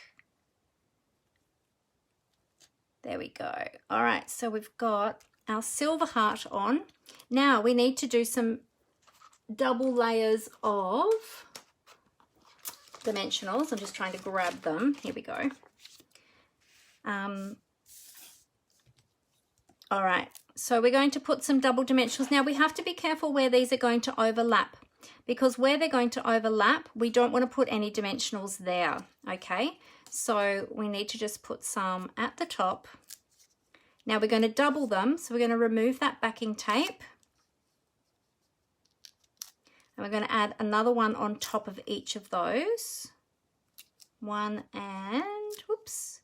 There we go. All right, so we've got our silver heart on. Now we need to do some double layers of dimensionals. I'm just trying to grab them. Here we go. All right, so we're going to put some double dimensionals. Now we have to be careful where these are going to overlap, because where they're going to overlap, we don't want to put any dimensionals there, okay? So we need to just put some at the top. Now we're going to double them, so we're going to remove that backing tape. And we're going to add another one on top of each of those. One and, whoops,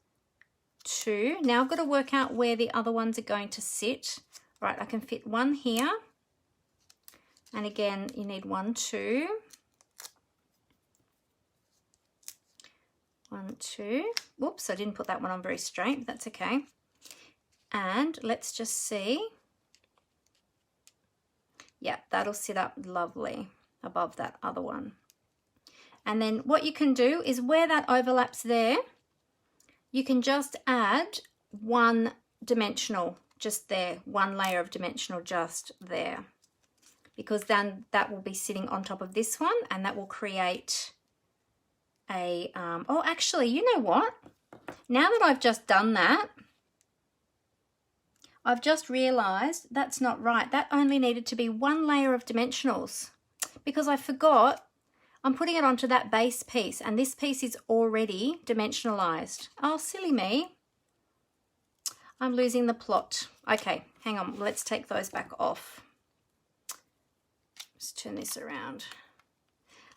two. Now I've got to work out where the other ones are going to sit. Right, I can fit one here. And again, you need 1, 2. 1, 2. Whoops, I didn't put that one on very straight. That's okay. And let's just see. Yeah, that'll sit up lovely above that other one. And then what you can do is where that overlaps there, you can just add one dimensional just there, one layer of dimensional just there, because then that will be sitting on top of this one, and that will create a, oh, actually, you know what? Now that I've just done that, I've just realized that's not right. That only needed to be one layer of dimensionals, because I forgot I'm putting it onto that base piece, and this piece is already dimensionalized. Oh, silly me. I'm losing the plot. Okay, hang on. Let's take those back off. Just turn this around.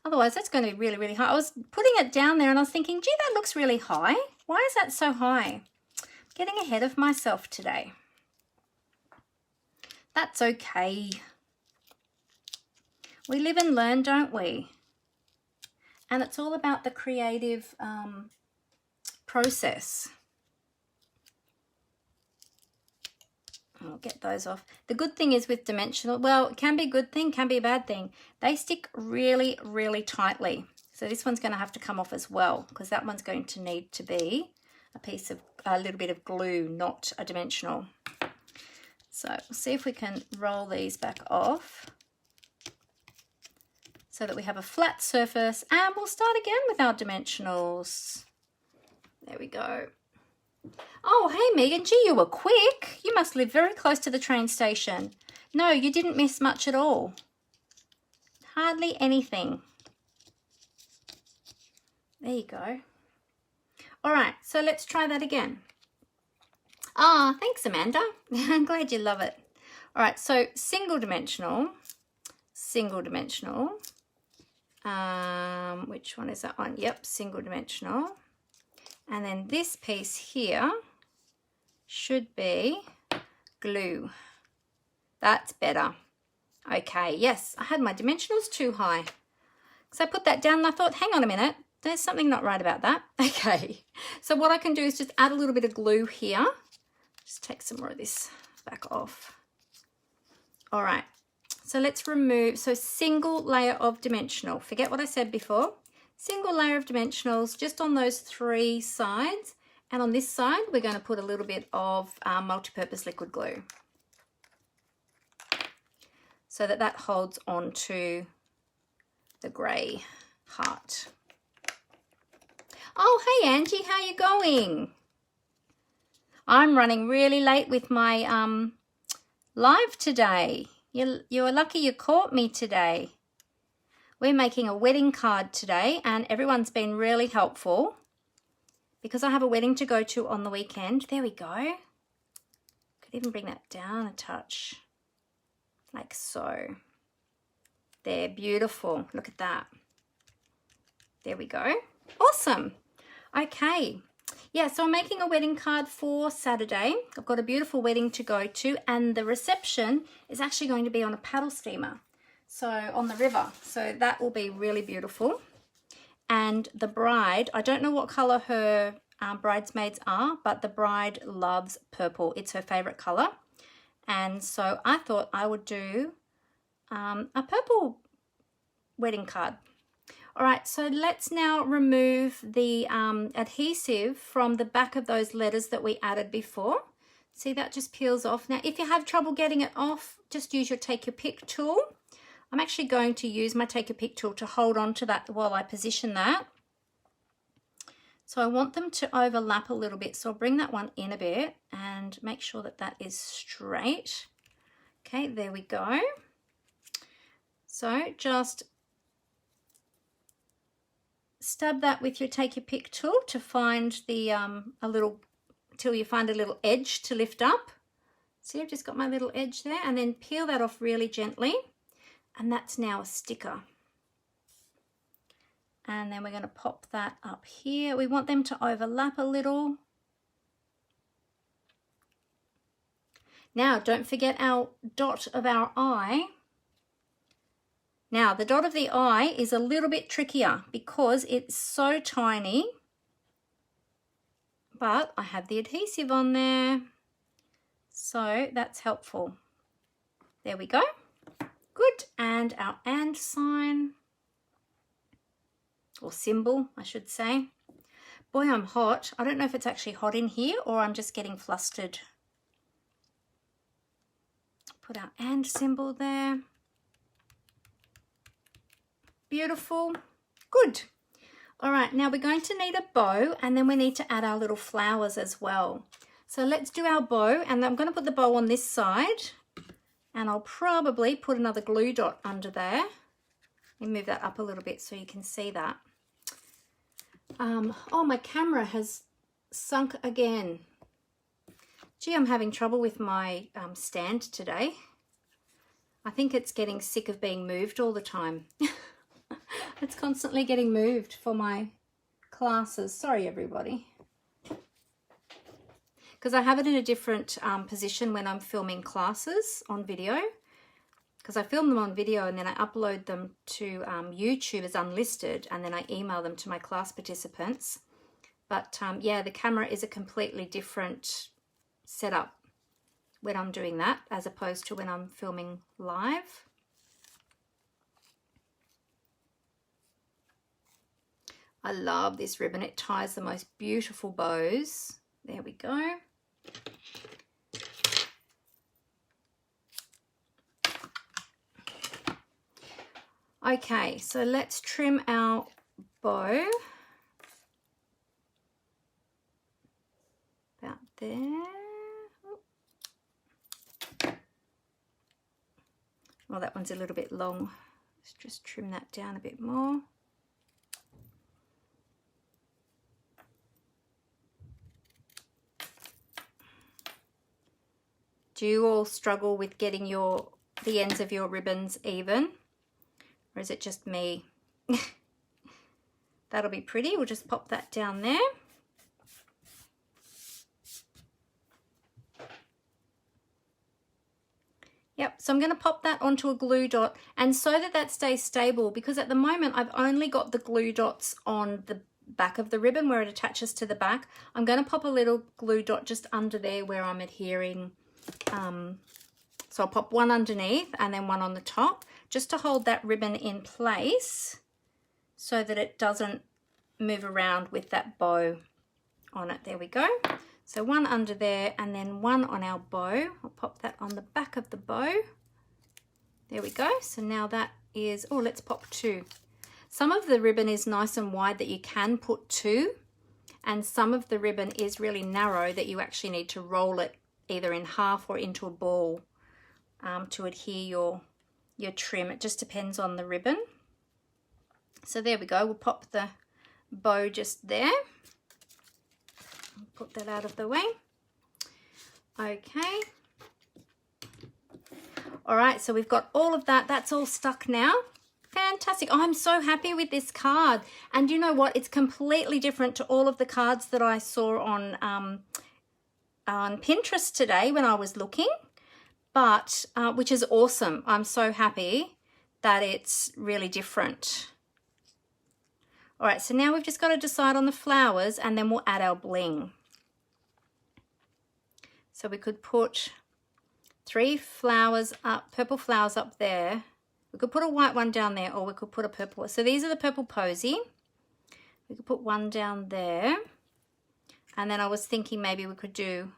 Otherwise, that's going to be really, really high. I was putting it down there and I was thinking, gee, that looks really high. Why is that so high? Getting ahead of myself today. That's okay. We live and learn, don't we? And it's all about the creative process. I'll get those off. The good thing is with dimensional, well, it can be a good thing, can be a bad thing. They stick really, really tightly. So this one's going to have to come off as well, because that one's going to need to be a piece of, a little bit of glue, not a dimensional. So we'll see if we can roll these back off so that we have a flat surface, and we'll start again with our dimensionals. There we go. Oh, hey Megan, gee, you were quick. You must live very close to the train station. No, you didn't miss much at all. Hardly anything. There you go. All right, so let's try that again. Ah, thanks, Amanda. I'm glad you love it. All right, so single dimensional. Which one is that one? Yep, single dimensional. And then this piece here should be glue. That's better. Okay, yes, I had my dimensionals too high. So I put that down and I thought, hang on a minute, there's something not right about that. Okay, so what I can do is just add a little bit of glue here. Just take some more of this back off. All right, so let's remove, so single layer of dimensional. Forget what I said before. Single layer of dimensionals just on those 3 sides. And on this side, we're going to put a little bit of multi-purpose liquid glue so that that holds on to the grey heart. Oh, hey Angie, how you going? I'm running really late with my live today. You're lucky you caught me today. We're making a wedding card today and everyone's been really helpful because I have a wedding to go to on the weekend. There we go. Could even bring that down a touch, like so. They're beautiful. Look at that. There we go. Awesome. Okay. Yeah, so I'm making a wedding card for Saturday. I've got a beautiful wedding to go to and the reception is actually going to be on a paddle steamer. So on the river. So that will be really beautiful. And the bride, I don't know what color her bridesmaids are, but the bride loves purple. It's her favorite color. And so I thought I would do a purple wedding card. All right, so let's now remove the adhesive from the back of those letters that we added before. See, that just peels off. Now, if you have trouble getting it off, just use your Take Your Pick tool. I'm actually going to use my Take Your Pick tool to hold on to that while I position that. So I want them to overlap a little bit. So I'll bring that one in a bit and make sure that that is straight. Okay, there we go. So just stab that with your Take Your Pick tool to find the till you find a little edge to lift up. See, I've just got my little edge there, and then peel that off really gently, and that's now a sticker. And then we're going to pop that up here. We want them to overlap a little. Now, don't forget our dot of our eye. Now, the dot of the eye is a little bit trickier because it's so tiny, but I have the adhesive on there, so that's helpful. There we go. Good, and our and sign, or symbol, I should say. Boy, I'm hot. I don't know if it's actually hot in here or I'm just getting flustered. Put our and symbol there. Beautiful. Good. All right, now we're going to need a bow and then we need to add our little flowers as well. So let's do our bow, and I'm going to put the bow on this side and I'll probably put another glue dot under there. Let me move that up a little bit so you can see that. Oh, my camera has sunk again. Gee, I'm having trouble with my stand today. I think it's getting sick of being moved all the time. It's constantly getting moved for my classes. Sorry, everybody. Because I have it in a different position when I'm filming classes on video. Because I film them on video and then I upload them to YouTube as unlisted, and then I email them to my class participants. But yeah, the camera is a completely different setup when I'm doing that as opposed to when I'm filming live. I love this ribbon. It ties the most beautiful bows. There we go. Okay, so let's trim our bow. About there. Well, that one's a little bit long. Let's just trim that down a bit more. Do you all struggle with getting the ends of your ribbons even? Or is it just me? That'll be pretty. We'll just pop that down there. Yep, so I'm going to pop that onto a glue dot, and so that that stays stable, because at the moment I've only got the glue dots on the back of the ribbon where it attaches to the back. I'm going to pop a little glue dot just under there where I'm adhering. So I'll pop one underneath and then one on the top, just to hold that ribbon in place so that it doesn't move around with that bow on it. There we go. So one under there and then one on our bow. I'll pop that on the back of the bow. There we go. So now that is, oh, let's pop two. Some of the ribbon is nice and wide that you can put two, and some of the ribbon is really narrow that you actually need to roll it either in half or into a ball to adhere your trim. It just depends on the ribbon. So there we go. We'll pop the bow just there. Put that out of the way. Okay. All right, so we've got all of that. That's all stuck now. Fantastic. Oh, I'm so happy with this card. And you know what? It's completely different to all of the cards that I saw on Pinterest today when I was looking, but which is awesome. I'm so happy that it's really different. All right, so now we've just got to decide on the flowers, and then we'll add our bling. So we could put 3 flowers up, purple flowers up there. We could put a white one down there, or we could put a purple. So these are the purple posy. We could put one down there. And then I was thinking maybe we could do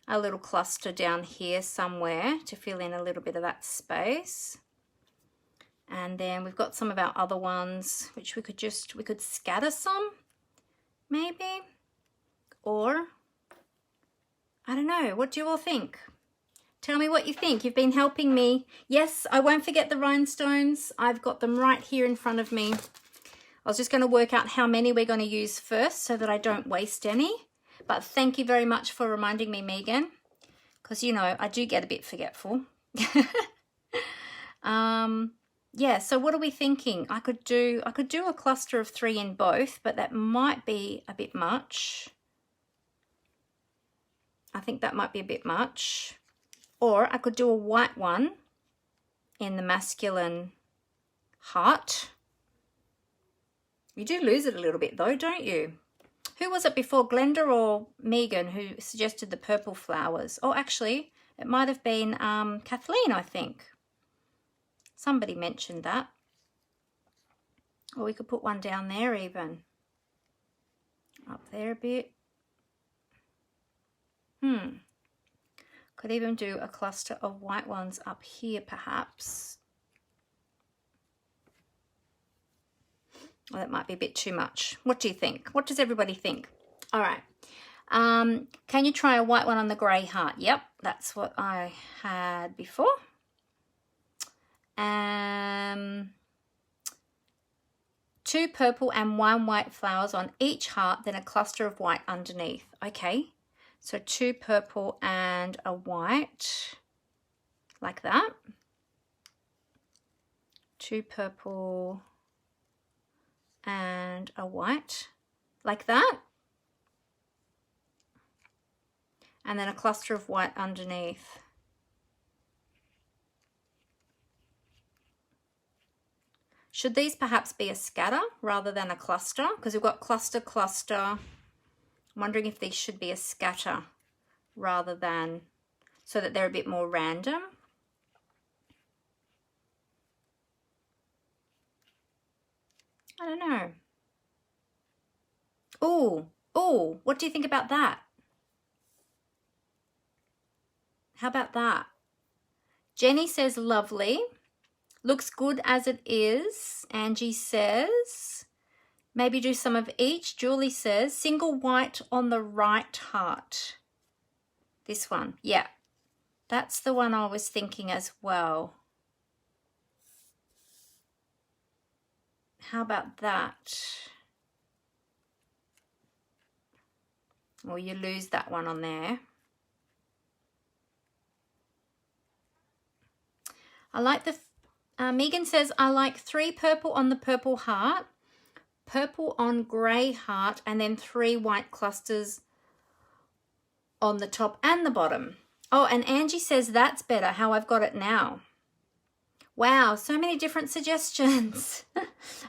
a little cluster down here somewhere to fill in a little bit of that space. And then we've got some of our other ones, which we could scatter some, maybe. Or, I don't know, what do you all think? Tell me what you think. You've been helping me. Yes, I won't forget the rhinestones. I've got them right here in front of me. I was just going to work out how many we're going to use first so that I don't waste any. But thank you very much for reminding me, Megan, because, you know, I do get a bit forgetful. Yeah, so what are we thinking? I could do a cluster of 3 in both, but that might be a bit much. I think that might be a bit much. Or I could do a white one in the masculine heart. You do lose it a little bit though, don't you? Who was it before, Glenda or Megan, who suggested the purple flowers? Oh, actually, it might have been Kathleen, I think. Somebody mentioned that. Or we could put one down there even. Up there a bit. Could even do a cluster of white ones up here perhaps. Well, that might be a bit too much. What do you think? What does everybody think? All right. Can you try a white one on the grey heart? Yep, that's what I had before. 2 purple and 1 white flowers on each heart, then a cluster of white underneath. Okay, so 2 purple and a white, like that. 2 purple and a white, like that. And then a cluster of white underneath. Should these perhaps be a scatter rather than a cluster? Because we've got cluster, cluster. I'm wondering if these should be a scatter rather than, so that they're a bit more random. I don't know. Oh, what do you think about that? How about that? Jenny says lovely. Looks good as it is. Angie says maybe do some of each. Julie says single white on the right heart. This one, yeah. That's the one I was thinking as well. How about that? Well, you lose that one on there. I like the, Megan says, I like 3 purple on the purple heart, purple on grey heart, and then 3 white clusters on the top and the bottom. Oh, and Angie says that's better, how I've got it now. Wow, so many different suggestions. All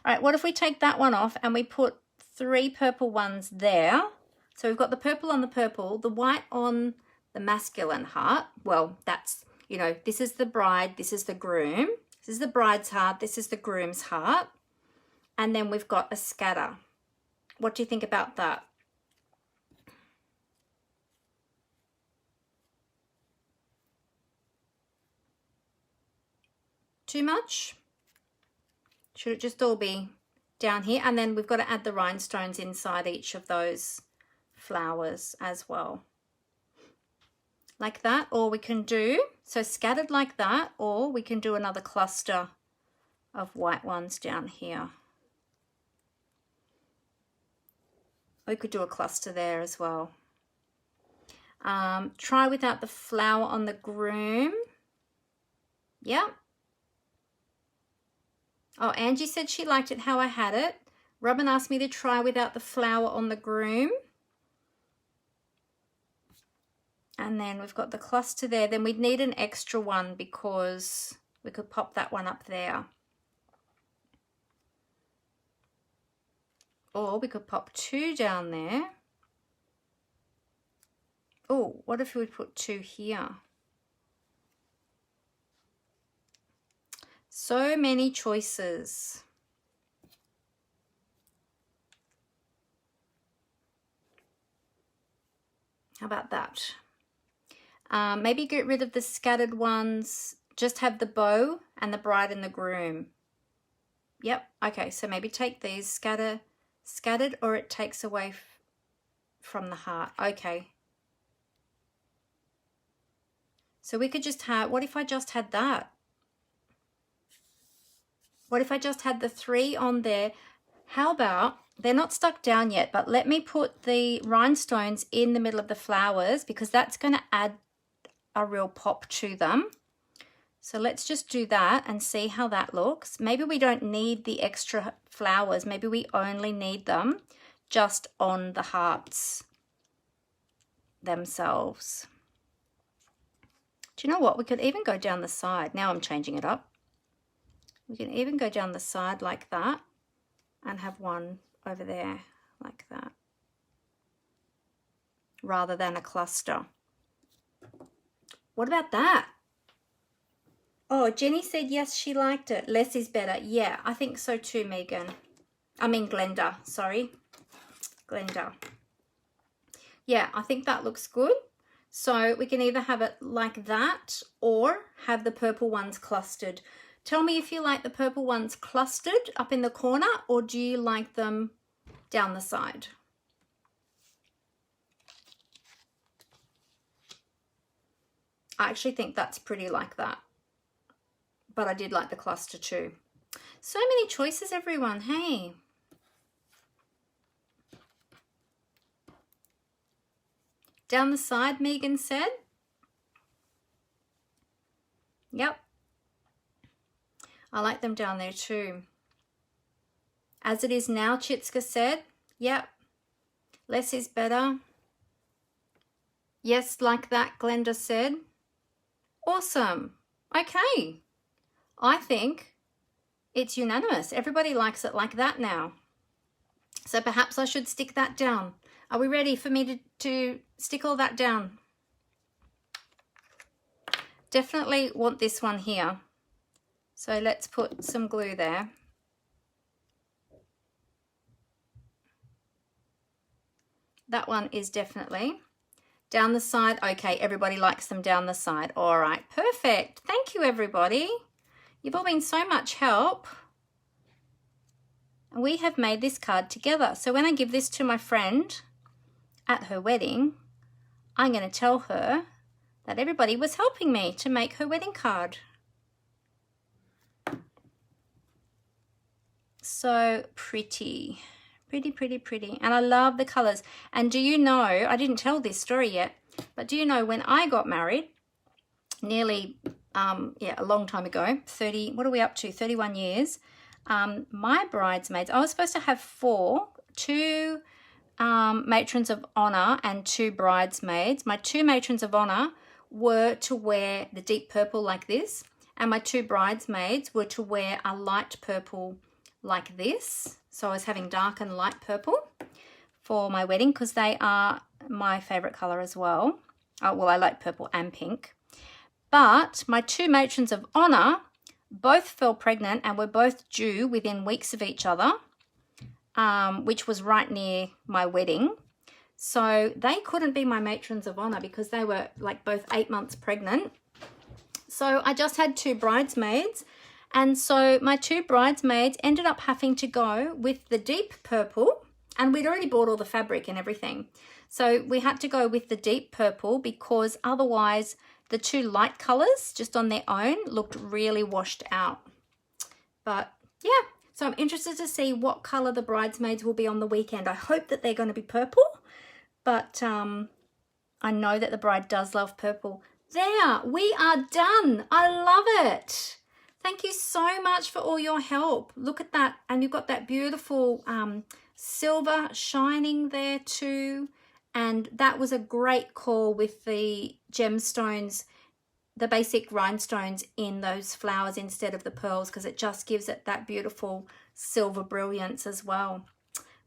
right, what if we take that one off and we put 3 purple ones there? So we've got the purple on the purple, the white on the masculine heart. Well, that's, you know, this is the bride, this is the groom. This is the bride's heart, this is the groom's heart. And then we've got a scatter. What do you think about that? Too much? Should it just all be down here? And then we've got to add the rhinestones inside each of those flowers as well. Like that, or we can do, so scattered like that, or we can do another cluster of white ones down here. We could do a cluster there as well. Try without the flower on the groom. Yep. Oh, Angie said she liked it how I had it. Robin asked me to try without the flower on the groom. And then we've got the cluster there. Then we'd need an extra one because we could pop that one up there. Or we could pop 2 down there. Oh, what if we put 2 here? So many choices. How about that? Maybe get rid of the scattered ones. Just have the bow and the bride and the groom. Yep. Okay, so maybe take these scattered, or it takes away from the heart. Okay. So we could just have, what if I just had that? What if I just had the 3 on there? How about, they're not stuck down yet, but let me put the rhinestones in the middle of the flowers because that's going to add a real pop to them. So let's just do that and see how that looks. Maybe we don't need the extra flowers. Maybe we only need them just on the hearts themselves. Do you know what? We could even go down the side. Now I'm changing it up. We can even go down the side like that and have one over there like that rather than a cluster. What about that? Oh, Jenny said yes, she liked it. Less is better. Yeah, I think so too, Megan. I mean Glenda, sorry. Glenda. Yeah, I think that looks good. So we can either have it like that or have the purple ones clustered. Tell me if you like the purple ones clustered up in the corner or do you like them down the side? I actually think that's pretty like that. But I did like the cluster too. So many choices, everyone. Hey. Down the side, Megan said. Yep. I like them down there too. As it is now, Chitska said. Yep. Less is better. Yes, like that, Glenda said. Awesome. Okay. I think it's unanimous. Everybody likes it like that now. So perhaps I should stick that down. Are we ready for me to stick all that down? Definitely want this one here. So let's put some glue there. That one is definitely down the side. Okay, everybody likes them down the side. All right, perfect. Thank you, everybody. You've all been so much help. We have made this card together. So when I give this to my friend at her wedding, I'm going to tell her that everybody was helping me to make her wedding card. So pretty. Pretty, pretty, pretty. And I love the colors. And do you know, I didn't tell this story yet, but do you know when I got married nearly yeah, a long time ago, 30, what are we up to, 31 years. My bridesmaids, I was supposed to have two matrons of honor and 2 bridesmaids. My 2 matrons of honor were to wear the deep purple like this, and my 2 bridesmaids were to wear a light purple like this. So I was having dark and light purple for my wedding because they are my favorite color as well. Oh, well, I like purple and pink. But my 2 matrons of honor both fell pregnant and were both due within weeks of each other, which was right near my wedding. So they couldn't be my matrons of honor because they were like both 8 months pregnant. So I just had 2 bridesmaids. And so my 2 bridesmaids ended up having to go with the deep purple, and we'd already bought all the fabric and everything. So we had to go with the deep purple because otherwise the 2 light colors just on their own looked really washed out. But yeah, so I'm interested to see what color the bridesmaids will be on the weekend. I hope that they're going to be purple, but I know that the bride does love purple. There, we are done. I love it. Thank you so much for all your help. Look at that. And you've got that beautiful silver shining there too. And that was a great call with the gemstones, the basic rhinestones in those flowers instead of the pearls, because it just gives it that beautiful silver brilliance as well.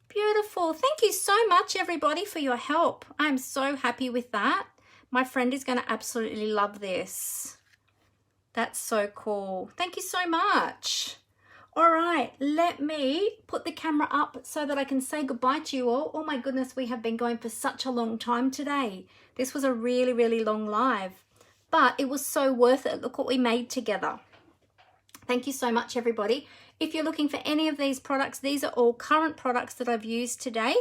Beautiful. Thank you so much, everybody, for your help. I'm so happy with that. My friend is going to absolutely love this. That's so cool. Thank you so much. All right, let me put the camera up so that I can say goodbye to you all. Oh my goodness, we have been going for such a long time today. This was a really, really long live, but it was so worth it. Look what we made together. Thank you so much, everybody. If you're looking for any of these products, these are all current products that I've used today,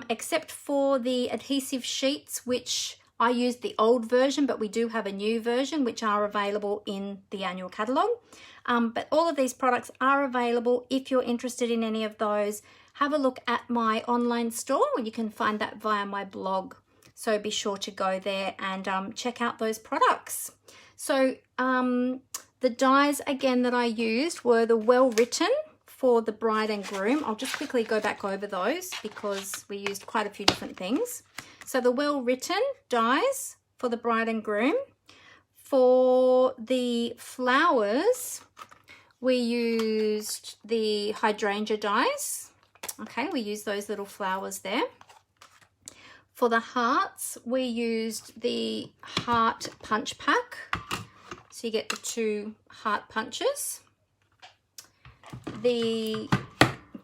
except for the adhesive sheets, which I used the old version, but we do have a new version, which are available in the annual catalogue. But all of these products are available. If you're interested in any of those, have a look at my online store. You can find that via my blog. So be sure to go there and check out those products. So the dies, again, that I used were the Well Written for the bride and groom. I'll just quickly go back over those because we used quite a few different things. So the Well Written dies for the bride and groom. For the flowers, we used the hydrangea dies. Okay, we used those little flowers there. For the hearts, we used the heart punch pack. So you get the 2 heart punches. The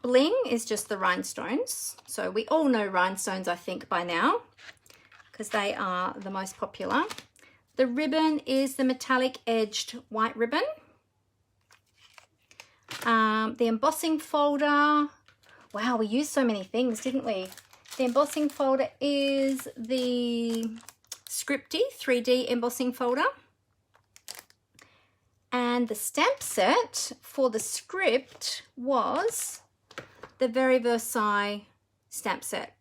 bling is just the rhinestones. So we all know rhinestones, I think, by now, because they are the most popular. The ribbon is the metallic edged white ribbon. The embossing folder. Wow, we used so many things, didn't we? The embossing folder is the Scripty 3D embossing folder. And the stamp set for the script was the Very Versailles stamp set.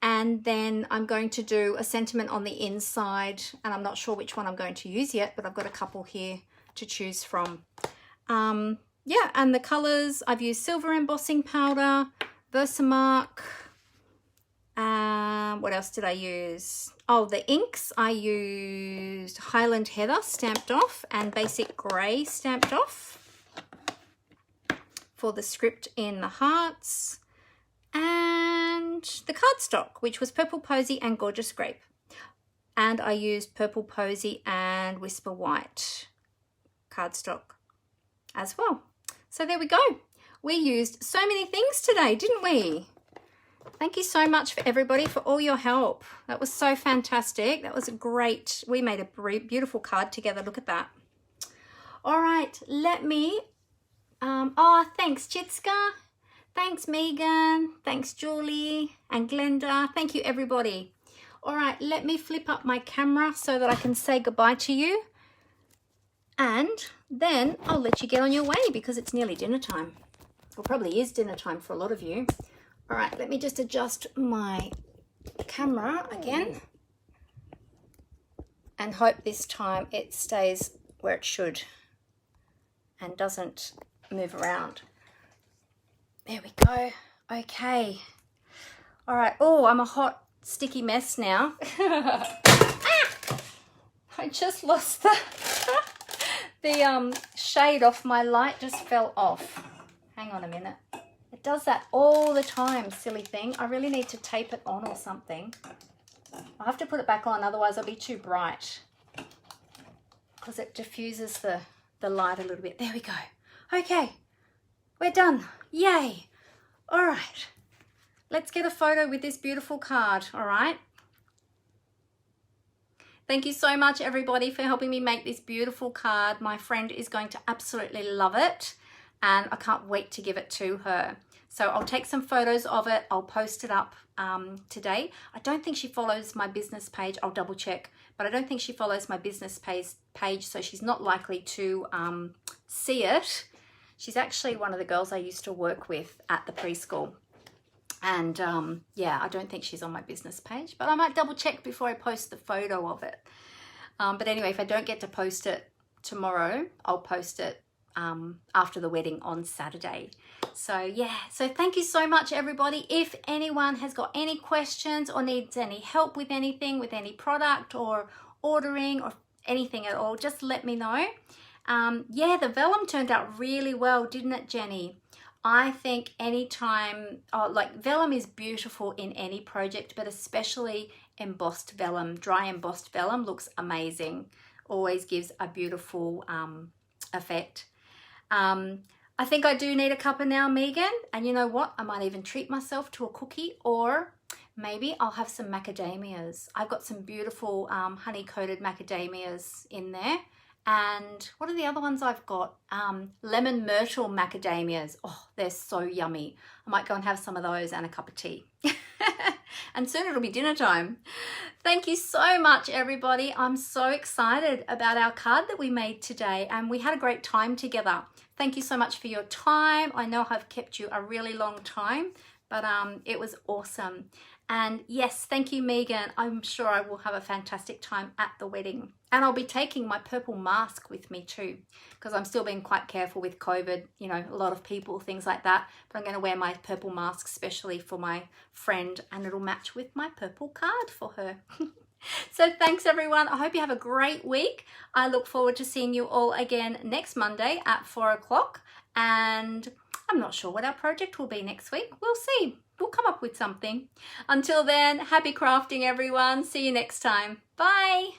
And then I'm going to do a sentiment on the inside, and I'm not sure which one I'm going to use yet, but I've got a couple here to choose from. Yeah, and the colors, I've used silver embossing powder, Versamark. What else did I use? Oh, the inks, I used Highland Heather stamped off and Basic Grey stamped off for the script in the hearts. And the cardstock, which was Purple Posy and Gorgeous Grape. And I used Purple Posy and Whisper White cardstock as well. So there we go. We used so many things today, didn't we? Thank you so much for everybody for all your help. That was so fantastic. That was great. We made a beautiful card together. Look at that. All right, let me, oh, thanks Chitska. Thanks Megan. Thanks Julie and Glenda. Thank you everybody. All right, let me flip up my camera so that I can say goodbye to you. And then I'll let you get on your way because it's nearly dinner time. Well, probably is dinner time for a lot of you. All right, let me just adjust my camera again. and hope this time it stays where it should and doesn't move around. There we go. Okay. All right. Oh, I'm a hot, sticky mess now. I just lost the shade off my light, just fell off. Hang on a minute. It does that all the time, silly thing. I really need to tape it on or something. I'll have to put it back on, otherwise it'll be too bright because it diffuses the light a little bit. There we go. Okay, we're done. Yay. All right, let's get a photo with this beautiful card, all right? Thank you so much, everybody, for helping me make this beautiful card. My friend is going to absolutely love it, and I can't wait to give it to her. So I'll take some photos of it. I'll post it up today. I don't think she follows my business page. I'll double check, but I don't think she follows my business page, so she's not likely to see it. She's actually one of the girls I used to work with at the preschool. And yeah, I don't think she's on my business page, but I might double check before I post the photo of it. But anyway, if I don't get to post it tomorrow, I'll post it after the wedding on Saturday. So yeah, so thank you so much, everybody. If anyone has got any questions or needs any help with anything, with any product or ordering or anything at all, just let me know. Yeah, the vellum turned out really well, didn't it, Jenny? I think anytime, like vellum is beautiful in any project, but especially embossed vellum, dry embossed vellum looks amazing. Always gives a beautiful effect. I think I do need a cuppa now, Megan. And you know what? I might even treat myself to a cookie, or maybe I'll have some macadamias. I've got some beautiful honey-coated macadamias in there. And what are the other ones I've got? Lemon myrtle macadamias. Oh, they're so yummy. I might go and have some of those and a cup of tea. And soon it'll be dinner time. Thank you so much, everybody. I'm so excited about our card that we made today, and we had a great time together. Thank you so much for your time. I know I've kept you a really long time, but it was awesome. And yes, thank you, Megan. I'm sure I will have a fantastic time at the wedding. And I'll be taking my purple mask with me too, because I'm still being quite careful with COVID, you know, a lot of people, things like that. But I'm going to wear my purple mask specially for my friend, and it'll match with my purple card for her. So thanks, everyone. I hope you have a great week. I look forward to seeing you all again next Monday at 4 o'clock. And I'm not sure what our project will be next week. We'll see. We'll come up with something. Until then, happy crafting, everyone. See you next time. Bye.